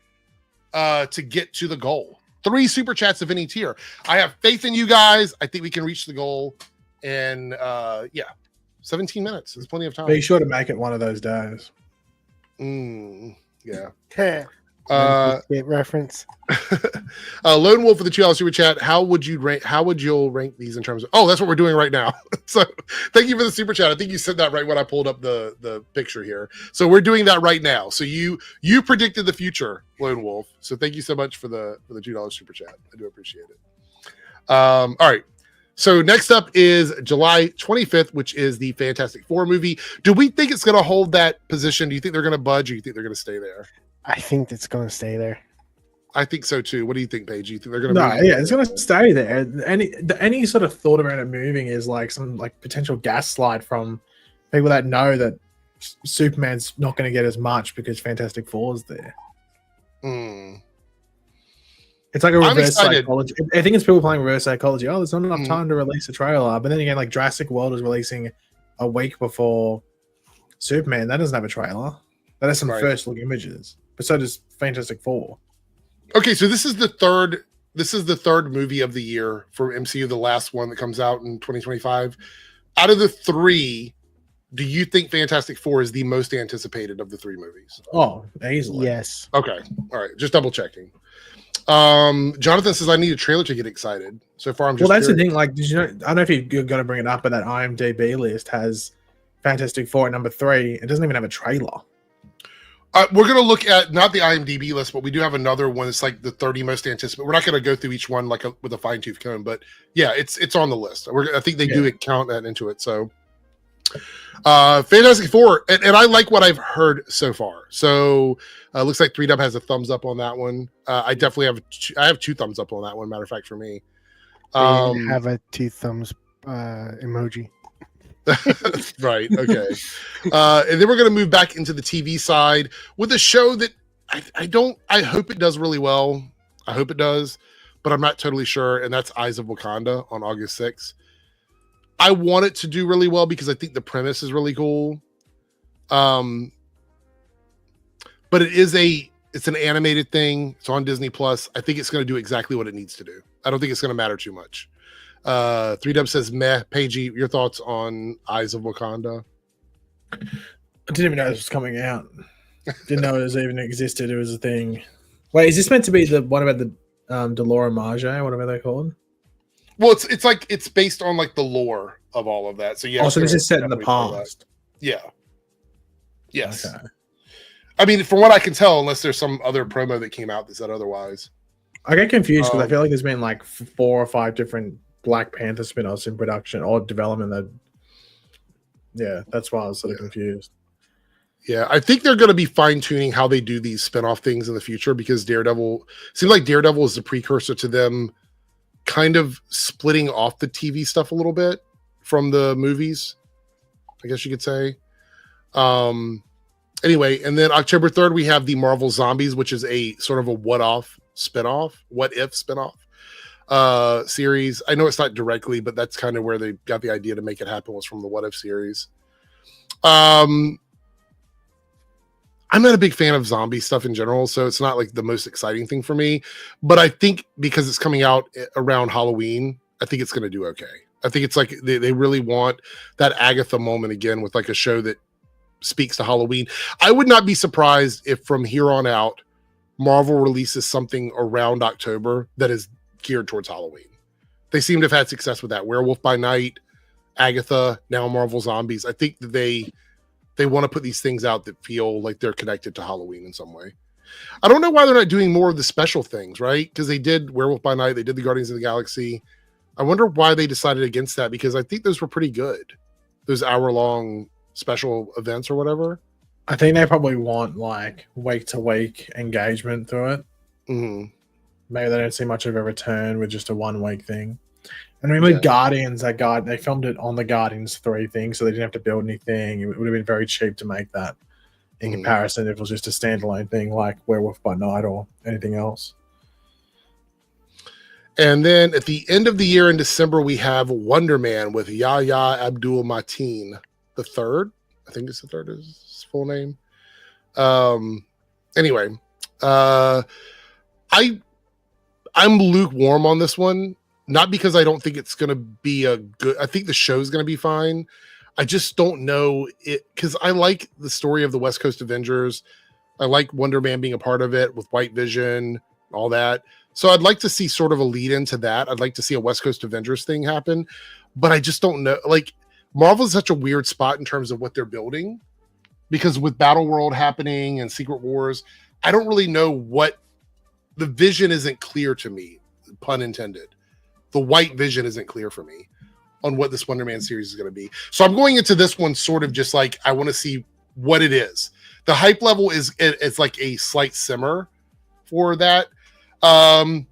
to get to the goal. 3 super chats of any tier. I have faith in you guys. I think we can reach the goal. And 17 minutes is plenty of time. Be sure to make it one of those days. Yeah. Great reference. Lone Wolf for the $2 super chat. How would you rank these in terms of? Oh, that's what we're doing right now. So thank you for the super chat. I think you said that right when I pulled up the picture here. So we're doing that right now. So you predicted the future, Lone Wolf. So thank you so much for the $2 super chat. I do appreciate it. All right. So next up is July 25th, which is the Fantastic Four movie. Do we think it's going to hold that position? Do you think they're going to budge, or do you think they're going to stay there? I think it's going to stay there. I think so too. What do you think, Paige? You think they're going to? No, yeah, it's going to stay there. Any sort of thought around it moving is like some like potential gaslight from people that know that Superman's not going to get as much because Fantastic Four is there. It's like a reverse psychology. I think it's people playing reverse psychology. Oh, there's not enough time to release a trailer. But then again, like Jurassic World is releasing a week before Superman. That doesn't have a trailer. That has some first look images. But so does Fantastic Four. Okay, so this is the third movie of the year for MCU, the last one that comes out in 2025. Out of the 3, do you think Fantastic Four is the most anticipated of the 3 movies? Oh, easily. Yes. Okay. All right. Just double checking. Jonathan says I need a trailer to get excited. So far, I'm just that's the thing. Like, did you know? I don't know if you're going to bring it up, but that IMDb list has Fantastic Four at number 3. It doesn't even have a trailer. We're going to look at not the IMDb list, but we do have another one. It's like the 30 most anticipated. We're not going to go through each one like with a fine tooth comb, but yeah, it's on the list. I think they do count that into it. So, Fantastic Four, and I like what I've heard so far. So, looks like 3Dub has a thumbs up on that one. I definitely have 2 thumbs up on that one. Matter of fact, for me, have a 2 thumbs emoji. Right. Okay. And then we're going to move back into the TV side with a show that I hope it does really well. I hope it does, but I'm not totally sure. And that's Eyes of Wakanda on August 6th. I want it to do really well because I think the premise is really cool. But it's an animated thing. It's on Disney Plus. I think it's going to do exactly what it needs to do. I don't think it's going to matter too much. 3Dub says meh. Paigey, your thoughts on Eyes of Wakanda? I didn't even know this was coming out. Didn't know it even existed. It was a thing. Wait, is this meant to be the one about the Delora Marjay, whatever they're called? Well, it's based on like the lore of all of that. So yeah. So this is set in the past. Yeah. Yes. Okay. I mean, from what I can tell, unless there's some other promo that came out that said otherwise. I get confused because I feel like there's been like 4 or 5 different Black Panther spin-offs in production or development. That's why I was sort of confused. Yeah, I think they're going to be fine-tuning how they do these spin-off things in the future because Daredevil seems like Daredevil is the precursor to them kind of splitting off the TV stuff a little bit from the movies, I guess you could say. Anyway, and then October 3rd, we have the Marvel Zombies, which is a sort of a what-if spinoff series. I know it's not directly, but that's kind of where they got the idea to make it happen, was from the What If series. I'm not a big fan of zombie stuff in general, so it's not like the most exciting thing for me. But I think because it's coming out around Halloween, I think it's going to do okay. I think it's like they really want that Agatha moment again with like a show that speaks to Halloween. I would not be surprised if from here on out, Marvel releases something around October that is geared towards Halloween. They seem to have had success with that. Werewolf by Night, Agatha, now Marvel Zombies. I think that they want to put these things out that feel like they're connected to Halloween in some way. I don't know why they're not doing more of the special things, right? Because they did Werewolf by Night, they did the Guardians of the Galaxy. I wonder why they decided against that, because I think those were pretty good. Those hour-long special events or whatever. I think they probably want like week-to-week engagement through it. Mm-hmm. Maybe they don't see much of a return with just a 1 week thing. And I mean, with Guardians, they filmed it on the Guardians 3 thing, so they didn't have to build anything. It would have been very cheap to make that in comparison if it was just a standalone thing like Werewolf by Night or anything else. And then at the end of the year in December, we have Wonder Man with Yahya Abdul-Mateen the third. I think it's the third is his full name. Anyway, I'm lukewarm on this one. Not because I don't think it's going to be a good... I think the show's going to be fine. I just don't know it, because I like the story of the West Coast Avengers. I like Wonder Man being a part of it with White Vision, all that. So I'd like to see sort of a lead into that. I'd like to see a West Coast Avengers thing happen, but I just don't know. Like, Marvel's such a weird spot in terms of what they're building, because with Battle World happening and Secret Wars, I don't really know what the vision isn't clear to me, pun intended. The White Vision isn't clear for me on what this Wonder Man series is going to be. So I'm going into this one sort of just like, I want to see what it is. The hype level it's like a slight simmer for that. I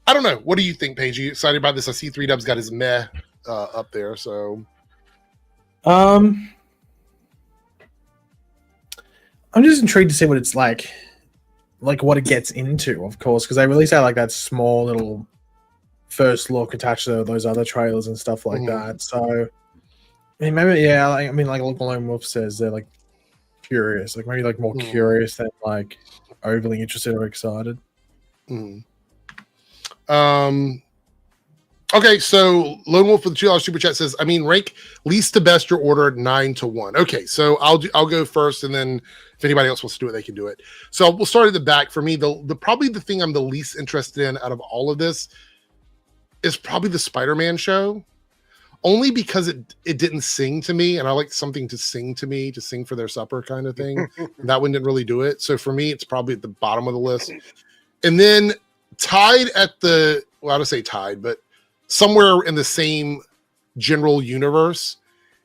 don't know. What do you think, Paige? Are you excited about this? I see 3Dub's got his meh up there. So, I'm just intrigued to see what it's like what it gets into, of course, because they released out like that small little first look attached to those other trailers and stuff like that. So, I mean, maybe like Lone Wolf says, they're like curious, like maybe like more curious than like overly interested or excited. Okay, so Lone Wolf with the $2 super chat says, I mean, rank least to best your order 9 to 1. Okay, so I'll go first, and then if anybody else wants to do it, they can do it. So we'll start at the back. For me, the probably the thing I'm the least interested in out of all of this is probably the Spider-Man show, only because it didn't sing to me, and I like something to sing to me, to sing for their supper kind of thing. That one didn't really do it. So for me, it's probably at the bottom of the list. And then tied at the, well, I don't say tied, but somewhere in the same general universe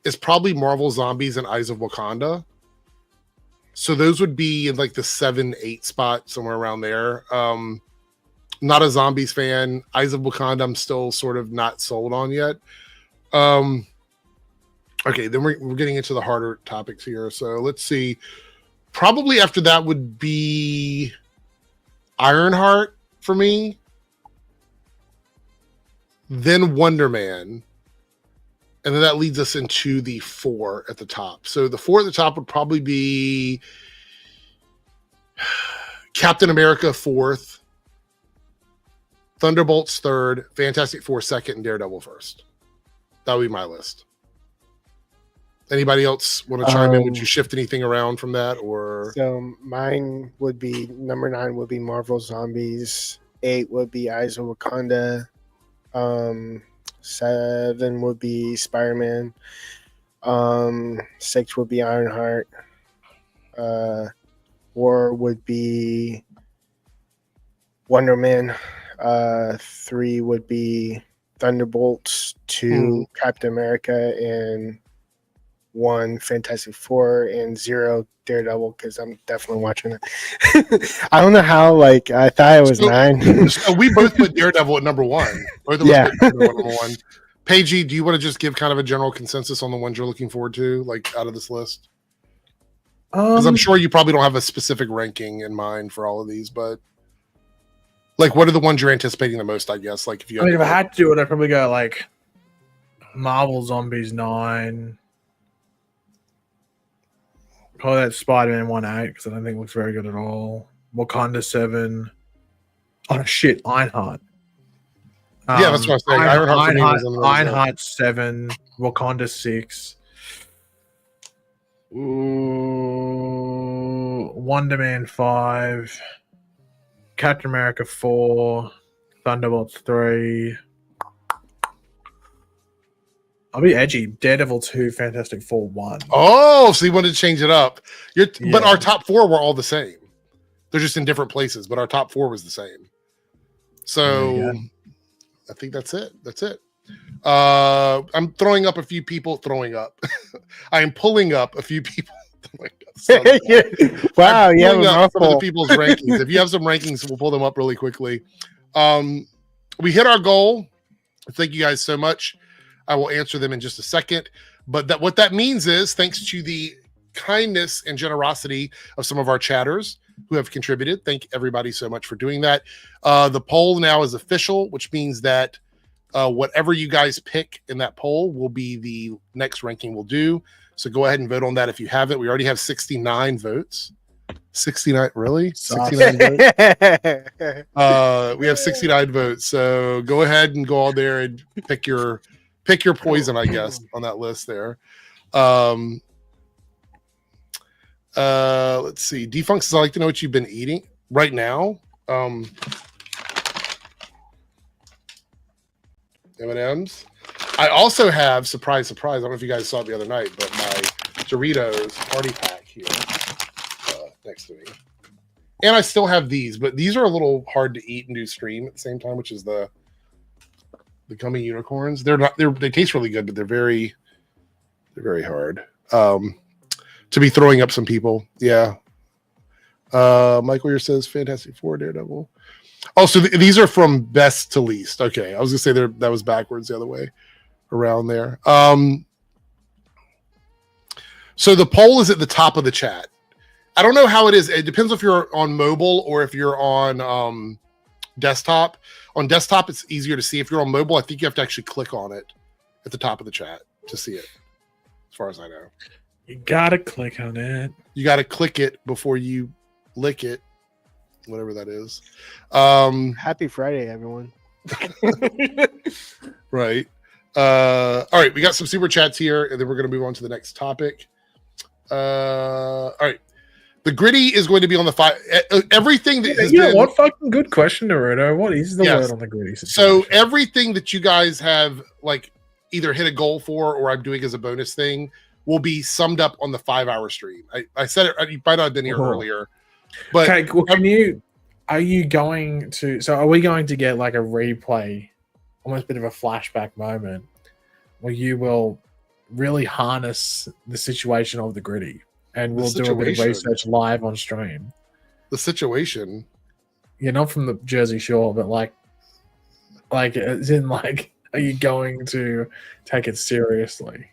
is probably Marvel Zombies and Eyes of Wakanda. So those would be in like the 7-8 spot, somewhere around there. Not a Zombies fan. Eyes of Wakanda, I'm still sort of not sold on yet. Okay, then we're getting into the harder topics here. So let's see. Probably after that would be Ironheart for me. Then Wonder Man. And then that leads us into the 4 at the top. So the 4 at the top would probably be Captain America 4th, Thunderbolts 3rd, Fantastic Four 2nd, and Daredevil 1st. That would be my list. Anybody else want to chime in? Would you shift anything around from that, or? So mine would be number 9 would be Marvel Zombies. 8 would be Eyes of Wakanda. 7 would be Spider-Man. 6 would be Ironheart. 4 would be Wonder Man. 3 would be Thunderbolts. 2 Captain America, and 1 Fantastic Four, and 0 Daredevil, because I'm definitely watching it. I don't know how, like, I thought it was 9. So we both put Daredevil at number 1. Both of us put Daredevil at number 1. Paigey, do you want to just give kind of a general consensus on the ones you're looking forward to, like, out of this list? Because I'm sure you probably don't have a specific ranking in mind for all of these, but like, what are the ones you're anticipating the most, I guess? Like, if you if I had to do it, I'd probably go like Marvel Zombies 9. Probably that Spider-Man 1-8, because I don't think it looks very good at all. Wakanda 7. Oh shit, Ironheart. Yeah, that's what I'm saying. Ironheart 7, Wakanda 6. Ooh, Wonder Man 5, Captain America 4, Thunderbolts 3. I'll be edgy. Daredevil 2, Fantastic Four 1. Oh, so you wanted to change it up. But our top 4 were all the same. They're just in different places, but our top 4 was the same. So I think that's it. I'm throwing up a few people. I am pulling up a few people. Wow, yeah, some of the people's rankings. If you have some rankings, we'll pull them up really quickly. We hit our goal. Thank you guys so much. I will answer them in just a second. But what that means is, thanks to the kindness and generosity of some of our chatters who have contributed, thank everybody so much for doing that. The poll now is official, which means that whatever you guys pick in that poll will be the next ranking we'll do. So go ahead and vote on that if you have it. We already have 69 votes. 69, really? 69 votes? We have 69 votes. So go ahead and go on there and pick your poison, I guess, on that list there. Let's see. Defunks says, I'd like to know what you've been eating right now. M&M's. I also have, surprise, I don't know if you guys saw it the other night, but my Doritos party pack here next to me. And I still have these, but these are a little hard to eat and do stream at the same time, which is the gummy unicorns. They taste really good, but they're very hard. To be throwing up some people. Yeah. Michael here says Fantastic Four, Daredevil. Oh, so these are from best to least. Okay. I was gonna say that was backwards the other way around there. So the poll is at the top of the chat. I don't know how it is. It depends if you're on mobile or if you're on desktop. On desktop, it's easier to see. If you're on mobile, I think you have to actually click on it at the top of the chat to see it, as far as I know. You gotta click on it. You gotta click it before you lick it, whatever that is. Happy Friday, everyone. Right. All right, we got some super chats here, and then we're going to move on to the next topic. All right. The gritty is going to be on the 5. Everything that has been... What fucking good question, Naruto. What is the word on the gritty situation? So everything that you guys have like either hit a goal for or I'm doing as a bonus thing will be summed up on the 5-hour stream. I said it, you might not have been here earlier. But okay, well, are we going to get like a replay, almost a bit of a flashback moment where you will really harness the situation of the gritty and we'll do a bit of research live on stream? The situation? Yeah, not from the Jersey Shore, but like as in like, are you going to take it seriously?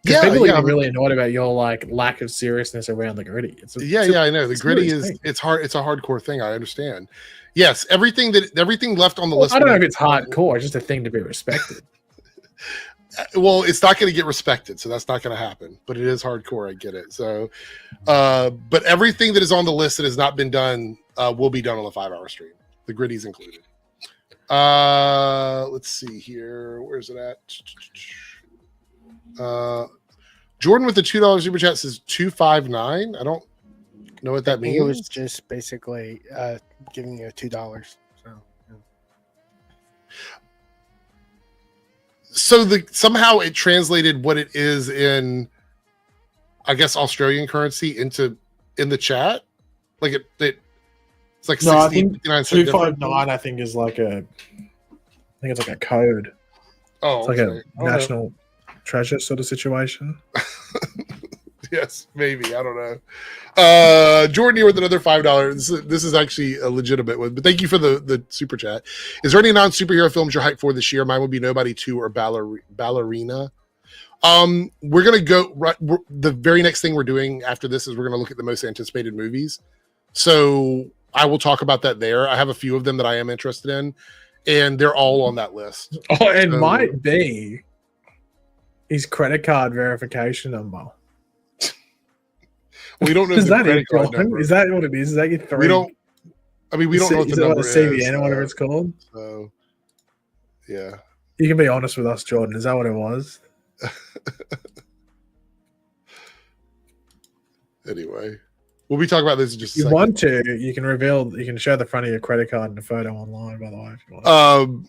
Yeah, people are really annoyed about your like lack of seriousness around the gritty. I know. The gritty it's hard. It's a hardcore thing. I understand. Yes, everything left on the list. I don't know if it's hardcore. It's just a thing to be respected. Well, it's not going to get respected, so that's not going to happen. But it is hardcore. I get it. So, but everything that is on the list that has not been done will be done on the 5-hour stream. The gritty's included. Let's see here. Where's it at? Jordan with the $2 super chat says 259. I don't know what that means. It was just basically giving you $2. So somehow it translated what it is in, I guess, Australian currency in the chat. Like it's like 259. I think is like it's like a code. Oh, it's like a national treasure sort of situation. Yes, maybe. I don't know. Jordan here with another $5. This is actually a legitimate one, but thank you for the super chat. Is there any non-superhero films you're hyped for this year? Mine would be Nobody 2 or Ballerina. We're gonna go the very next thing we're doing after this is we're gonna look at the most anticipated movies. So I will talk about that there. I have a few of them that I am interested in, and they're all on that list. Oh, and might be his credit card verification number. We don't know. Is that it, Jordan? Is that what it is? Is that your 3? We don't. I mean, we don't know what the number is. CVN or whatever it's called. So, yeah. You can be honest with us, Jordan. Is that what it was? Anyway, we'll be talking about this in just a second. You want to? You can show the front of your credit card in a photo online. By the way, if you want.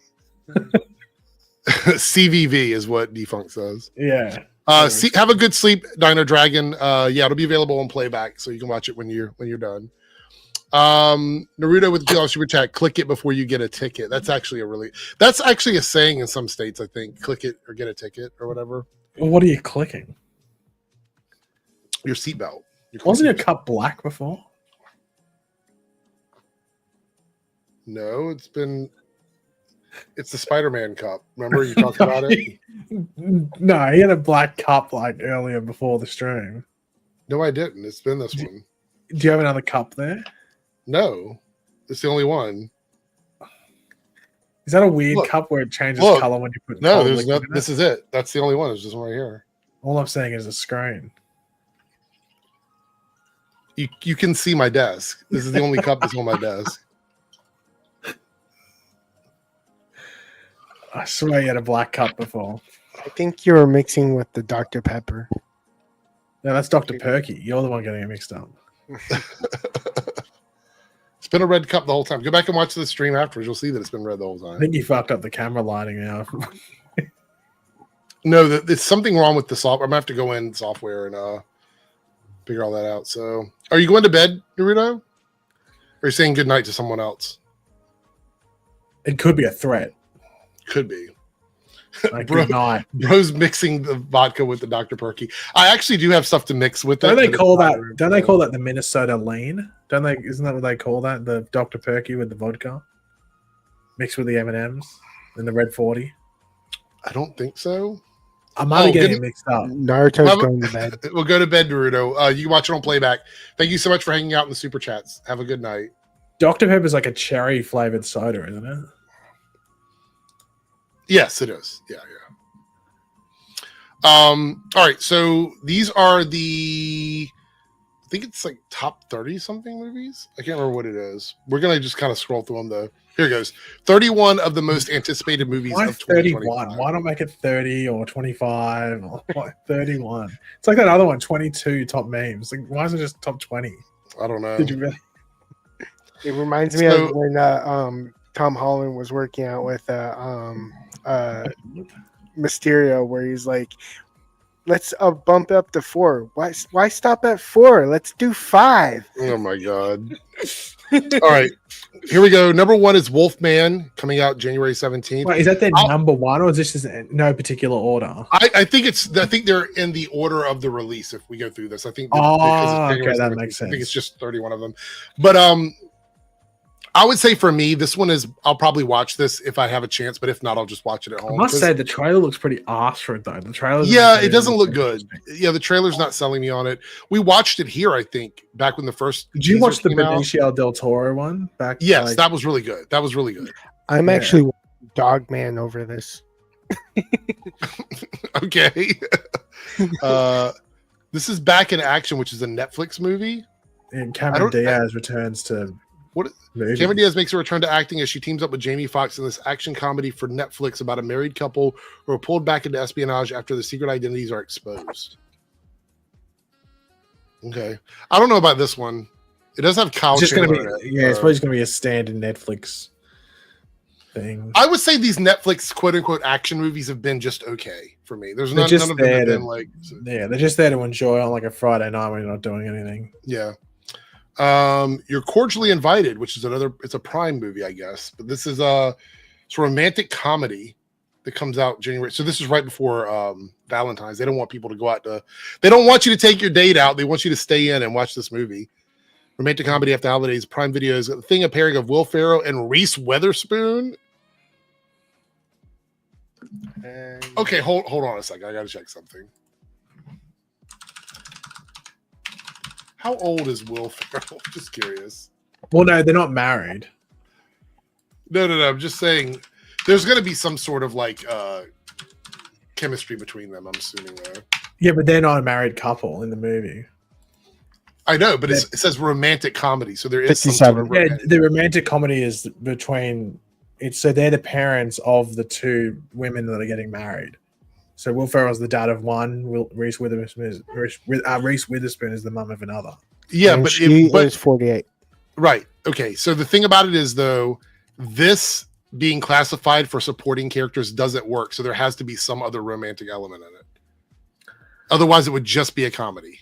CVV is what Defunct says. Yeah. Have a good sleep, Dino Dragon. Yeah, it'll be available on playback, so you can watch it when you're done. Naruto with the $2 super chat. Click it before you get a ticket. That's actually a saying in some states. I think click it or get a ticket or whatever. What are you clicking? Your seatbelt. Wasn't your cup black before? No, it's the Spider-Man cup. Remember you talked about it? No, he had a black cup like earlier before the stream. No, I didn't. It's been this one. Do you have another cup there? No, it's the only one. Is that a weird cup where it changes color when you put? No, there's no. This is it. That's the only one. It's just one right here. All I'm saying is a screen. You can see my desk. This is the only cup that's on my desk. I swear you had a black cup before. I think you were mixing with the Dr. Pepper. No, that's Dr. Perky. You're the one getting it mixed up. It's been a red cup the whole time. Go back and watch the stream afterwards. You'll see that it's been red the whole time. I think you fucked up the camera lighting now. No, there's something wrong with the software. I'm going to have to go in software and figure all that out. So, are you going to bed, Naruto? Or are you saying goodnight to someone else? It could be a threat. Could be. Like, good night. Bro's mixing the vodka with the Dr. Perky. I actually do have stuff to mix with it. Don't they call that the Minnesota lean? Don't they? Isn't that what they call that? The Dr. Perky with the vodka mixed with the M&Ms and the Red 40. I don't think so. I might be getting it mixed up. Naruto's going to bed. We'll go to bed, Naruto. You can watch it on playback. Thank you so much for hanging out in the super chats. Have a good night. Dr. Pepper is like a cherry flavored soda, isn't it? Yes, it is. Yeah. All right. So these are I think it's like top 30 something movies. I can't remember what it is. We're going to just kind of scroll through them though. Here it goes. 31 of the most anticipated movies of 2021. Why not make it 30 or 25 or what, 31? It's like that other one, 22 top memes. Like, why is it just top 20? I don't know. Did you really? It reminds me of when Tom Holland was working out with Mysterio, where he's like, let's bump up to 4. Why stop at 4? Let's do 5. Oh my god. All right, here we go. Number 1 is Wolfman, coming out January 17th. Wait, is that their number 1, or is this just in no particular order? I think they're in the order of the release. If we go through this, I think okay, that makes sense. I think it's just 31 of them. But I would say for me, this one is. I'll probably watch this if I have a chance, but if not, I'll just watch it at home. I must say the trailer looks pretty arse for it though. The trailer, it doesn't look good. Yeah, the trailer's not selling me on it. We watched it here, I think, back when the first. Did you watch the Benicio del Toro one back? Yes, that was really good. That was really good. I'm actually Dogman over this. Okay. This is Back in Action, which is a Netflix movie. And Cameron Diaz returns to. Cameron Diaz makes a return to acting as she teams up with Jamie Foxx in this action comedy for Netflix about a married couple who are pulled back into espionage after the secret identities are exposed. Okay. I don't know about this one. It does have Kyle. It's just going to be, it's probably going to be a standard Netflix thing. I would say these Netflix quote unquote action movies have been just okay for me. There's none of them have been like. Yeah, they're just there to enjoy on like a Friday night when you're not doing anything. Yeah. You're Cordially Invited, which is it's a Prime movie, I guess, but this is it's a romantic comedy that comes out January. So this is right before Valentine's. They don't want people to go out they don't want you to take your date out. They want you to stay in and watch this movie. Romantic comedy after holidays. Prime Video's got the thing, a pairing of Will Ferrell and Reese Witherspoon. Okay, hold on a second. I gotta check something. How old is Will Ferrell? Just curious. Well, no, they're not married. No. I'm just saying there's going to be some sort of like chemistry between them, I'm assuming. Yeah, but they're not a married couple in the movie. I know, but it says romantic comedy. So there is some sort of the romantic comedy is between so they're the parents of the two women that are getting married. So Will Ferrell's the dad of one. Reese Witherspoon is the mum of another. Yeah, and but she is 48. Right. Okay. So the thing about it is, though, this being classified for supporting characters doesn't work. So there has to be some other romantic element in it. Otherwise, it would just be a comedy.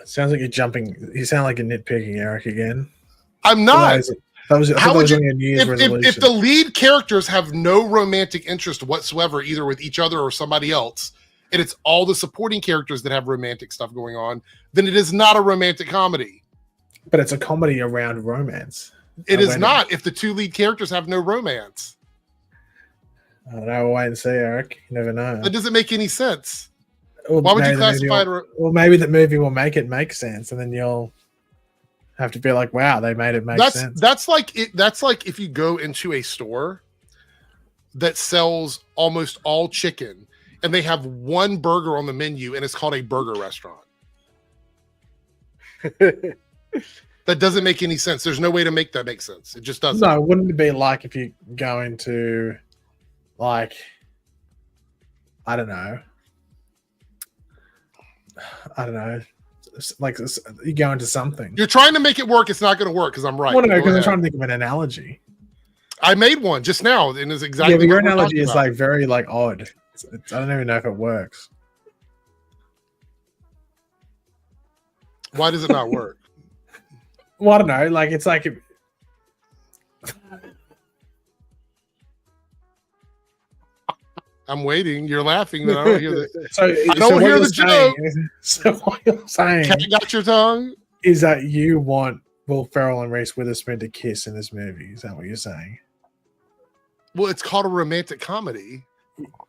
Sounds like you're jumping. You sound like you're nitpicking Eric again. I'm not. I thought How that would was you, only a New Year's resolution. if the lead characters have no romantic interest whatsoever, either with each other or somebody else, and it's all the supporting characters that have romantic stuff going on, then it is not a romantic comedy. But it's a comedy around romance. It is not if the two lead characters have no romance. I don't know. We'll wait and see, Eric. You never know. That doesn't make any sense. Well, Why would you maybe classify it? Well, maybe the movie will make it make sense, and then you'll have to be like, "Wow, they made it make sense." That's like if you go into a store that sells almost all chicken, and they have one burger on the menu, and it's called a burger restaurant. That doesn't make any sense. There's no way to make that make sense. It just doesn't. No, wouldn't it be like if you go into, like, I don't know, like you go into something. You're trying to make it work. It's not going to work because I'm right. Well, no, because I'm trying to think of an analogy. I made one just now, and it's exactly. Yeah, but your what we're analogy talking is about. like very like odd. I don't even know if it works. Why does it not work? Well, I don't know. Like it's like. I'm waiting. You're laughing, but I don't hear the. I don't hear the joke. So what you're saying Cat got your tongue? is that you want Will Ferrell and Reese Witherspoon to kiss in this movie? Is that what you're saying? Well, it's called a romantic comedy.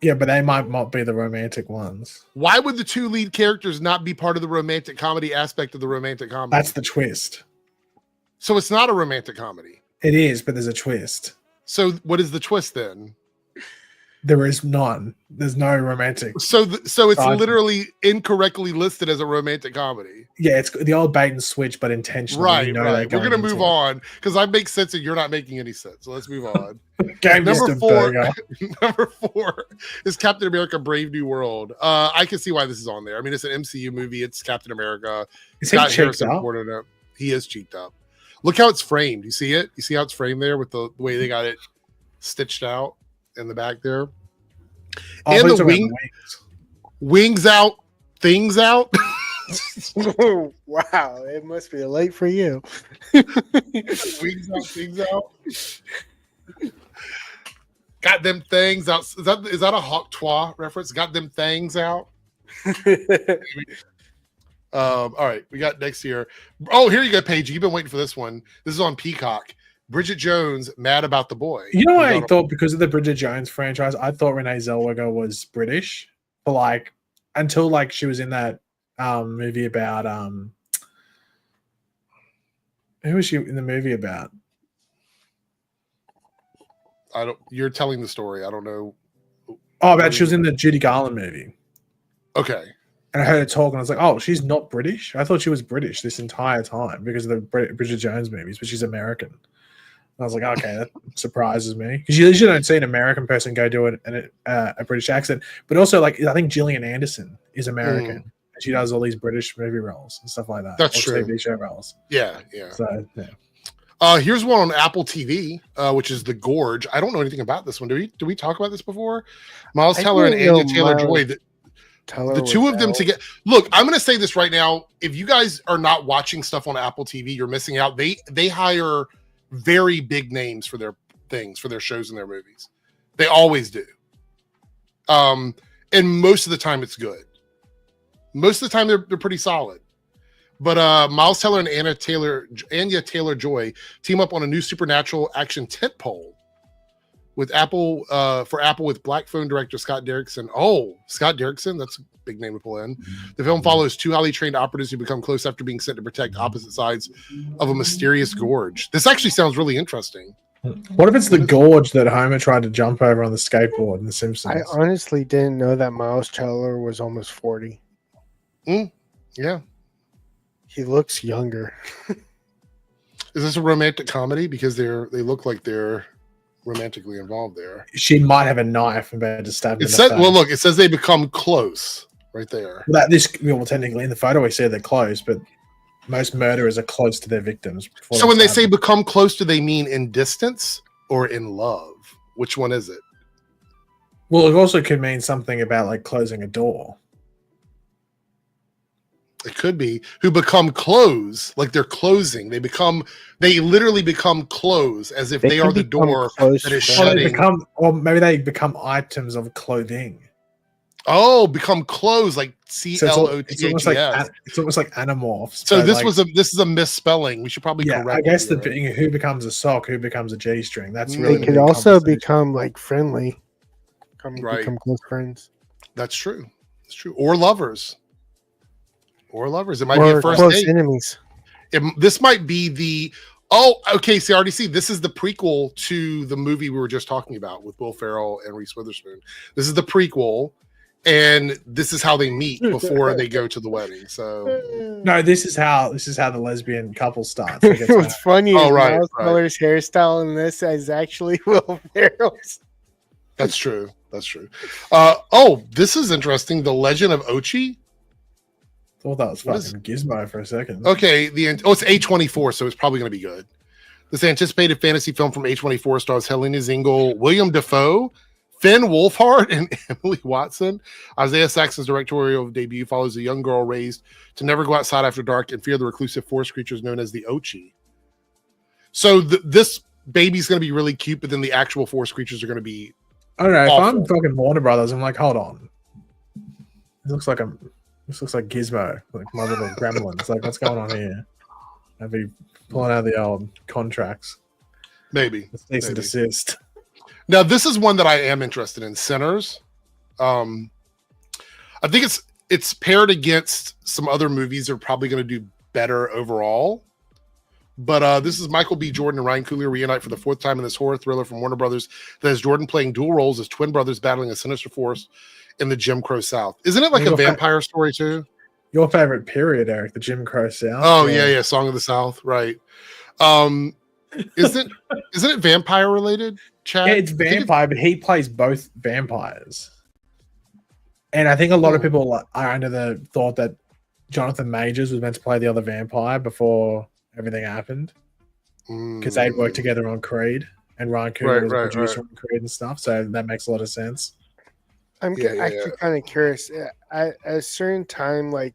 Yeah, but they might not be the romantic ones. Why would the two lead characters not be part of the romantic comedy aspect of the romantic comedy? That's the twist. So it's not a romantic comedy. It is, but there's a twist. So what is the twist then? There is none. There's no romantic. So it's literally incorrectly listed as a romantic comedy. Yeah, it's the old bait and switch, but intentional. Right. We're going to move on because I make sense and you're not making any sense. So let's move on. Number 4 is Captain America: Brave New World. I can see why this is on there. I mean, it's an MCU movie. It's Captain America. Is he cheeked up? He is cheeked up. Look how it's framed. You see it? You see how it's framed there with the way they got it stitched out in the back there? And the wings out, things out. Oh, wow, it must be late for you. Wings out, things out. Got them things out. Is that a Hawk Twa reference? Got them things out. All right, we got next year. Oh, here you go, Paige. You've been waiting for this one. This is on Peacock. Bridget Jones, Mad About the Boy. You know what I thought because of the Bridget Jones franchise? I thought Renee Zellweger was British, but like until like she was in that movie about who was she in the movie about? You're telling the story. I don't know. Oh, about she was in the Judy Garland movie. Okay. And I heard her talk, and I was like, "Oh, she's not British." I thought she was British this entire time because of the Bridget Jones movies, but she's American. And I was like, "Okay, that surprises me," because you usually don't see an American person go do a British accent. But also, like, I think Gillian Anderson is American, and she does all these British movie roles and stuff like that. That's true. TV show roles. Yeah. So, yeah. Here's one on Apple TV, which is The Gorge. I don't know anything about this one. Did we talk about this before? Miles Teller and Anya Taylor-Joy. The two of them together. Look, I'm going to say this right now. If you guys are not watching stuff on Apple TV, you're missing out. They hire very big names for their things, for their shows and their movies. They always do. And most of the time it's good. Most of the time they're pretty solid. But Miles Teller and Anya Taylor-Joy team up on a new supernatural action tentpole with Apple with Black Phone director Scott Derrickson. Oh, Scott Derrickson, that's a big name to pull in. The film follows two highly trained operatives who become close after being sent to protect opposite sides of a mysterious gorge. This actually sounds really interesting. What if it's the gorge that Homer tried to jump over on the skateboard in The Simpsons? I honestly didn't know that Miles Teller was almost 40. Yeah. He looks younger. Is this a romantic comedy? Because they look like they're romantically involved there. She might have a knife and better to stab him. Well, look, it says they become close right there. Well, technically in the photo we see they're close, but most murderers are close to their victims. So when they say become close, do they mean in distance or in love? Which one is it? Well, it also could mean something about like closing a door. It could be who become clothes, like they're closing. They literally become clothes as if they are the door that is shutting. Or maybe they become items of clothing. Oh, become clothes like CLOTHES. It's almost like Animorphs. So this is a misspelling. We should probably correct. I guess it the thing who becomes a sock, who becomes a G-string. That's They really could also become like friendly, become close friends. That's true. It's true. Or lovers. It might be a first close date. enemies. This might be the. Oh, okay. See, I already see. This is the prequel to the movie we were just talking about with Will Ferrell and Reese Witherspoon. This is the prequel. And this is how they meet before they go to the wedding. So no, this is how the lesbian couple starts. What's funny is right, Miles Teller's hairstyle in this is actually Will Ferrell's. That's true. This is interesting. The Legend of Ochi. Thought that was fucking Gizmo for a second. Okay, it's A24, so it's probably going to be good. This anticipated fantasy film from A24 stars Helena Zingel, William Dafoe, Finn Wolfhard, and Emily Watson. Isaiah Saxon's directorial debut follows a young girl raised to never go outside after dark and fear the reclusive forest creatures known as the Ochi. So this baby's going to be really cute, but then the actual forest creatures are going to be I don't know. awful. If I'm fucking Warner Brothers, I'm like, hold on. This looks like Gizmo, like my little gremlins. Like, what's going on here? I'd be pulling out the old contracts. Maybe. Cease and desist. Now, this is one that I am interested in. Sinners. I think it's paired against some other movies that are probably going to do better overall. But this is Michael B. Jordan and Ryan Coogler reunite for the fourth time in this horror thriller from Warner Brothers that has Jordan playing dual roles as twin brothers battling a sinister force in the Jim Crow South. Isn't it like a vampire story too? Your favorite period, Eric, the Jim Crow South. Oh yeah, Song of the South, right? Isn't it vampire related? Chad? Yeah, it's vampire, but he plays both vampires. And I think a lot of people are under the thought that Jonathan Majors was meant to play the other vampire before everything happened, because they'd worked together on Creed, and Ryan Coogler was a producer on Creed and stuff. So that makes a lot of sense. I'm actually kind of curious. At a certain time, like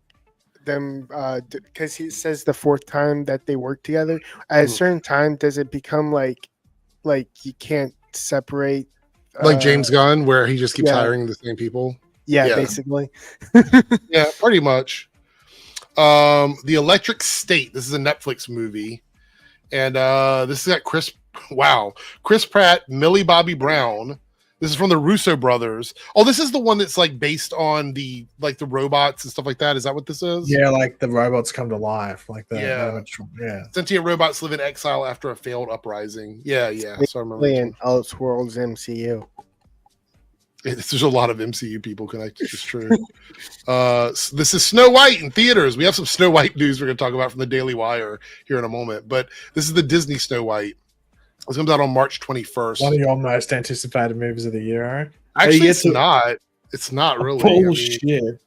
them, because he says the fourth time that they work together. At a certain time, does it become like you can't separate? Like James Gunn, where he just keeps hiring the same people. Yeah, basically. Yeah, pretty much. The Electric State. This is a Netflix movie, and this has got Chris Pratt, Millie Bobby Brown. This is from the Russo brothers. Oh, this is the one that's like based on the robots and stuff like that. Is that what this is? Yeah, like the robots come to life. Like sentient robots live in exile after a failed uprising. Yeah. So I remember in Elseworlds MCU. There's a lot of MCU people connected. It's true. This is Snow White in theaters. We have some Snow White news we're going to talk about from the Daily Wire here in a moment. But this is the Disney Snow White. This comes out on March 21st. One of your most anticipated movies of the year, Eric. Actually, it's not. It's not really. Bullshit.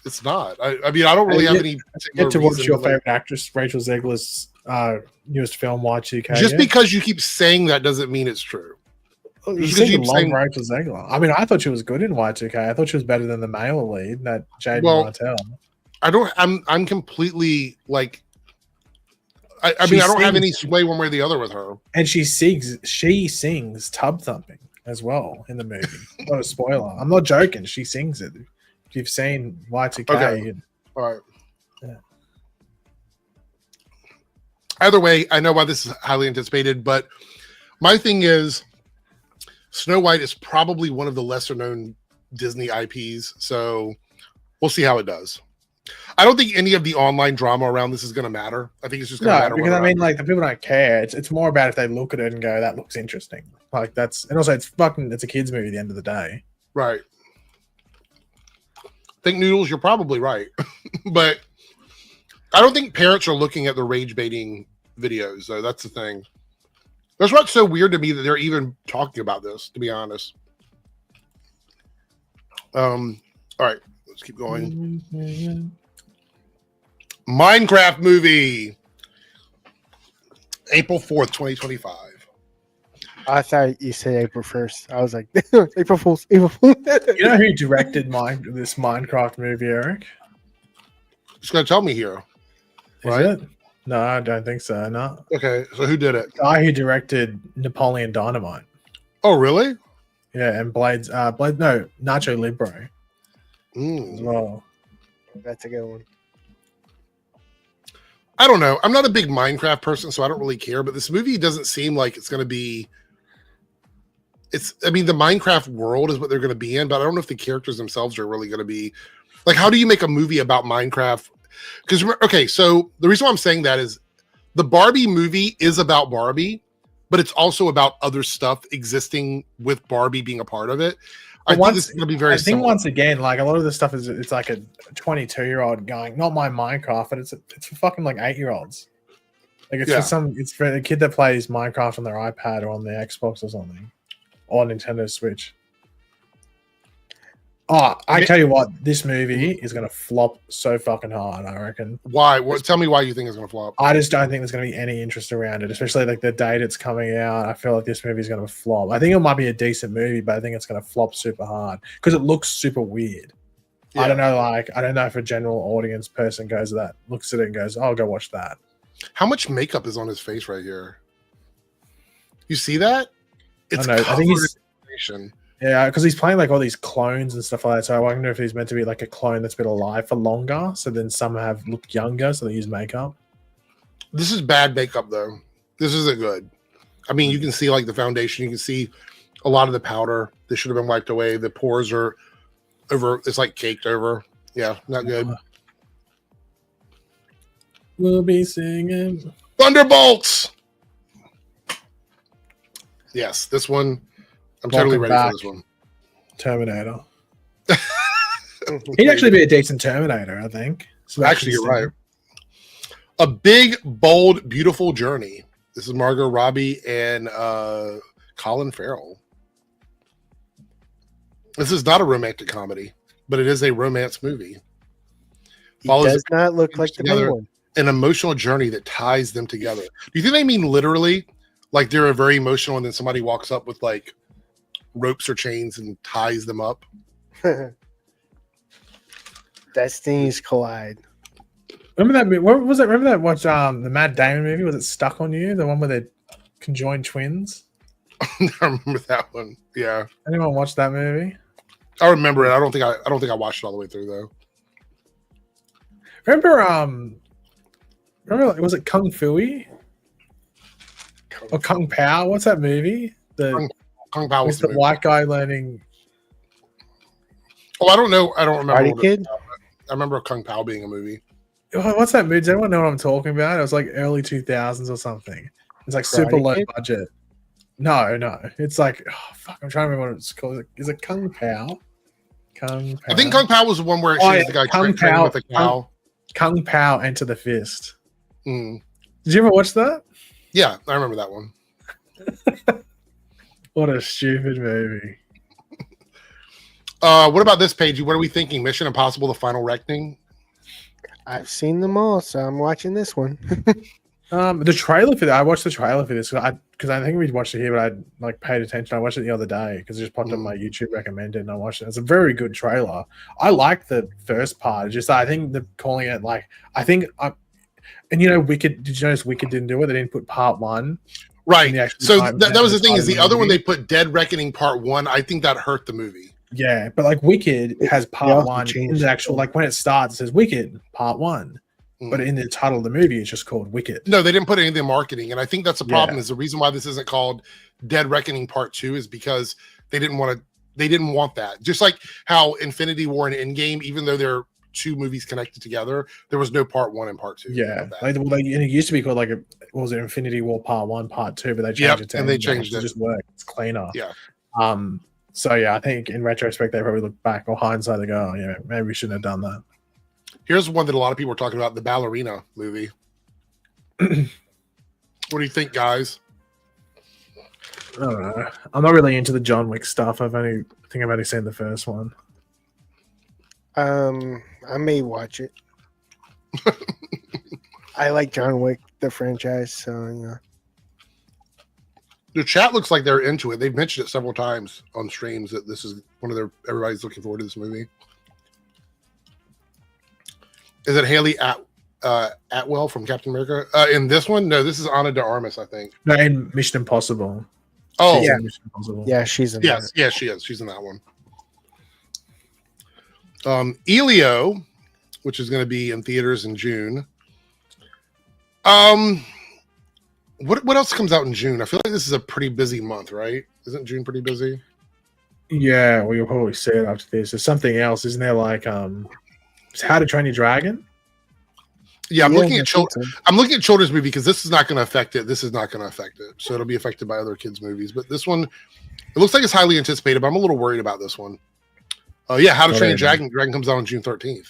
It's not. I mean, I don't really have any. Get to watch your favorite actress, Rachel Zegler's newest film, Y2K. Just because you keep saying that doesn't mean it's true. You love Rachel Zegler. I mean, I thought she was good in Y2K. I thought she was better than the male lead, that Jaden Martell. I'm completely like. I mean, I don't have any sway one way or the other with her. And she sings Tub Thumping as well in the movie. Not a spoiler. I'm not joking. She sings it. If you've seen Y2K. Okay. All right. Yeah. Either way, I know why this is highly anticipated, but my thing is Snow White is probably one of the lesser known Disney IPs, so we'll see how it does. I don't think any of the online drama around this is going to matter. I think it's just going to matter. Because I mean, like the people don't care. It's more about if they look at it and go, "That looks interesting." Like and also it's a kids movie at the end of the day. Right. Think Noodles, you're probably right, but I don't think parents are looking at the rage baiting videos. Though that's the thing. That's what's so weird to me that they're even talking about this. To be honest. All right. Let's keep going. Minecraft movie. April 4th, 2025. I thought you said April 1st. I was like, April Fool's. April Fool's. You know who directed this Minecraft movie, Eric? It's going to tell me here. Is Right? it? No, I don't think so. No. Okay, so who did it? Guy who directed Napoleon Dynamite. Oh, really? Yeah, and Nacho Libre as well. That's a good one. I don't know. I'm not a big Minecraft person, so I don't really care. But this movie doesn't seem like it's going to be. I mean, the Minecraft world is what they're going to be in, but I don't know if the characters themselves are really going to be. Like, how do you make a movie about Minecraft? Because, okay, so the reason why I'm saying that is the Barbie movie is about Barbie, but it's also about other stuff existing with Barbie being a part of it. I think this is going to be very similar. Once again, like a lot of this stuff it's like a 22-year-old going, not my Minecraft, but it's for fucking like 8-year-olds. Like it's for a kid that plays Minecraft on their iPad or on their Xbox or something, or Nintendo Switch. Oh, I tell you what, this movie is going to flop so fucking hard, I reckon. Why? Tell me why you think it's going to flop. I just don't think there's going to be any interest around it, especially like the date it's coming out. I feel like this movie is going to flop. I think it might be a decent movie, but I think it's going to flop super hard because it looks super weird. Yeah. I don't know if a general audience person looks at it and goes, "Oh, I'll go watch that." How much makeup is on his face right here? You see that? It's I think he's. Information. Yeah, because he's playing like all these clones and stuff like that. So I wonder if he's meant to be like a clone that's been alive for longer. So then some have looked younger, so they use makeup. This is bad makeup, though. This isn't good. I mean, you can see like the foundation. You can see a lot of the powder. This should have been wiped away. The pores are over. It's like caked over. Yeah, not good. We'll be singing Thunderbolts. Yes, this one. I'm totally ready for this one. Terminator. He'd actually be a decent Terminator, I think. Actually, you're right. A big, bold, beautiful journey. This is Margot Robbie and Colin Farrell. This is not a romantic comedy, but it is a romance movie. He does not look like the main one. An emotional journey that ties them together. Do you think they mean literally? Like they're very emotional and then somebody walks up with like ropes or chains and ties them up? Destinies collide. Remember that movie? What was it? Remember that the Matt Damon movie? Was it Stuck on You? The one where they conjoined twins? I remember that one. Yeah. Anyone watch that movie? I remember it. I don't think I watched it all the way through though. Remember was it Kung Fu-y? Or Kung Pao? What's that movie? Kung Pao was the white guy learning. Oh, I don't know. I don't remember. Karate Kid? I remember Kung Pao being a movie. What's that movie? Does anyone know what I'm talking about? It was like early 2000s or something. It's like super low budget. No. It's like, oh, fuck. I'm trying to remember what it's called. Is it Kung Pao? Kung Pao. I think Kung Pao was the one where the guy training with the cow. Kung Pao Enter the Fist. Mm. Did you ever watch that? Yeah, I remember that one. What a stupid movie. What about this page? What are we thinking? Mission Impossible: The Final Reckoning? I've seen them all, so I'm watching this one. The trailer for that. I watched the trailer for this because I think we watched it here, but I like paid attention. I watched it the other day because it just popped up my YouTube recommended, and I watched it. It's a very good trailer. I like the first part. It's just I think they're calling it like and you know, Wicked. Did you notice Wicked didn't do it? They didn't put part 1. Right. So that was the thing. Is the other one they put Dead Reckoning Part 1? I think that hurt the movie. Yeah, but like Wicked has part 1 in the actual like when it starts, it says Wicked Part 1. But in the title of the movie, it's just called Wicked. No, they didn't put anything in marketing, and I think that's the problem. Is the reason why this isn't called Dead Reckoning Part 2 is because they didn't want that. Just like how Infinity War and Endgame, even though they're 2 movies connected together, there was no Part 1 and Part 2. Yeah, and it used to be called like was it Infinity War Part 1, Part 2, but they changed it to and they changed it. Just work. It's cleaner. Yeah. So yeah, I think in retrospect they probably look back or hindsight they go, oh, yeah, maybe we shouldn't have done that. Here's one that a lot of people are talking about: the Ballerina movie. What do you think, guys? I don't know. I'm not really into the John Wick stuff. I've only seen the first one. I may watch it. I like John Wick, the franchise, so yeah. The chat looks like they're into it. They've mentioned it several times on streams that this is one of their. Everybody's looking forward to this movie. Is it Haley Atwell from Captain America? In this one, no, this is Ana de Armas, I think. No, in Mission Impossible. Oh, She's yeah. in Mission Impossible. Yeah, she's in yes, there. yeah, she is. She's in that one. Elio, which is going to be in theaters in June. What else comes out in June? I feel like this is a pretty busy month, right? Isn't June pretty busy? Yeah, we'll probably see it after this. There's something else, isn't there? Like, How to Train Your Dragon. Yeah, I'm looking I at think so. I'm looking at children's movie because this is not going to affect it. This is not going to affect it, so it'll be affected by other kids' movies. But this one, it looks like it's highly anticipated. But I'm a little worried about this one. Yeah, How to Train Your Dragon. Dragon comes out on June 13th.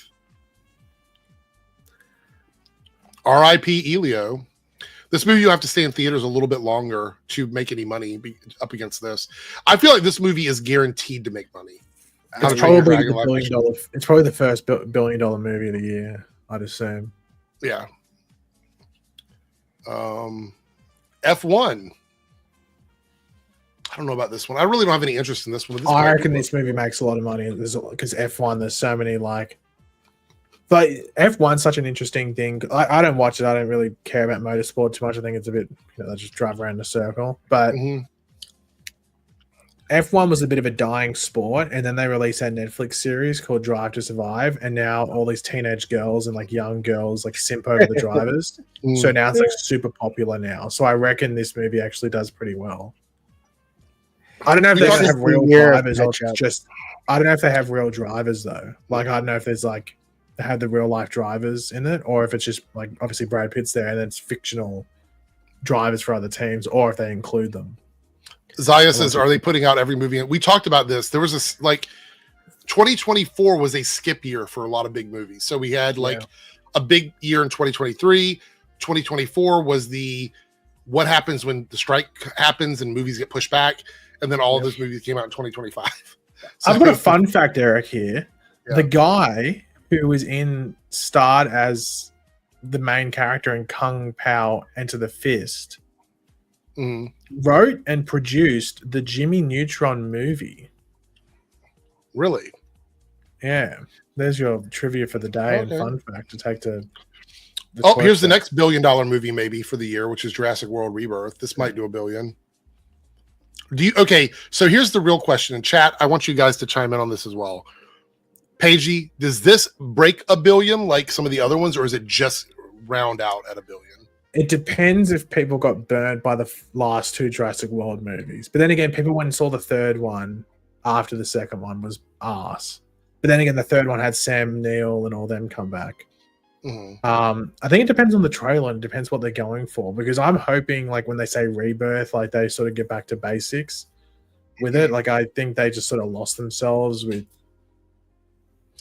R.I.P. Elio. This movie you have to stay in theaters a little bit longer to make any money up against this. I feel like this movie is guaranteed to make money. It's probably it's probably the first $1 billion movie of the year, I'd assume. Yeah. F1. I don't know about this one. I really don't have any interest in this one. But I reckon this movie makes a lot of money because F1, there's so many but F1's such an interesting thing. I don't watch it. I don't really care about motorsport too much. I think it's a bit, they just drive around in a circle. But F1 was a bit of a dying sport, and then they released that Netflix series called Drive to Survive, and now all these teenage girls and like young girls like simp over the drivers. So now it's like super popular now. So I reckon this movie actually does pretty well. I don't know if they have real drivers or just. I don't know if they have real drivers though. Like I don't know if there's like they have the real life drivers in it, or if it's just like obviously Brad Pitt's there and then it's fictional drivers for other teams, or if they include them. Zaya says, "Are they putting out every movie?" We talked about this. There was a 2024 was a skip year for a lot of big movies. So we had a big year in 2023. 2024 was the what happens when the strike happens and movies get pushed back, and then all of those movies came out in 2025. So, I've got a fun fact, Eric. Here, Yeah. the guy who was starred as the main character in Kung Pao Enter the Fist. Wrote and produced the Jimmy Neutron movie. Really? Yeah. There's your trivia for the day and fun fact to take to. Here's the next $1 billion movie maybe for the year, which is Jurassic World Rebirth. This might do $1 billion. So here's the real question in chat. I want you guys to chime in on this as well. Paigey, does this break $1 billion like some of the other ones, or is it just round out at $1 billion? It depends if people got burned by the last two Jurassic World movies. But then again, people went and saw the third one after the second one was arse. But then again, the third one had Sam Neill and all them come back. I think it depends on the trailer and it depends what they're going for. Because I'm hoping, like when they say rebirth, like they sort of get back to basics with it. Like I think they just sort of lost themselves with.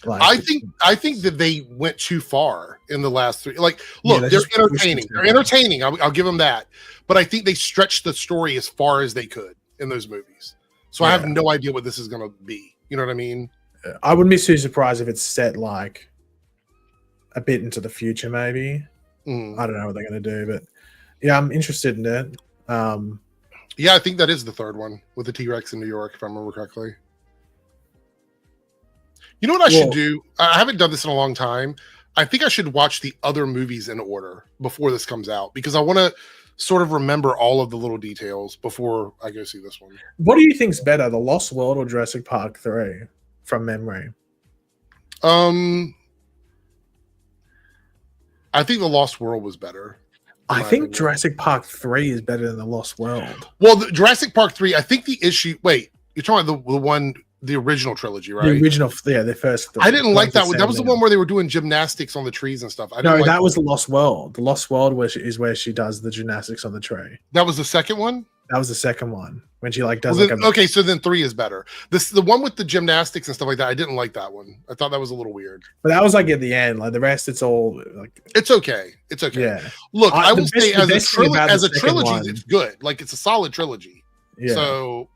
Like, I think that they went too far in the last three. Like, look, they're entertaining. They're entertaining. I'll give them that. But I think they stretched the story as far as they could in those movies. So I have no idea what this is going to be. You know what I mean? I wouldn't be too surprised if it's set like a bit into the future, maybe. I don't know what they're going to do, but yeah, I'm interested in it. Yeah, I think that is the third one with the T-Rex in New York, if I remember correctly. You know what I should do? I haven't done this in a long time. I think I should watch the other movies in order before this comes out because I want to sort of remember all of the little details before I go see this one. What do you think's better, The Lost World or Jurassic Park 3 from memory? I think The Lost World was better. I think Jurassic Park 3 is better than The Lost World. Well, the Jurassic Park 3, I think the issue... Wait, you're talking about the original trilogy, right? The original, the first. I didn't like that one. That was the one where they were doing gymnastics on the trees and stuff. That was The Lost World. The Lost World is where she does the gymnastics on the tree. That was the second one? That was the second one. When she does okay, so then 3 is better. The one with the gymnastics and stuff like that, I didn't like that one. I thought that was a little weird. But that was at the end. Like the rest, it's all like it's okay. It's okay. Yeah. Look, I will say as a trilogy, one, it's good. Like it's a solid trilogy. Yeah. So,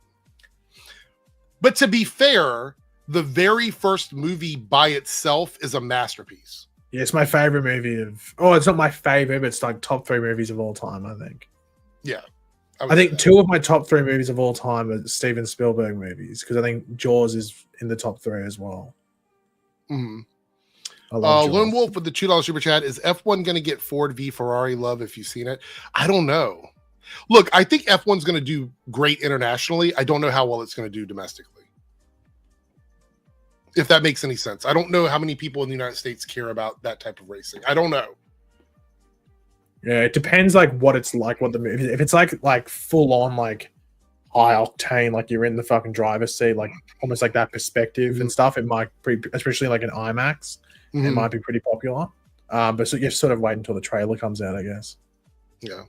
but to be fair, the very first movie by itself is a masterpiece. Yeah, it's my favorite movie it's not my favorite, but it's like top 3 movies of all time, I think. Yeah. I think 2 of my top 3 movies of all time are Steven Spielberg movies because I think Jaws is in the top 3 as well. I love Jaws. Lone Wolf with the $2 super chat. Is F1 going to get Ford v Ferrari love if you've seen it? I don't know. Look, I think F1's going to do great internationally. I don't know how well it's going to do domestically. If that makes any sense. I don't know how many people in the United States care about that type of racing. I don't know. Yeah, it depends like what it's like, what the movie. If it's like full on like high octane, like you're in the fucking driver's seat, like almost like that perspective and stuff, it might especially like an IMAX, it might be pretty popular. But so you sort of wait until the trailer comes out, I guess. Yeah.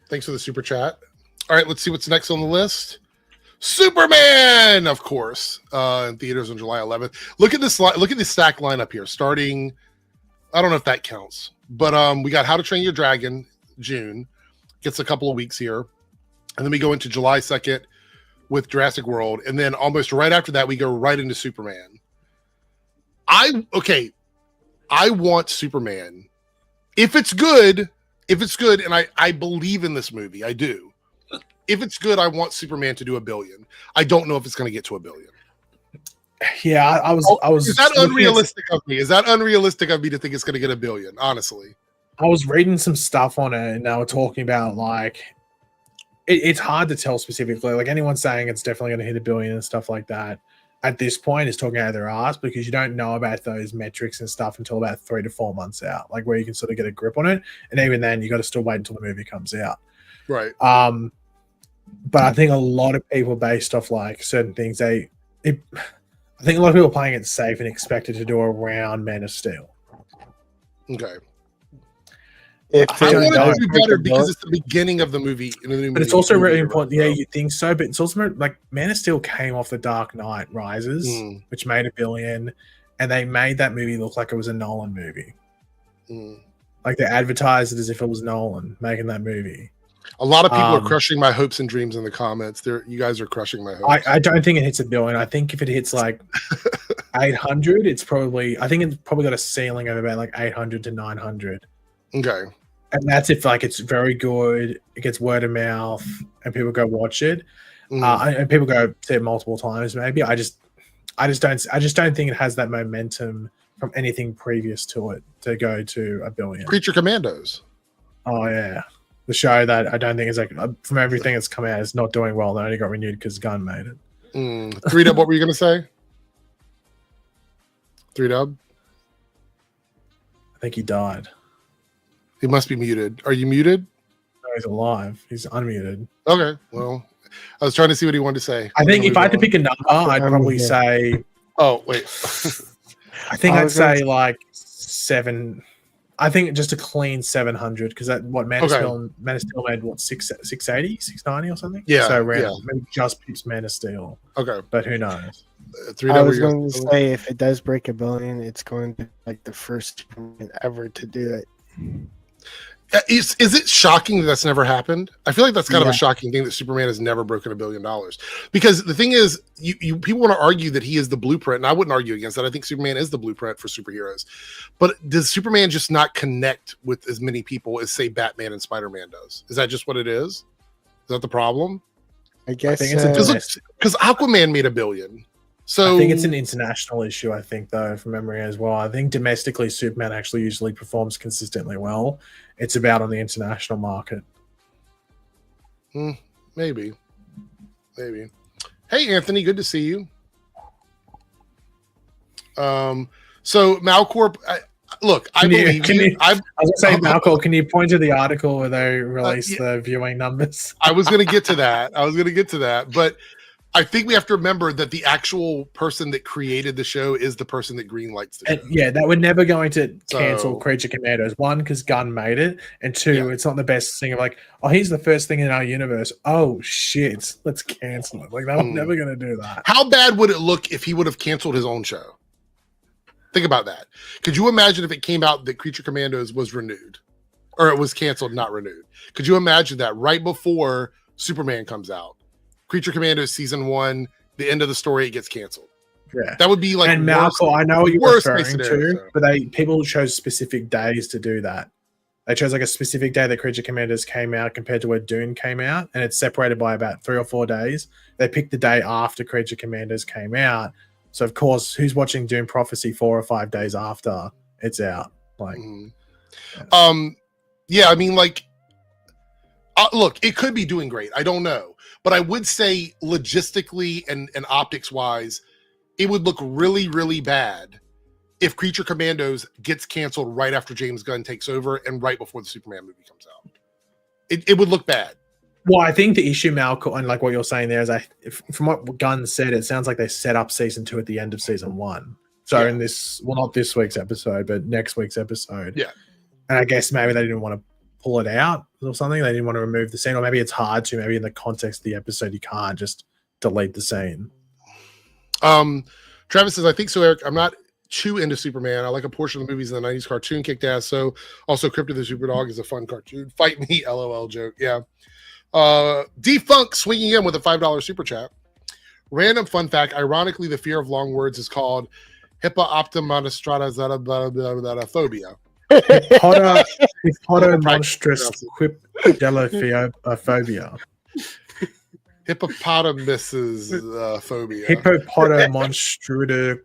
Thanks for the super chat. All right, let's see what's next on the list. Superman, of course, in theaters on July 11th. Look at this. Look at the stack lineup here. Starting, I don't know if that counts, but we got How to Train Your Dragon, June, gets a couple of weeks here, and then we go into July 2nd with Jurassic World, and then almost right after that we go right into Superman. I want Superman if it's good. If it's good, and I believe in this movie, I do. If it's good, I want Superman to do $1 billion. I don't know if it's going to get to $1 billion. Yeah, I was. Is that unrealistic of me? Is that unrealistic of me to think it's going to get $1 billion? Honestly, I was reading some stuff on it, and they were talking about like it's hard to tell specifically. Like anyone saying it's definitely going to hit $1 billion and stuff like that at this point is talking out of their ass, because you don't know about those metrics and stuff until about 3 to 4 months out, like where you can sort of get a grip on it. And even then, you got to still wait until the movie comes out. Right. But I think a lot of people, based off like certain things, I think a lot of people are playing it safe and expect it to do around Man of Steel. Okay. If I want it it to do better because it's the beginning of the movie. But it's also really important. Yeah, you think so, but it's also like Man of Steel came off The Dark Knight Rises, which made $1 billion, and they made that movie look like it was a Nolan movie. Like they advertised it as if it was Nolan making that movie. A lot of people are crushing my hopes and dreams in the comments. You guys are crushing my hopes. I don't think it hits $1 billion. I think if it hits like 800, I think it's probably got a ceiling of about like 800 to 900. Okay. And that's if like it's very good, it gets word of mouth, and people go watch it, and people go see it multiple times. Maybe I just don't think it has that momentum from anything previous to it to go to $1 billion. Creature Commandos. Oh yeah, the show that I don't think is like from everything that's come out is not doing well. They only got renewed because Gunn made it. 3Dub, what were you gonna say? 3Dub. I think he died. He must be muted. Are you muted? No, he's alive. He's unmuted. Okay. Well, I was trying to see what he wanted to say. I think if I had to pick a number, I'd probably say. Oh wait. I think I'd say like 7. I think just a clean 700, because that Man of Steel made what 680, 690 or something. Yeah. So maybe just pips Man of Steel. Okay. But who knows? 3Dub, I was going to say if it does break $1 billion, it's going to be like the first ever to do it. Is it shocking that that's never happened? I feel like that's kind of a shocking thing that Superman has never broken $1 billion, because the thing is, you people want to argue that he is the blueprint, and I wouldn't argue against that. I think Superman is the blueprint for superheroes, but does Superman just not connect with as many people as say Batman and Spider-Man does? Is that just what it is? Is that the problem? I guess because Aquaman made $1 billion. So I think it's an international issue, I think, though, from memory as well. I think domestically, Superman actually usually performs consistently well. It's about on the international market. Maybe. Hey, Anthony, good to see you. So Malcorp, look, I believe you. I was going to say, Malcorp, can you point to the article where they released the viewing numbers? I was going to get to that. But I think we have to remember that the actual person that created the show is the person that greenlights the show. Yeah, that we're never going to cancel Creature Commandos. 1, because Gunn made it, and 2, it's not the best thing of like, oh, here's the first thing in our universe. Oh shit, let's cancel it. Like that was never going to do that. How bad would it look if he would have canceled his own show? Think about that. Could you imagine if it came out that Creature Commandos was renewed, or it was canceled, not renewed? Could you imagine that right before Superman comes out? Creature Commandos season 1, the end of the story, it gets canceled. Yeah, that would be like. And Malcolm, I know what you're referring to, but people chose specific days to do that. They chose like a specific day that Creature Commandos came out compared to where Dune came out, and it's separated by about 3 or 4 days. They picked the day after Creature Commandos came out So of course, who's watching Doom Prophecy 4 or 5 days after it's out? Like, yeah, I mean, like, look, it could be doing great. I don't know, but I would say logistically and optics wise, it would look really, really bad if Creature Commandos gets canceled right after James Gunn takes over and right before the Superman movie comes out. It would look bad. Well, I think the issue, Malcolm, and like what you're saying there is, from what Gunn said, it sounds like they set up season 2 at the end of season 1. So in this, well, not this week's episode, but next week's episode. Yeah. And I guess maybe they didn't want to pull it out or something. They didn't want to remove the scene, or maybe it's hard to. Maybe in the context of the episode, you can't just delete the scene. Travis says, I think so, Eric. I'm not too into Superman. I like a portion of the movies in the 90s cartoon kicked ass. So also Crypto the Superdog is a fun cartoon. Fight me, LOL joke. Yeah. Defunk swinging in with a $5 super chat. Random fun fact. Ironically, the fear of long words is called hippooptomonstratophobia. Hippopotamonstratophobia. Hippopotamuses phobia. Hippopotamonstratophobia.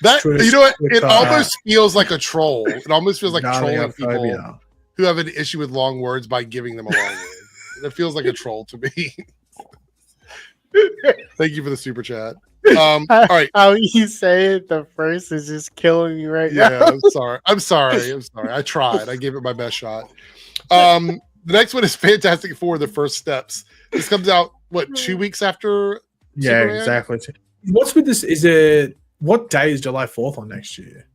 That, you know what? It almost feels like a troll. It almost feels like trolling people who have an issue with long words by giving them a long word. It feels like a troll to me. Thank you for the super chat. All right. How you say it, the first is just killing me right now. Yeah, I'm sorry. I tried. I gave it my best shot. The next one is Fantastic Four, The First Steps. This comes out, 2 weeks after Superman? Exactly. What's with this? What day is July 4th on next year?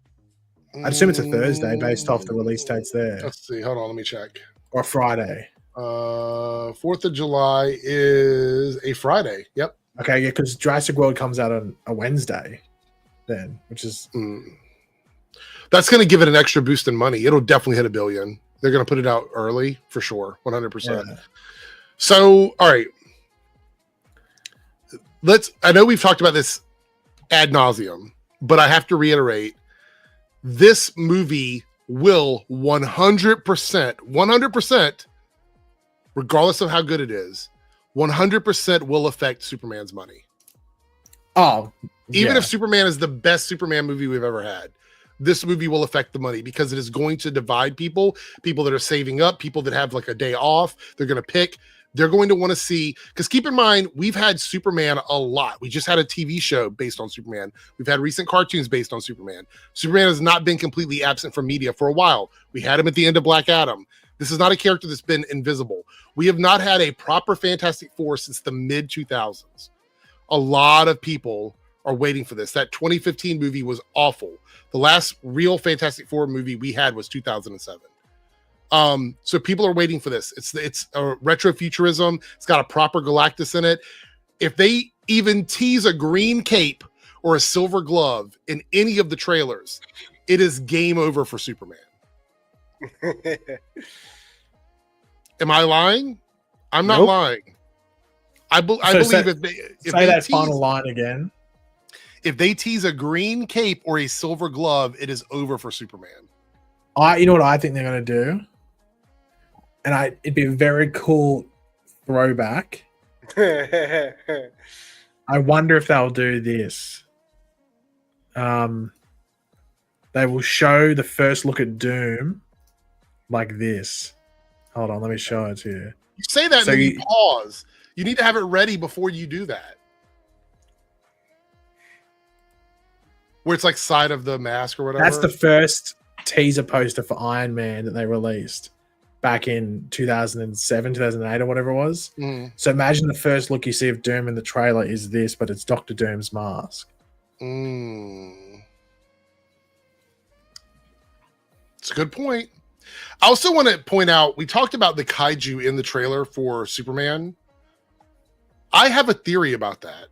I assume it's a Thursday based off the release dates there. Let's see. Hold on, let me check. Or Friday. 4th of July is a Friday. Yep. Okay, yeah, because Jurassic World comes out on a Wednesday then, which is... That's going to give it an extra boost in money. It'll definitely hit $1 billion. They're going to put it out early, for sure, 100%. Yeah. So, all right. I know we've talked about this ad nauseum, but I have to reiterate, this movie will 100%, regardless of how good it is, 100% will affect Superman's money. Oh, even if Superman is the best Superman movie we've ever had, this movie will affect the money because it is going to divide people that are saving up, people that have like a day off. They're going to pick. They're going to want to see, because keep in mind, we've had Superman a lot. We just had a TV show based on Superman. We've had recent cartoons based on Superman. Superman has not been completely absent from media for a while. We had him at the end of Black Adam. This is not a character that's been invisible. We have not had a proper Fantastic Four since the mid-2000s. A lot of people are waiting for this. That 2015 movie was awful. The last real Fantastic Four movie we had was 2007. So people are waiting for this. It's a retrofuturism. It's got a proper Galactus in it. If they even tease a green cape or a silver glove in any of the trailers, it is game over for Superman. Am I lying? I'm not lying. I believe if they say that final line again. If they tease a green cape or a silver glove, it is over for Superman. You know what I think they're going to do? And it'd be a very cool throwback. I wonder if they'll do this. They will show the first look at Doom like this. Hold on, let me show it to you. You say that and then you pause. You need to have it ready before you do that. Where it's like side of the mask or whatever. That's the first teaser poster for Iron Man that they released back in 2007, 2008 or whatever it was. So imagine the first look you see of Doom in the trailer is this, but it's Dr. Doom's mask. It's a good point. I also want to point out, we talked about the kaiju in the trailer for Superman. I have a theory about that.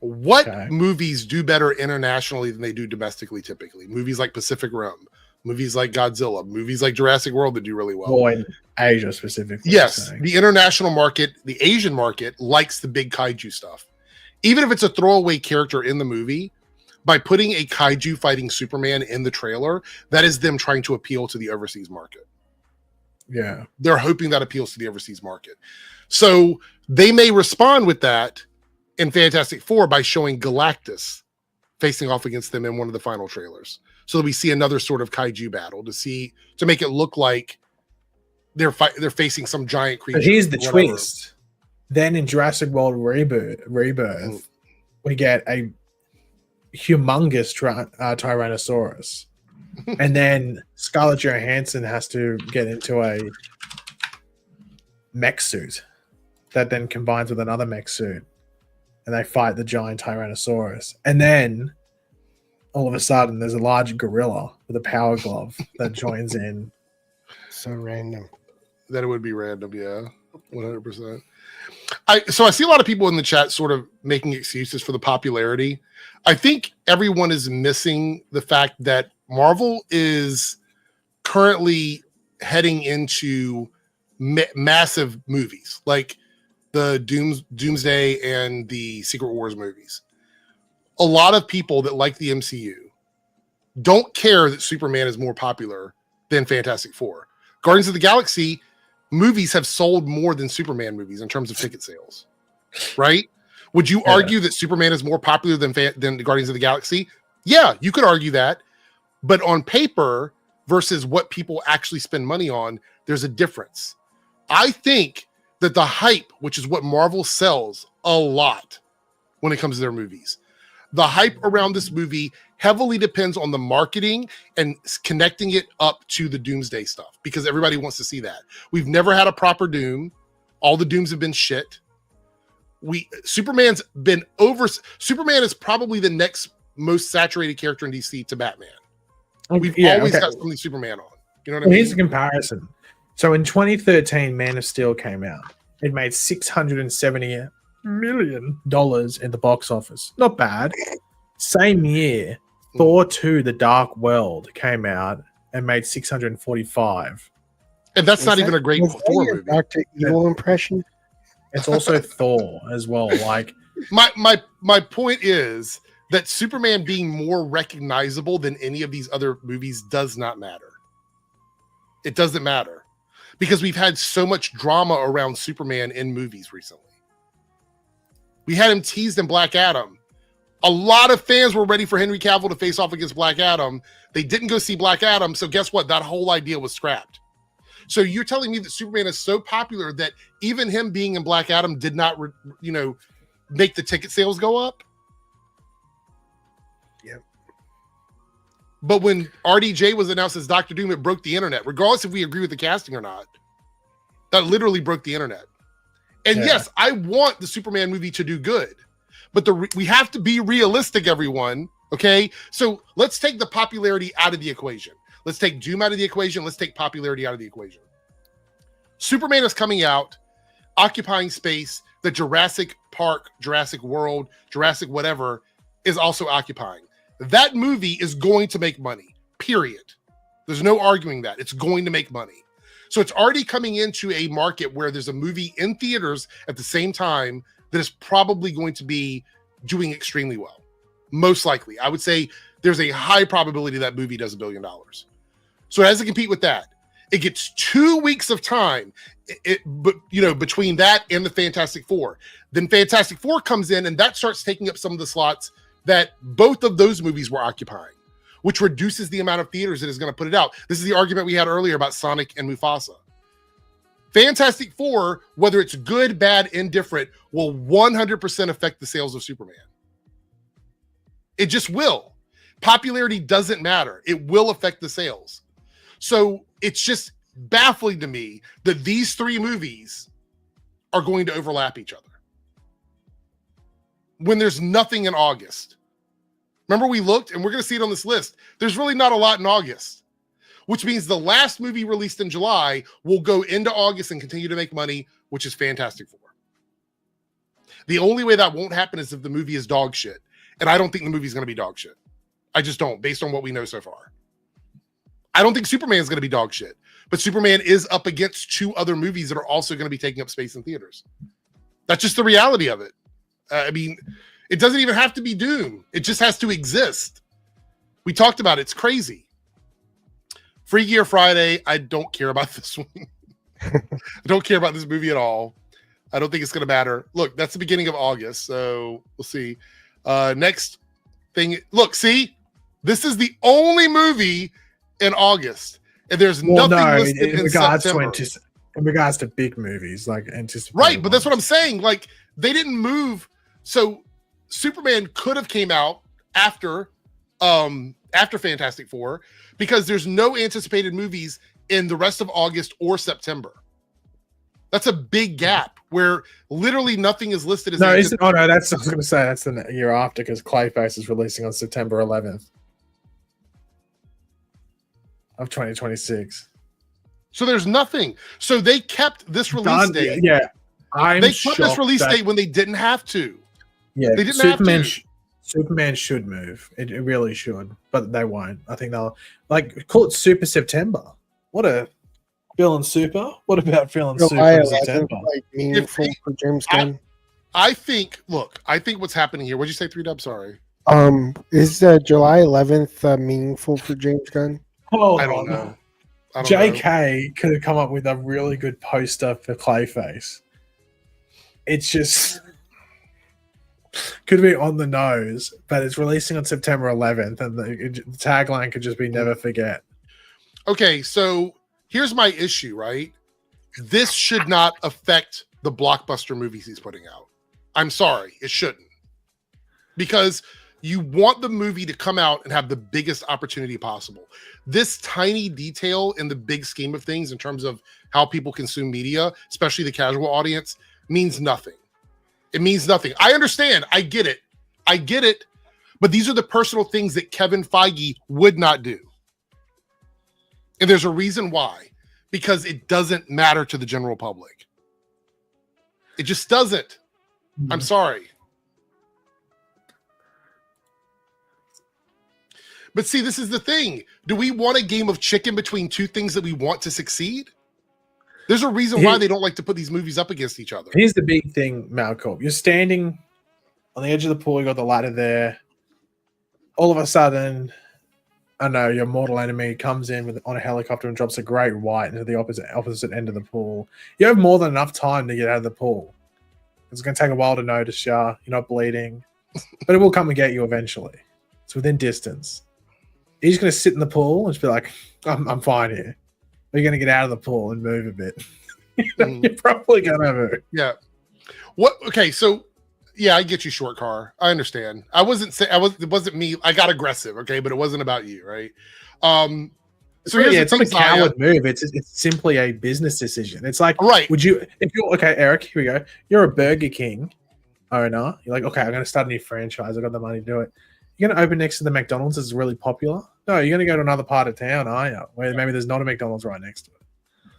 What movies do better internationally than they do domestically typically? Movies like Pacific Rim, movies like Godzilla, movies like Jurassic World that do really well. Or in Asia specifically. Yes, the international market, the Asian market likes the big kaiju stuff. Even if it's a throwaway character in the movie, by putting a kaiju fighting Superman in the trailer, that is them trying to appeal to the overseas market. Yeah. They're hoping that appeals to the overseas market. So they may respond with that in Fantastic Four by showing Galactus facing off against them in one of the final trailers, so that we see another sort of kaiju battle to make it look like they're facing some giant creature. But here's the twist. Then in Jurassic World Rebirth, we get a humongous Tyrannosaurus. And then Scarlett Johansson has to get into a mech suit that then combines with another mech suit. And they fight the giant Tyrannosaurus. And then all of a sudden there's a large gorilla with a power glove that joins in. So random. That it would be random, yeah. 100%. So I see a lot of people in the chat sort of making excuses for the popularity. I think everyone is missing the fact that Marvel is currently heading into massive movies, like the Doomsday and the Secret Wars movies. A lot of people that like the MCU don't care that Superman is more popular than Fantastic Four. Guardians of the Galaxy movies have sold more than Superman movies in terms of ticket sales, right? Would you argue that Superman is more popular than Guardians of the Galaxy? Yeah, you could argue that. But on paper versus what people actually spend money on, there's a difference. I think that the hype, which is what Marvel sells a lot when it comes to their movies, the hype around this movie heavily depends on the marketing and connecting it up to the Doomsday stuff, because everybody wants to see that. We've never had a proper Doom. All the Dooms have been shit. Superman is probably the next most saturated character in DC to Batman. We've always got something Superman on. You know what I mean? Here's a comparison. So in 2013, Man of Steel came out. It made $670 million in the box office. Not bad. Same year, Thor 2: The Dark World came out and made $645. And that's not even a great Thor movie. Dr. Evil impression. It's also Thor as well. Like my point is that Superman being more recognizable than any of these other movies does not matter. It doesn't matter because we've had so much drama around Superman in movies recently. We had him teased in Black Adam. A lot of fans were ready for Henry Cavill to face off against Black Adam. They didn't go see Black Adam. So guess what? That whole idea was scrapped. So you're telling me that Superman is so popular that even him being in Black Adam did not, make the ticket sales go up? Yep. But when RDJ was announced as Dr. Doom, it broke the internet, regardless if we agree with the casting or not. That literally broke the internet. And yes, I want the Superman movie to do good, but we have to be realistic, everyone. Okay, so let's take the popularity out of the equation. Let's take Doom out of the equation. Let's take popularity out of the equation. Superman is coming out, occupying space. The Jurassic Park, Jurassic World, Jurassic whatever is also occupying. That movie is going to make money, period. There's no arguing that. It's going to make money. So it's already coming into a market where there's a movie in theaters at the same time that is probably going to be doing extremely well. Most likely. I would say there's a high probability that movie does $1 billion. So it has to compete with that. It gets 2 weeks of time, between that and the Fantastic Four. Then Fantastic Four comes in, and that starts taking up some of the slots that both of those movies were occupying, which reduces the amount of theaters that is going to put it out. This is the argument we had earlier about Sonic and Mufasa. Fantastic Four, whether it's good, bad, indifferent, will 100% affect the sales of Superman. It just will. Popularity doesn't matter. It will affect the sales. So it's just baffling to me that these three movies are going to overlap each other when there's nothing in August. Remember, we looked, and we're going to see it on this list. There's really not a lot in August, which means the last movie released in July will go into August and continue to make money, which is Fantastic Four. The only way that won't happen is if the movie is dog shit. And I don't think the movie's going to be dog shit. I just don't, based on what we know so far. I don't think Superman is going to be dog shit, but Superman is up against two other movies that are also going to be taking up space in theaters. That's just the reality of it. It doesn't even have to be Doom. It just has to exist. We talked about it. It's crazy. Free Gear Friday. I don't care about this one. I don't care about this movie at all. I don't think it's going to matter. Look, that's the beginning of August, so we'll see. Next thing, look, see, this is the only movie in August, and there's nothing listed in September. In regards to big movies, like anticipated. Right, but that's what I'm saying. Like, they didn't move. So Superman could have came out after Fantastic Four, because there's no anticipated movies in the rest of August or September. That's a big gap where literally nothing is listed as. No, that's I was going to say that's the year after, because Clayface is releasing on September 11th of 2026. So there's nothing. So they kept this release date. Yeah, they kept this release date when they didn't have to. Yeah, they didn't have to. Superman should move. It really should, but they won't. I think they'll call it Super September. What a feeling super. What about feeling super in September? Like meaningful for James Gunn. I think what's happening here. What'd you say, 3Dub? Sorry. Is July 11th meaningful for James Gunn? I don't know. JK could have come up with a really good poster for Clayface. It's just could be on the nose, but it's releasing on September 11th, and the tagline could just be "Never forget." Okay, so here's my issue. Right, this should not affect the blockbuster movies he's putting out. I'm sorry, it shouldn't, because you want the movie to come out and have the biggest opportunity possible. This tiny detail in the big scheme of things, in terms of how people consume media, especially the casual audience, means nothing. It means nothing. I understand. I get it. But these are the personal things that Kevin Feige would not do. And there's a reason why. Because it doesn't matter to the general public. It just doesn't. I'm sorry. But see, this is the thing. Do we want a game of chicken between two things that we want to succeed? There's a reason why they don't like to put these movies up against each other. Here's the big thing, Malcolm. You're standing on the edge of the pool. You got the ladder there. All of a sudden, I know your mortal enemy comes in on a helicopter and drops a great white into the opposite end of the pool. You have more than enough time to get out of the pool. It's going to take a while to notice you. You're not bleeding, but it will come and get you eventually. It's within distance. You're just going to sit in the pool and just be like, I'm fine here. Or you're going to get out of the pool and move a bit. You're probably going to move. Yeah. What? Okay. So, yeah, I get you, short car. I understand. It wasn't me. I got aggressive. Okay. But it wasn't about you. Right. So it's not a coward move. It's simply a business decision. It's like, right. Okay, Eric, here we go. You're a Burger King owner. You're like, okay, I'm going to start a new franchise. I've got the money to do it. You're going to open next to the McDonald's that's really popular? No, you're going to go to another part of town, are you? Where maybe there's not a McDonald's right next to it.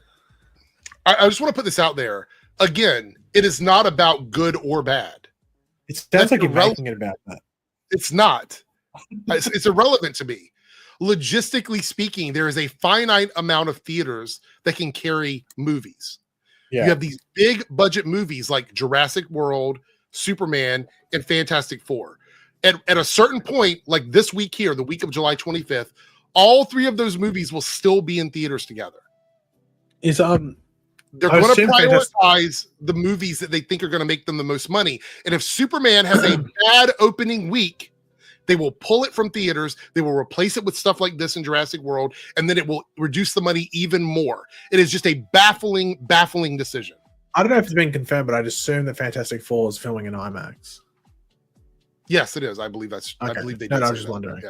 I just want to put this out there. Again, it is not about good or bad. It sounds like you're making it about that. It's not. It's irrelevant to me. Logistically speaking, there is a finite amount of theaters that can carry movies. Yeah. You have these big budget movies like Jurassic World, Superman, and Fantastic Four. At a certain point, like this week here, the week of July 25th, all three of those movies will still be in theaters together. They're going to prioritize the movies that they think are going to make them the most money. And if Superman has a bad opening week, they will pull it from theaters. They will replace it with stuff like this in Jurassic World, and then it will reduce the money even more. It is just a baffling decision. I don't know if it's been confirmed, but I'd assume that Fantastic Four is filming in IMAX. Yes, it is. I believe that's. Okay. I believe they. No, I was just wondering.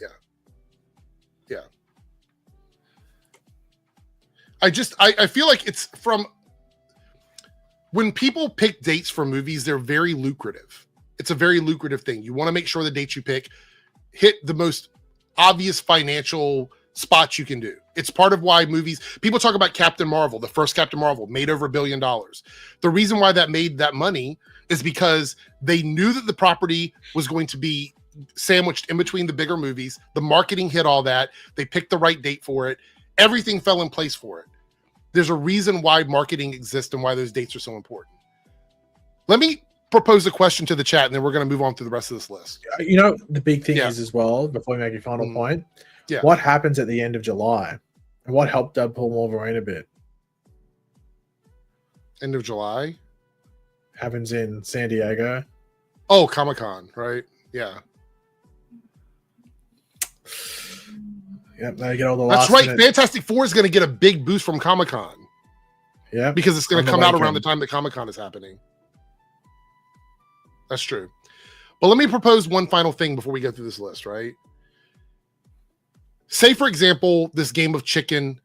Yeah. I feel like it's from when people pick dates for movies, they're very lucrative. It's a very lucrative thing. You want to make sure the dates you pick hit the most obvious financial spots you can do. It's part of why people talk about Captain Marvel, the first Captain Marvel made over $1 billion. The reason why that made that money is because they knew that the property was going to be sandwiched in between the bigger movies. The marketing hit all that. They picked the right date for it. Everything fell in place for it. There's a reason why marketing exists and why those dates are so important. Let me propose a question to the chat, and then we're going to move on through the rest of this list. You know, the big thing is as well, before we make your final point, what happens at the end of July? And what helped Deadpool Wolverine a bit? End of July? happens in San Diego. Oh, Comic-Con, right? Yeah. Yep, they get all the That's last right. minute- Fantastic Four is going to get a big boost from Comic-Con. Yeah, Because it's going on to the come out around the weekend. time that Comic-Con is happening. That's true. But let me propose one final thing before we go through this list, right? Say, for example, this game of chicken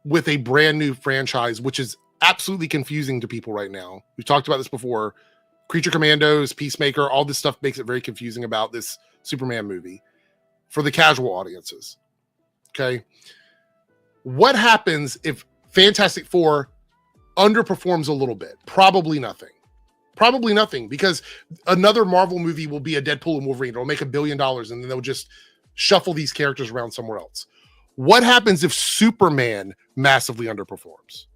with a brand new franchise, which is absolutely confusing to people right now. We've talked about this before. Creature Commandos, Peacemaker, all this stuff makes it very confusing about this Superman movie for the casual audiences. Okay. What happens if Fantastic Four underperforms a little bit? Probably nothing. Probably nothing, because another Marvel movie will be a Deadpool and Wolverine. It'll make $1 billion and then they'll just shuffle these characters around somewhere else. What happens if Superman massively underperforms?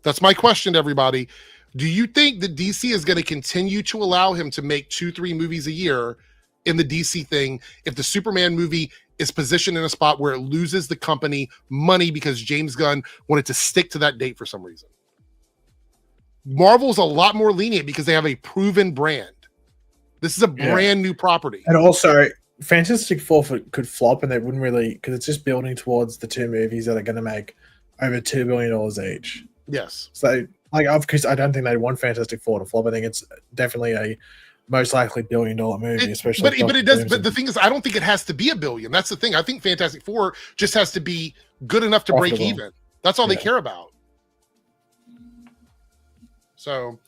That's my question to everybody. Do you think that DC is going to continue to allow him to make 2-3 movies a year in the DC thing if the Superman movie is positioned in a spot where it loses the company money because James Gunn wanted to stick to that date for some reason? Marvel's a lot more lenient because they have a proven brand. This is a brand new property. And also, Fantastic Four could flop, and they wouldn't really, because it's just building towards the 2 movies that are going to make over $2 billion each. Yes. So, like, of course, I don't think they want Fantastic Four to flop. I think it's definitely a most likely $1 billion movie, especially. But it does. But the thing is, I don't think it has to be $1 billion. That's the thing. I think Fantastic Four just has to be good enough to break even. That's all they care about. So,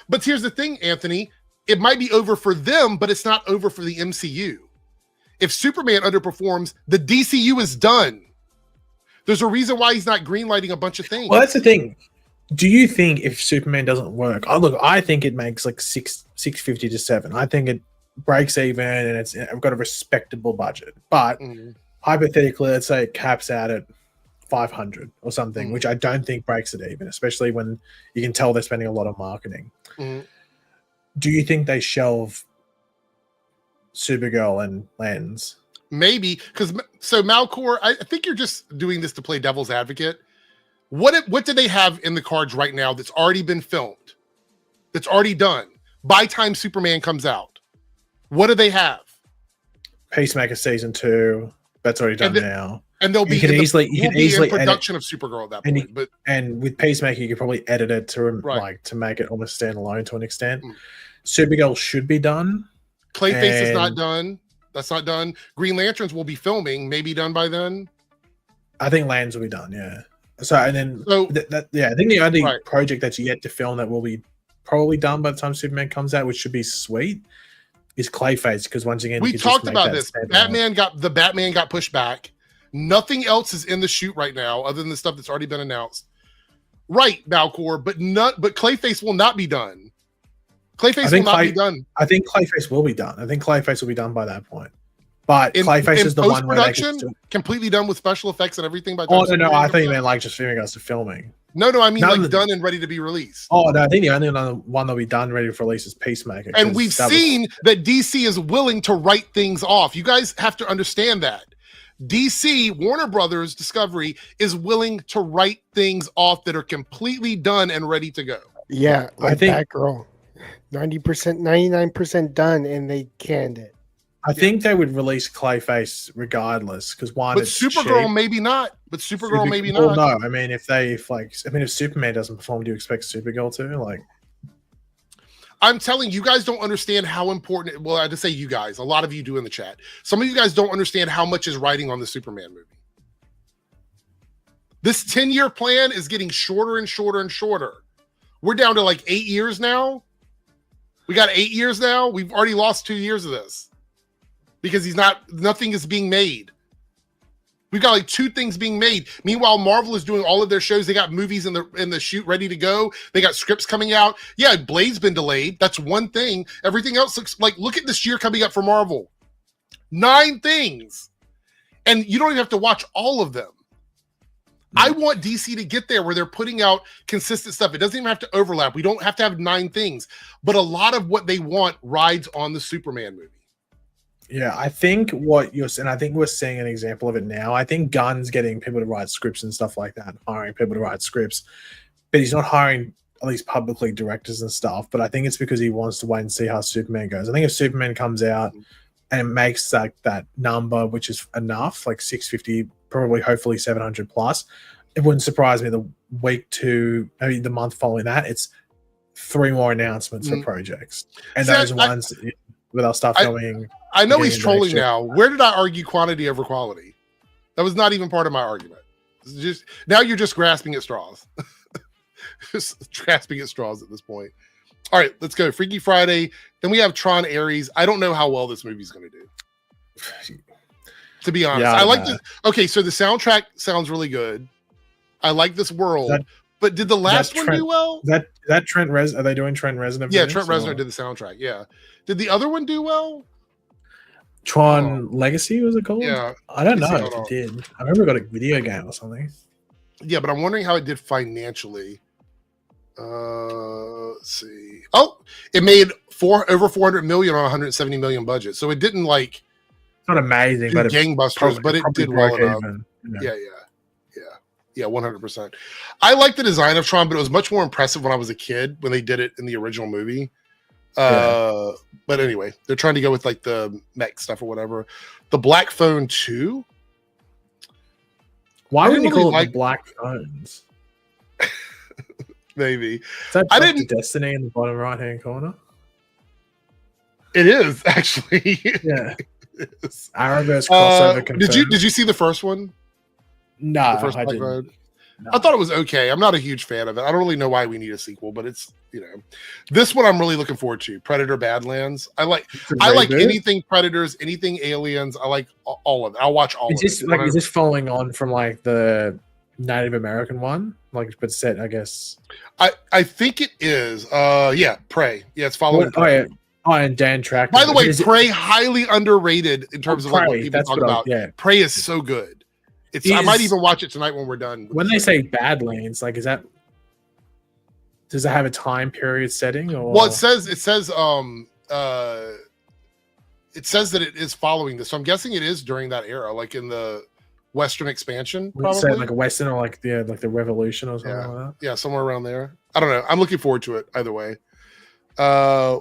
but here's the thing, Anthony. It might be over for them, but it's not over for the MCU. If Superman underperforms, the DCU is done. There's a reason why he's not greenlighting a bunch of things. Well, that's the thing. Do you think if Superman doesn't work? Oh, look, I think it makes like 650 to 7. I think it breaks even and I've got a respectable budget. But hypothetically, let's say it caps out at 500 or something, which I don't think breaks it even, especially when you can tell they're spending a lot of marketing. Do you think they shelve Supergirl and Lens? Maybe, because so Malcor, I think you're just doing this to play devil's advocate. What do they have in the cards right now that's already been filmed, that's already done by time Superman comes out? What do they have? Peacemaker season 2, that's already done now. And they'll be you can easily in production of Supergirl at that point. And with Peacemaker, you could probably edit it to to make it almost standalone to an extent. Supergirl should be done. Clayface is not done. That's not done. Green Lanterns will be filming, maybe done by then. I think Lands will be done, yeah. So and then I think the only project that's yet to film that will be probably done by the time Superman comes out, which should be sweet, is Clayface, because once again we talked about this. Batman got pushed back. Nothing else is in the shoot right now other than the stuff that's already been announced. Right, Malcor, but Clayface will not be done. Clayface will not be done. I think Clayface will be done. I think Clayface will be done by that point. But Clayface is the one where they can completely done with special effects and everything. By no, I think you meant like just filming us to filming. No, I mean like done and ready to be released. Oh no, I think the only one that'll be done ready for release is Peacemaker. And we've seen that DC is willing to write things off. You guys have to understand that. DC, Warner Brothers, Discovery is willing to write things off that are completely done and ready to go. Yeah, like I think Batgirl, 90%, 99% done, and they canned it. I think they would release Clayface regardless, because but Supergirl cheap. Maybe not. But Supergirl maybe not. No, I mean if Superman doesn't perform, do you expect Supergirl to? Like, I'm telling you guys don't understand how important. Well, I just say you guys. A lot of you do in the chat. Some of you guys don't understand how much is riding on the Superman movie. This 10-year plan is getting shorter and shorter and shorter. We're down to like 8 years now. We got 8 years now. We've already lost 2 years of this because nothing is being made. We've got like 2 things being made. Meanwhile, Marvel is doing all of their shows. They got movies in the shoot ready to go. They got scripts coming out. Yeah, Blade's been delayed. That's one thing. Everything else looks like, look at this year coming up for Marvel. 9 things. And you don't even have to watch all of them. I want DC to get there where they're putting out consistent stuff. It doesn't even have to overlap. We don't have to have 9 things. But a lot of what they want rides on the Superman movie. Yeah, I think what you're saying, I think we're seeing an example of it now. I think Gunn's getting people to write scripts and stuff like that, hiring people to write scripts, but he's not hiring at least publicly directors and stuff, but I think it's because he wants to wait and see how Superman goes. I think if Superman comes out and makes like that number, which is enough, like 650, probably hopefully 700 plus, it wouldn't surprise me the week to maybe the month following that, it's 3 more announcements for projects. And those ones where they'll start filming. I know he's trolling now. Where did I argue quantity over quality? That was not even part of my argument. Just now you're just grasping at straws. Just grasping at straws at this point. All right, let's go. Freaky Friday. Then we have Tron Ares. I don't know how well this movie's going to do. To be honest, I like this. Okay, so the soundtrack sounds really good. I like this world. But did the last one do well? That Trent Reznor, are they doing Trent Reznor? Yeah, Trent Reznor did the soundtrack. Yeah. Did the other one do well? Tron Legacy, was it called? Yeah. I don't know if it did. I remember it got a video game or something. Yeah, but I'm wondering how it did financially. Let's see. Oh, it made over 400 million on 170 million budget. So it didn't like it's not amazing, but gangbusters, but it did well enough. Yeah, 100%. I like the design of Tron, but it was much more impressive when I was a kid when they did it in the original movie. But anyway, they're trying to go with like the mech stuff or whatever. The Black Phone 2. Why wouldn't you call it the Black Phones? Maybe. Is that I didn't Destiny in the bottom right hand corner? It is actually. Yeah. Arrowverse crossover. Did you see the first one? No, the first I didn't. No. I thought it was okay. I'm not a huge fan of it. I don't really know why we need a sequel, but it's this one I'm really looking forward to. Predator Badlands. I like anything Predators, anything aliens. I like all of it. I'll watch all of it. Is this following on from like the Native American one? Like, but set, I guess. I think it is. Yeah, Prey. Yeah, it's following. And Dan Track. By the way, Prey highly underrated in terms of like what people talk about. Prey is so good. I might even watch it tonight when we're done. When they say Badlands, like, does it have a time period setting? Or? Well, it says that it is following this. So I'm guessing it is during that era, like in the Western expansion, probably. Say like a Western or like the Revolution or something like that. Yeah, somewhere around there. I don't know. I'm looking forward to it either way.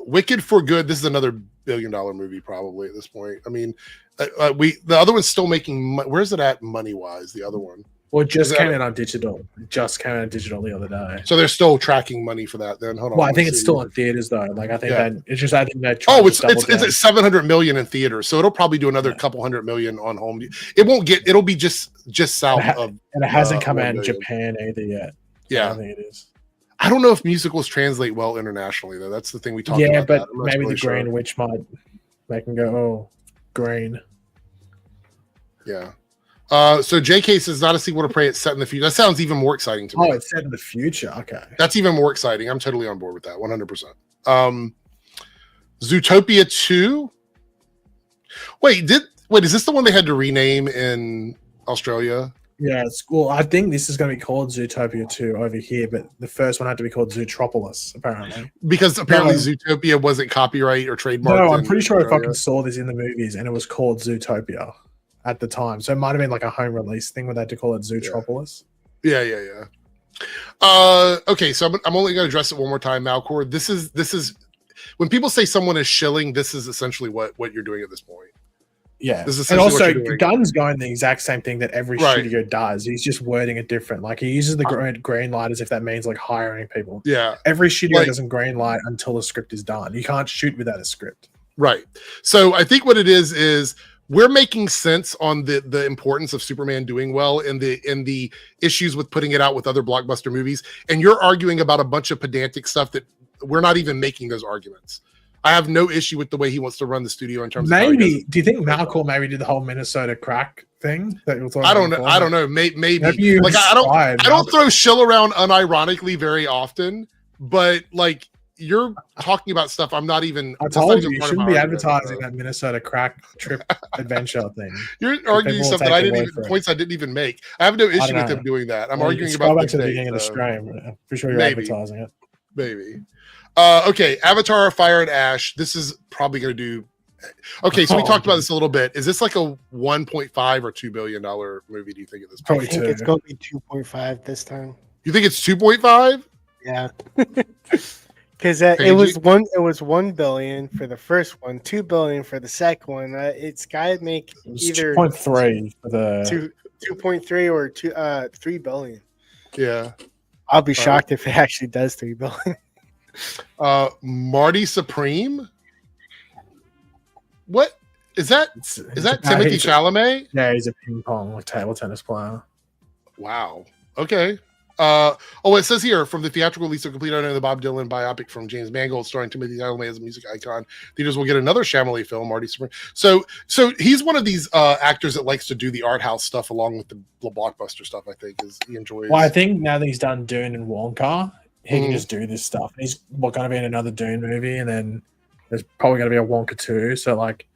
Wicked for Good. This is another $1 billion movie probably at this point. I mean, the other one's still making. Where's it at money wise? The other one. Well, it just came out on digital. It just came out on digital the other day. So they're still tracking money for that. Then hold on. Well, I think it's still in theaters though. Like I think that it's just. I think that. It's at 700 million in theaters. So it'll probably do another couple hundred million on home. It won't get. It'll be just south of. And it hasn't come out in Japan either yet. Yeah, I think it is. I don't know if musicals translate well internationally though. That's the thing we talked about. Yeah, but maybe really the Green Witch might make them go, oh, green. Yeah. So JK says not a sequel to Prey. It's set in the future. That sounds even more exciting to me. Oh, it's set in the future. Okay. That's even more exciting. I'm totally on board with that. 100%. Zootopia 2. Wait, is this the one they had to rename in Australia? Yeah, it's cool. I think this is going to be called Zootopia 2 over here, but the first one had to be called Zootropolis, apparently. Because apparently Zootopia wasn't copyright or trademarked. No, I'm pretty sure I fucking saw this in the movies, and it was called Zootopia at the time. So it might have been like a home release thing where they had to call it Zootropolis. Yeah. Okay, so I'm only going to address it one more time, Malcor. This is when people say someone is shilling, this is essentially what you're doing at this point. Yeah, and also Gunn's going the exact same thing that every studio does. He's just wording it different. Like he uses the green light as if that means like hiring people. Yeah, every studio doesn't green light until the script is done. You can't shoot without a script. Right. So I think what it is we're making sense on the importance of Superman doing well and the issues with putting it out with other blockbuster movies, and you're arguing about a bunch of pedantic stuff that we're not even making those arguments. I have no issue with the way he wants to run the studio in terms of do you think Malcolm maybe did the whole Minnesota crack thing? That I don't know. Maybe like I don't throw shill around unironically very often, but like you're talking about stuff I'm not even. I told you shouldn't be advertising that Minnesota crack trip adventure thing. You're arguing stuff that I didn't even make. I have no issue with him doing that. I'm arguing about the beginning of the stream. I'm pretty sure you're advertising it. Maybe. Okay, Avatar: Fire and Ash. This is probably going to do. Okay, so we talked about this a little bit. Is this like a 1.5 or $2 billion movie? Do you think at this point? I think it's going to be 2.5 this time. You think it's 2.5? Yeah. Because it was 1 billion for the first one, 2 billion for the second one. It's got to make either 2.3 for the 2.3 or 3 billion. Yeah. I'll be shocked if it actually does 3 billion. Marty Supreme. What is that? Is that Timothy Chalamet? Yeah, he's a ping pong table tennis player. Wow. Okay. It says here from the theatrical release of Complete Unknown, the Bob Dylan biopic from James Mangold, starring Timothy Chalamet as a music icon. Theaters will get another Chalamet film, Marty Supreme. So he's one of these actors that likes to do the art house stuff along with the blockbuster stuff. I think is he enjoys. Well, I think now that he's done Dune and Wonka, he can just do this stuff. He's going to be in another Dune movie, and then there's probably going to be a Wonka 2. So like,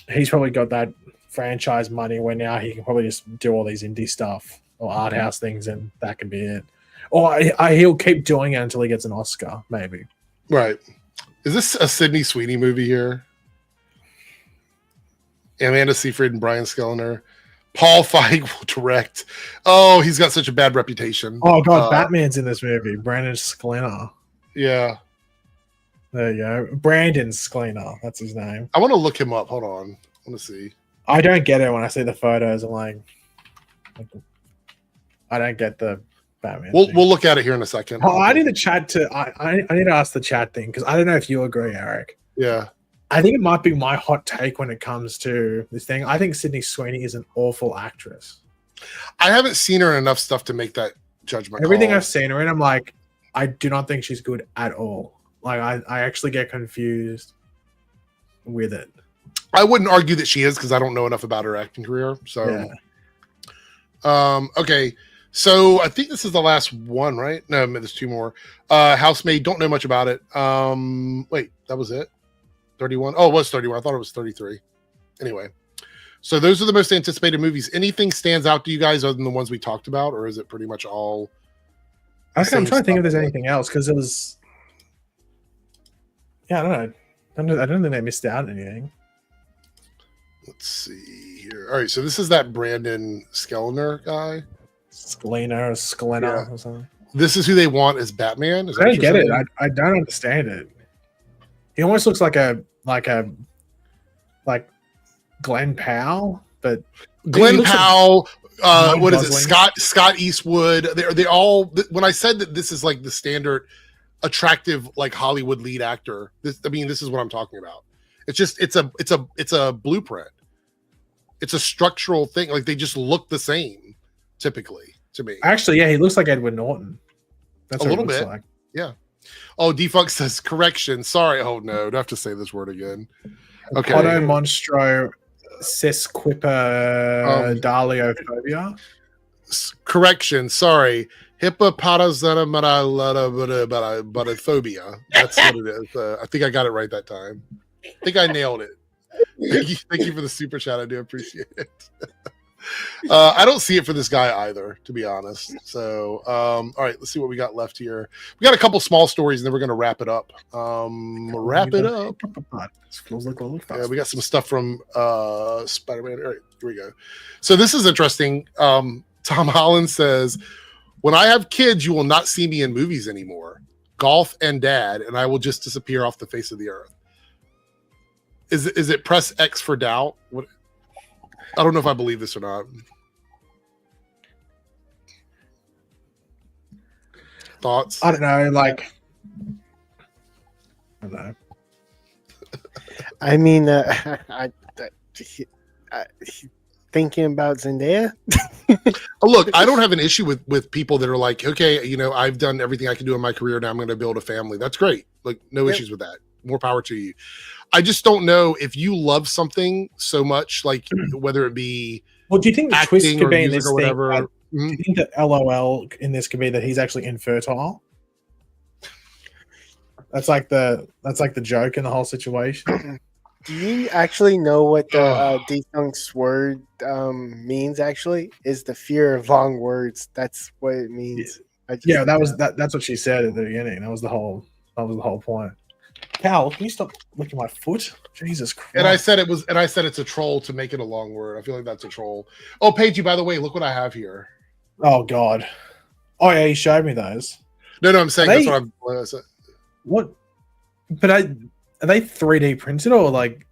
he's probably got that franchise money where now he can probably just do all these indie stuff or art house things, and that can be it. Or he'll keep doing it until he gets an Oscar, maybe. Right. Is this a Sydney Sweeney movie here? Amanda Seyfried and Brian Skellner. Paul Feig will direct. Oh, he's got such a bad reputation. Oh, God, Batman's in this movie. Brandon Sklenar. Yeah. There you go. Brandon Sklenar. That's his name. I want to look him up. Hold on. I want to see. I don't get it when I see the photos. I'm like I don't get the Batman. We'll look at it here in a second. Oh, I need the chat to. I need to ask the chat thing because I don't know if you agree, Eric. Yeah. I think it might be my hot take when it comes to this thing. I think Sydney Sweeney is an awful actress. I haven't seen her in enough stuff to make that judgment. Everything I've seen her in, I'm like, I do not think she's good at all. Like, I actually get confused with it. I wouldn't argue that she is because I don't know enough about her acting career. So, okay. So I think this is the last one, right? No, there's two more. Housemaid, don't know much about it. Wait, that was it? 31? Oh, it was 31. I thought it was 33. Anyway, so those are the most anticipated movies. Anything stands out to you guys other than the ones we talked about, or is it pretty much all? I'm trying to think if there's anything else because it was. Yeah, I don't know. I don't think they missed out on anything. Let's see here. All right, so this is that Brandon Skellner guy. Sklenar or something. This is who they want as Batman. I don't get it. I don't understand it. He almost looks like Glenn Powell, but Glenn Powell. What is it? Scott Eastwood. They all. When I said that this is like the standard attractive like Hollywood lead actor, this is what I'm talking about. It's just it's a blueprint. It's a structural thing. Like they just look the same. Typically, to me. Actually, yeah, he looks like Edward Norton. That's a little bit. Like. Yeah. Oh, Defunct says correction. Sorry. Oh no, do I have to say this word again? Okay. Auto Monstro Sesquipa Daliophobia. Correction. Sorry. Hippopotamophobia. That's what it is. I think I got it right that time. I think I nailed it. Thank you for the super chat. I do appreciate it. I don't see it for this guy either, to be honest. So, all right, let's see what we got left here. We got a couple small stories, and then we're going to wrap it up. Yeah, we got some stuff from Spider-Man. All right, here we go. So this is interesting. Tom Holland says, "When I have kids, you will not see me in movies anymore. Golf and dad, and I will just disappear off the face of the earth." Is it press X for doubt? What? I don't know if I believe this or not. Thoughts? I don't know. Like, I don't know. I mean, thinking about Zendaya. Look, I don't have an issue with people that are like, okay, I've done everything I can do in my career. Now I'm going to build a family. That's great. Like, no issues with that. More power to you. I just don't know if you love something so much, like whether it be. Well, do you think the twist could be in this or whatever? Thing? Do you think that LOL in this could be that he's actually infertile? That's like the joke in the whole situation. Do you actually know what the defunct's word means? Actually, is the fear of long words. That's what it means. Yeah, that's what she said at the beginning. That was the whole point. Cal, can you stop licking my foot? Jesus Christ! And I said it's a troll to make it a long word. I feel like that's a troll. Oh, Paigey, by the way, look what I have here. Oh God! Oh yeah, he showed me those. No, I'm saying Are that's what I'm saying. What? But are they 3D printed or like?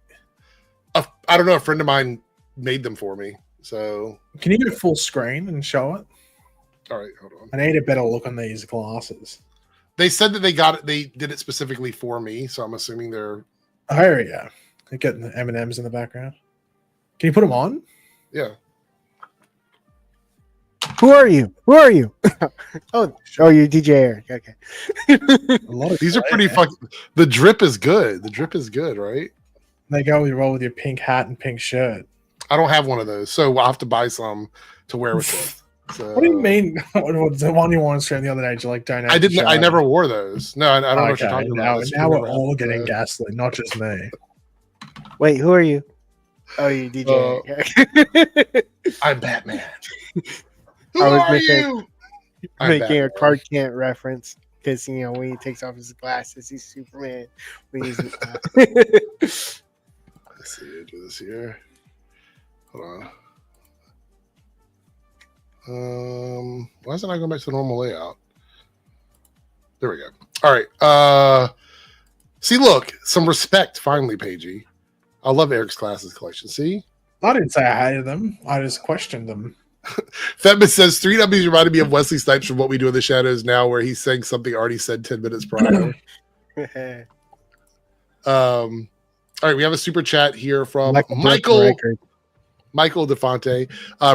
I don't know. A friend of mine made them for me. So Can you go full screen and show it? all right, hold on. I need a better look on these glasses. They said that they got it. They did it specifically for me, so I'm assuming they're. Oh yeah, they're getting the M&Ms in the background. Can you put them on? Yeah. Who are you? oh, you're DJ Eric. Okay. A lot of These are pretty fucking. The drip is good. Right? They go with roll with your pink hat and pink shirt. I don't have one of those, so I'll have to buy some to wear with it. So, What do you mean? The one you wore on stream the other day, you like don't. I didn't. I never wore those. No, I don't know what you're talking about. Now we're all getting gaslit, not just me. Wait, who are you? Oh, you DJ. Eric. I'm Batman. I was Who are making- you? I'm Making a Batman. Clark Kent reference because when he takes off his glasses, he's Superman. When he's, Let's see. Do this here. Hold on. Why is it not going back to the normal layout? There we go. All right. See, look, some respect finally, Pagey. I love Eric's Classes collection. See? I didn't say I hated them. I just questioned them. Fatman says 3Ws reminded me of Wesley Snipes from What We Do in the Shadows Now, where he's saying something already said 10 minutes prior. All right, we have a super chat here from Michael DeFonte.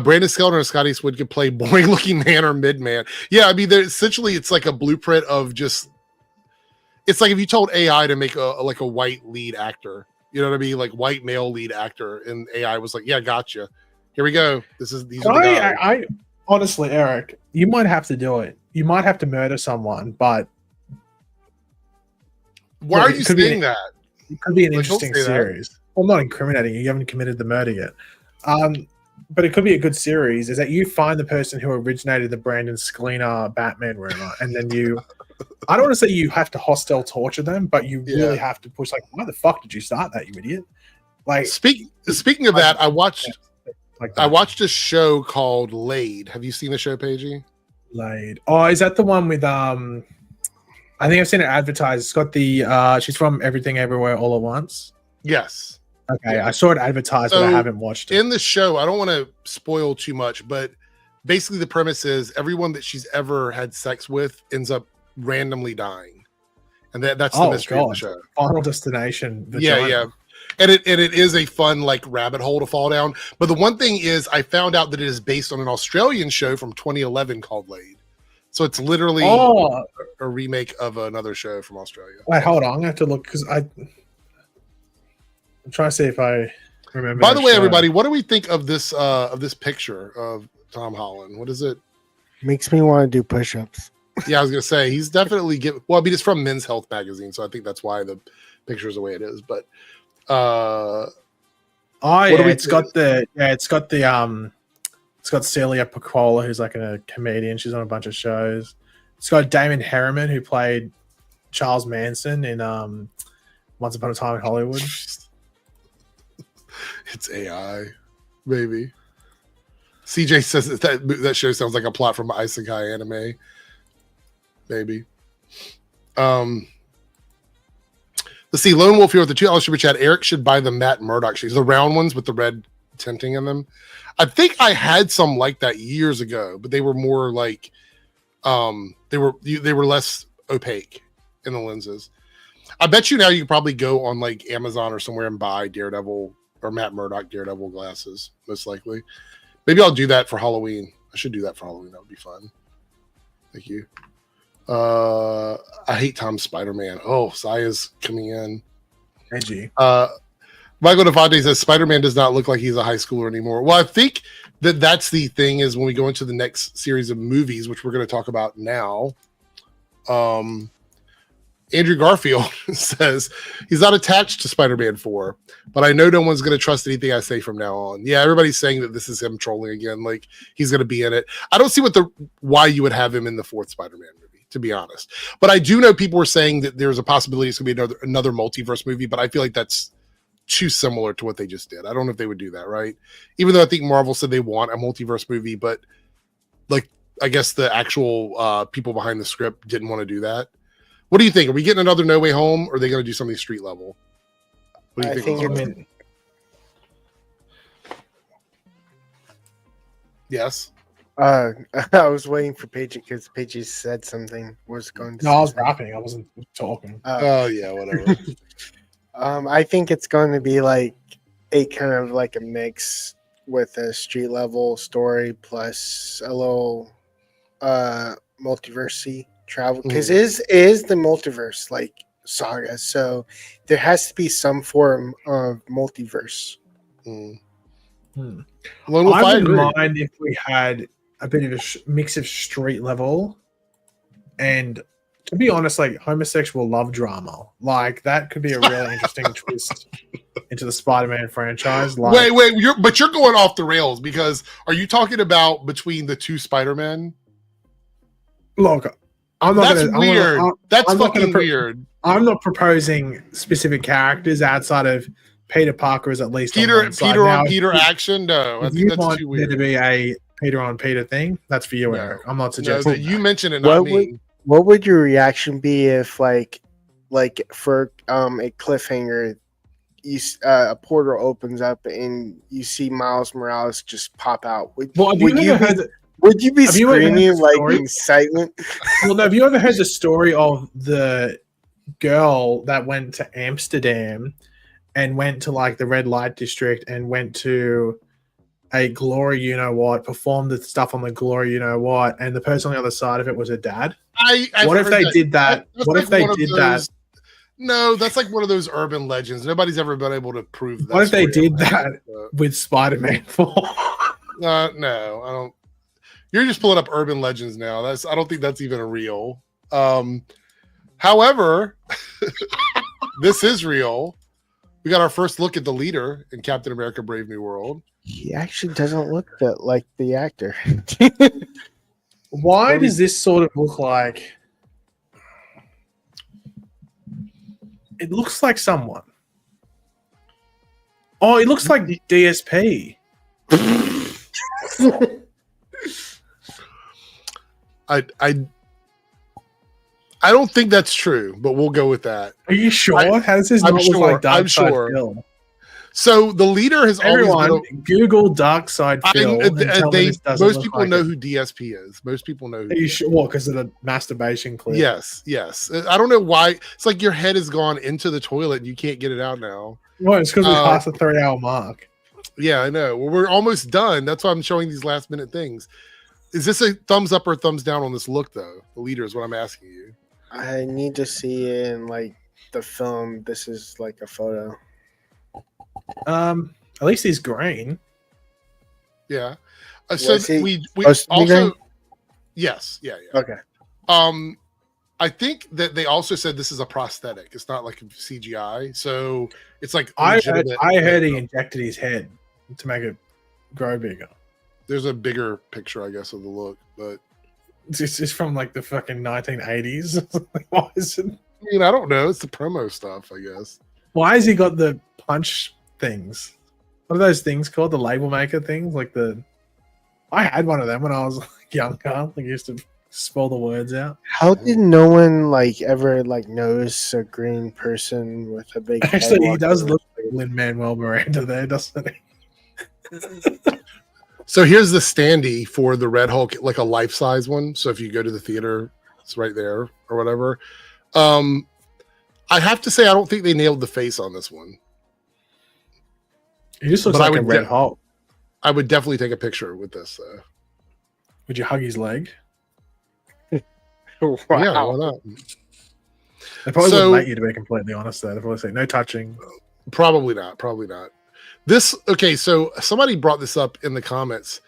Brandon Skelton or Scotty Swid could play boring looking man or mid man. Yeah, I mean, essentially it's like a blueprint of just. It's like if you told AI to make a white lead actor, you know what I mean, like white male lead actor, and AI was like, "Yeah, gotcha. Here we go. These are the guys." I honestly, Eric, you might have to do it. You might have to murder someone, but why are you saying that? It could be an Like, don't interesting say that. series. Well, not incriminating you. You haven't committed the murder yet. But it could be a good series. Is that you find the person who originated the Brandon Scalina Batman rumor, and then you. I don't want to say you have to hostile torture them, but you really have to push. Like, why the fuck did you start that, you idiot? Like, speaking of that, I watched a show called Laid. Have you seen the show, Pagey? Laid. Oh, is that the one with I think I've seen it advertised. It's got the she's from Everything Everywhere All at Once. Yes. Okay, I saw it advertised, but I haven't watched it. In the show, I don't want to spoil too much, but basically the premise is everyone that she's ever had sex with ends up randomly dying, and that's the mystery of the show. Final Destination. Vagina. Yeah. And it is a fun like rabbit hole to fall down. But the one thing is, I found out that it is based on an Australian show from 2011 called Laid. So it's literally a remake of another show from Australia. Wait, hold on. I'm gonna have to look because I'm trying to see if I remember. By the way, everybody, what do we think of this picture of Tom Holland? What is it? Makes me want to do push-ups. Yeah, I was gonna say he's definitely it's from Men's Health magazine, so I think that's why the picture is the way it is. But it's got Celia Pacquola, who's like a comedian. She's on a bunch of shows. It's got Damon Herriman, who played Charles Manson in Once Upon a Time in Hollywood. It's AI, maybe. CJ says that show sounds like a plot from an Isekai anime. Maybe. Let's see. Lone Wolf here with the $2 super chat. Eric should buy the Matt Murdock shoes, the round ones with the red tinting in them. I think I had some like that years ago, but they were more like they were less opaque in the lenses. I bet you now you could probably go on like Amazon or somewhere and buy Daredevil or Matt Murdock Daredevil glasses, most likely. Maybe I'll do that for Halloween. I should do that for Halloween. That would be fun. Thank you. I hate Tom's Spider-Man. Oh, Saya's coming in. Edgy. Michael Devante says Spider-Man does not look like he's a high schooler anymore. Well, I think that's the thing is when we go into the next series of movies, which we're going to talk about now. Andrew Garfield says he's not attached to Spider-Man 4, but I know no one's going to trust anything I say from now on. Yeah, everybody's saying that this is him trolling again. Like he's going to be in it. I don't see why you would have him in the fourth Spider-Man movie, to be honest. But I do know people were saying that there's a possibility it's going to be another multiverse movie, but I feel like that's too similar to what they just did. I don't know if they would do that, right? Even though I think Marvel said they want a multiverse movie, but like I guess the actual people behind the script didn't want to do that. What do you think? Are we getting another No Way Home, or are they going to do something street level? What do you think? Yes. I was waiting for Paige because Paige said something was going to. No, I was rapping. I wasn't talking. Oh yeah, whatever. I think it's going to be like a kind of like a mix with a street level story plus a little multiverse travel because it is the multiverse like saga, so there has to be some form of multiverse. I wouldn't mind if we had a bit of a mix of street level and, to be honest, like homosexual love drama. Like that could be a really interesting twist into the Spider-Man franchise. Like, wait, you're going off the rails because are you talking about between the two Spider-Men? Look, That's weird. That's fucking weird. I'm not proposing specific characters outside of Peter Parker is at least Peter on Peter action. No, I think that's too weird. There to be a Peter on Peter thing. That's for you, Eric. I'm not suggesting. No, you mentioned it, not me. What would your reaction be if, like for a cliffhanger, a portal opens up and you see Miles Morales just pop out? Would you be screaming like excitement? Well, no. Have you ever heard the story of the girl that went to Amsterdam and went to like the red light district and went to a glory, you know what, performed the stuff on the glory, you know what, and the person on the other side of it was her dad? What if they did that? What if they did that? No, that's like one of those urban legends. Nobody's ever been able to prove that. What if they did that with Spider-Man 4? No, I don't. You're just pulling up urban legends now. I don't think that's even a real. However, this is real. We got our first look at the leader in Captain America: Brave New World. He actually doesn't look that like the actor. Why does this sort of look like? It looks like someone. Oh, it looks like DSP. I don't think that's true, but we'll go with that. Are you sure? How does this not look like Darkseid Phil? So the leader has always been Google Darkseid Phil. Most people know who DSP is. Most people know. Are you sure? Because of the masturbation clip. Yes. I don't know why. It's like your head has gone into the toilet and you can't get it out now. Well, it's because we passed the 3-hour mark. Yeah, I know. Well, we're almost done. That's why I'm showing these last minute things. Is this a thumbs up or thumbs down on this look, though? The leader is what I'm asking you. I need to see it in like the film. This is like a photo. At least he's green. Yeah. So we also green? Yes. Yeah. Okay. I think that they also said this is a prosthetic. It's not like CGI. So it's like I heard he injected his head to make it grow bigger. There's a bigger picture, I guess, of the look, but it's from like the fucking 1980s. Why is it? I mean, I don't know. It's the promo stuff, I guess. Why has he got the punch things? What are those things called? The label maker things? Like I had one of them when I was younger. Like, used to spell the words out. How did no one ever notice a green person with a big head? Actually, he does look like Lin-Manuel Miranda there, doesn't he? So here's the standee for the Red Hulk, like a life-size one. So if you go to the theater, it's right there or whatever. I have to say, I don't think they nailed the face on this one. He just looks like a Red Hulk. I would definitely take a picture with this. Would you hug his leg? Wow. Yeah, why not? They probably wouldn't let you, to be completely honest, though. They'd probably say, no touching. Probably not. Okay, so somebody brought this up in the comments.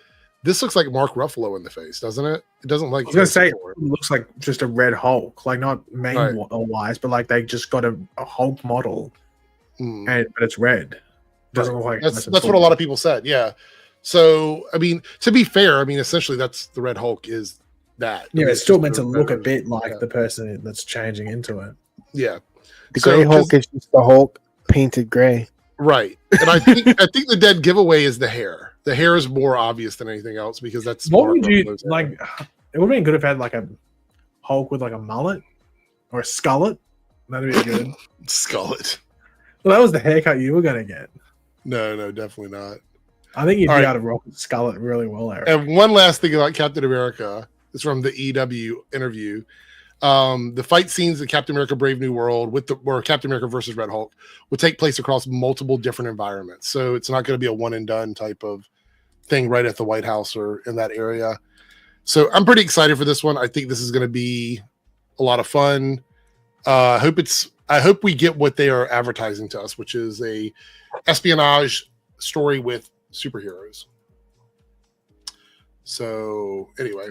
This looks like Mark Ruffalo in the face, doesn't it? It doesn't like. I was going to say, it looks like just a red Hulk. Like, not wise, but like they just got a Hulk model, but it's red. It doesn't look like. That's what a lot of people said, yeah. So, I mean, to be fair, essentially that's the Red Hulk is that. Yeah, it's still meant to look a bit like the person that's changing into it. Yeah. The gray Hulk is just the Hulk painted gray. Right. And I think the dead giveaway is the hair. The hair is more obvious than anything else because that's what would you like. It would have been good if it had like a Hulk with like a mullet or a skullet. That'd be good. Skullet. Well, that was the haircut you were gonna get. No, definitely not. I think you'd All be right. able to rock the skullet really well, Eric. And one last thing about Captain America is from the EW interview. The fight scenes in Captain America Brave New World or Captain America versus Red Hulk would take place across multiple different environments. So it's not going to be a one and done type of thing right at the White House or in that area. So I'm pretty excited for this one. I think this is going to be a lot of fun. I hope we get what they are advertising to us, which is a espionage story with superheroes. So anyway,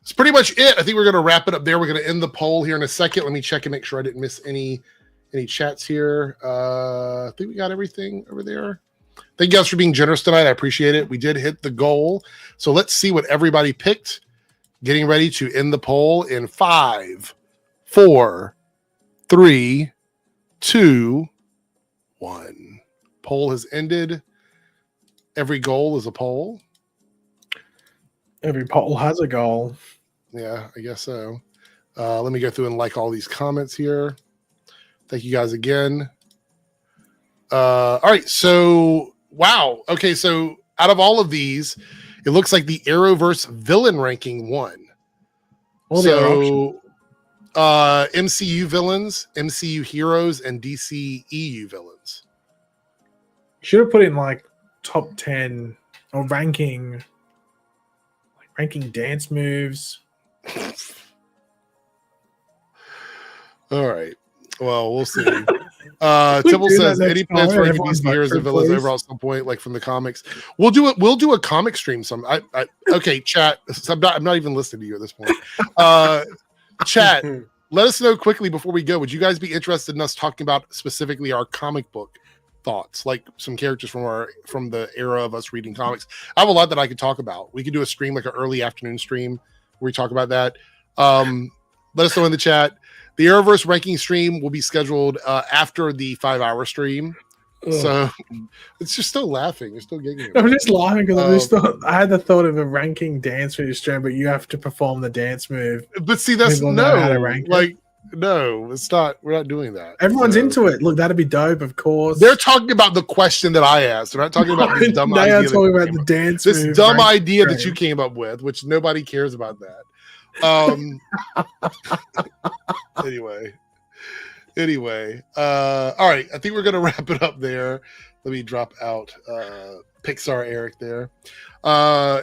that's pretty much it. I think we're going to wrap it up there. We're going to end the poll here in a second. Let me check and make sure I didn't miss any chats here. I think we got everything over there. Thank you guys for being generous tonight. I appreciate it. We did hit the goal. So let's see what everybody picked. Getting ready to end the poll in 5, 4, 3, 2, 1. Poll has ended. Every goal is a poll. Every poll has a goal. Yeah, I guess so. Let me go through and like all these comments here. Thank you guys again. All right, so wow. Okay, so out of all of these, it looks like the Arrowverse villain ranking won. Well, so MCU villains, MCU heroes, and DCEU villains. Should have put in like top 10 or ranking dance moves. All right. Well, we'll see. Temple says any plans for any DC heroes and villains overall at some point, like from the comics. We'll do it. We'll do a comic stream. Okay, chat. I'm not even listening to you at this point. Chat. Let us know quickly before we go. Would you guys be interested in us talking about specifically our comic book thoughts, like some characters from the era of us reading comics? I have a lot that I could talk about. We could do a stream, like an early afternoon stream, where we talk about that. Let us know in the chat. The Arrowverse ranking stream will be scheduled after the 5-hour stream. Ugh. So it's just still laughing. You're still giggling. I'm just laughing because I had the thought of a ranking dance move stream, but you have to perform the dance move. But see, that's no, it's not. We're not doing that. Everyone's into it. Look, that'd be dope, of course. They're talking about the question that I asked. They're not talking about this dumb idea. They are talking about the dance move. This dumb idea that you came up with, which nobody cares about that. Anyway, all right, I think we're gonna wrap it up there. Let me drop out Pixar Eric there.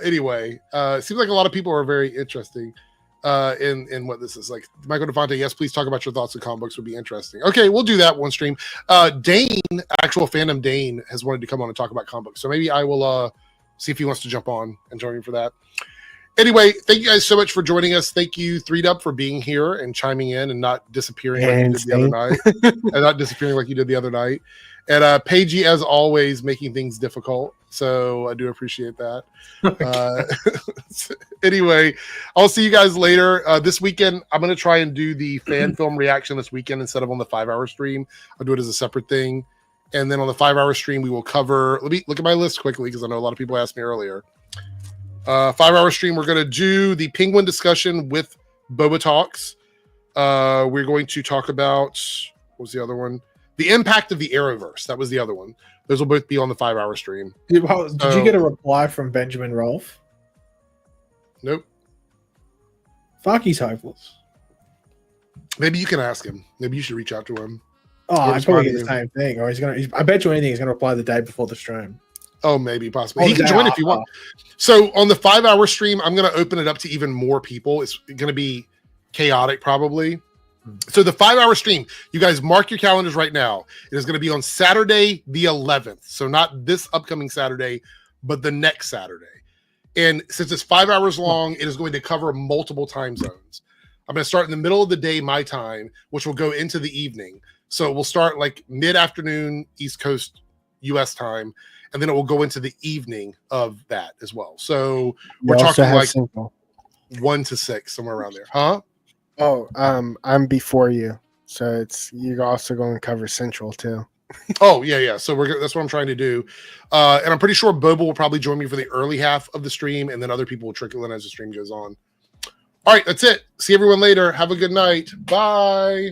Anyway, it seems like a lot of people are very interesting in what this is. Like Michael DeFonte, yes, please talk about your thoughts on comic books, would be interesting. Okay, we'll do that one stream. Dane, actual fandom Dane, has wanted to come on and talk about comic books, so maybe I will see if he wants to jump on and join me for that. Anyway, thank you guys so much for joining us. Thank you, 3Dub, for being here and chiming in and not disappearing like you did the other night. And not disappearing like you did the other night. And Paigey, as always, making things difficult. So I do appreciate that. Anyway, I'll see you guys later. This weekend, I'm going to try and do the fan film reaction this weekend instead of on the 5-hour stream. I'll do it as a separate thing. And then on the 5-hour stream, we will cover... Let me look at my list quickly because I know a lot of people asked me earlier. 5-hour stream, we're going to do the Penguin discussion with Boba Talks. We're going to talk about, what was the other one? The impact of the Arrowverse. That was the other one. Those will both be on the 5-hour stream. Did you get a reply from Benjamin Rolfe? Nope. Fuck, he's hopeless. Maybe you can ask him. Maybe you should reach out to him. Oh, I probably get the same thing. Or I bet you anything he's going to reply the day before the stream. Oh, maybe, possibly. He can join if you want. So on the 5-hour stream, I'm going to open it up to even more people. It's going to be chaotic, probably. So the 5-hour stream, you guys mark your calendars right now. It is going to be on Saturday the 11th. So not this upcoming Saturday, but the next Saturday. And since it's 5 hours long, it is going to cover multiple time zones. I'm going to start in the middle of the day, my time, which will go into the evening. So we'll start like mid-afternoon, East Coast, U.S. time. And then it will go into the evening of that as well. So we're talking like Central. 1 to 6, somewhere around there. Huh? Oh, I'm before you. So you're also going to cover Central too. Oh, yeah. So that's what I'm trying to do. And I'm pretty sure Boba will probably join me for the early half of the stream, and then other people will trickle in as the stream goes on. All right, that's it. See everyone later. Have a good night. Bye.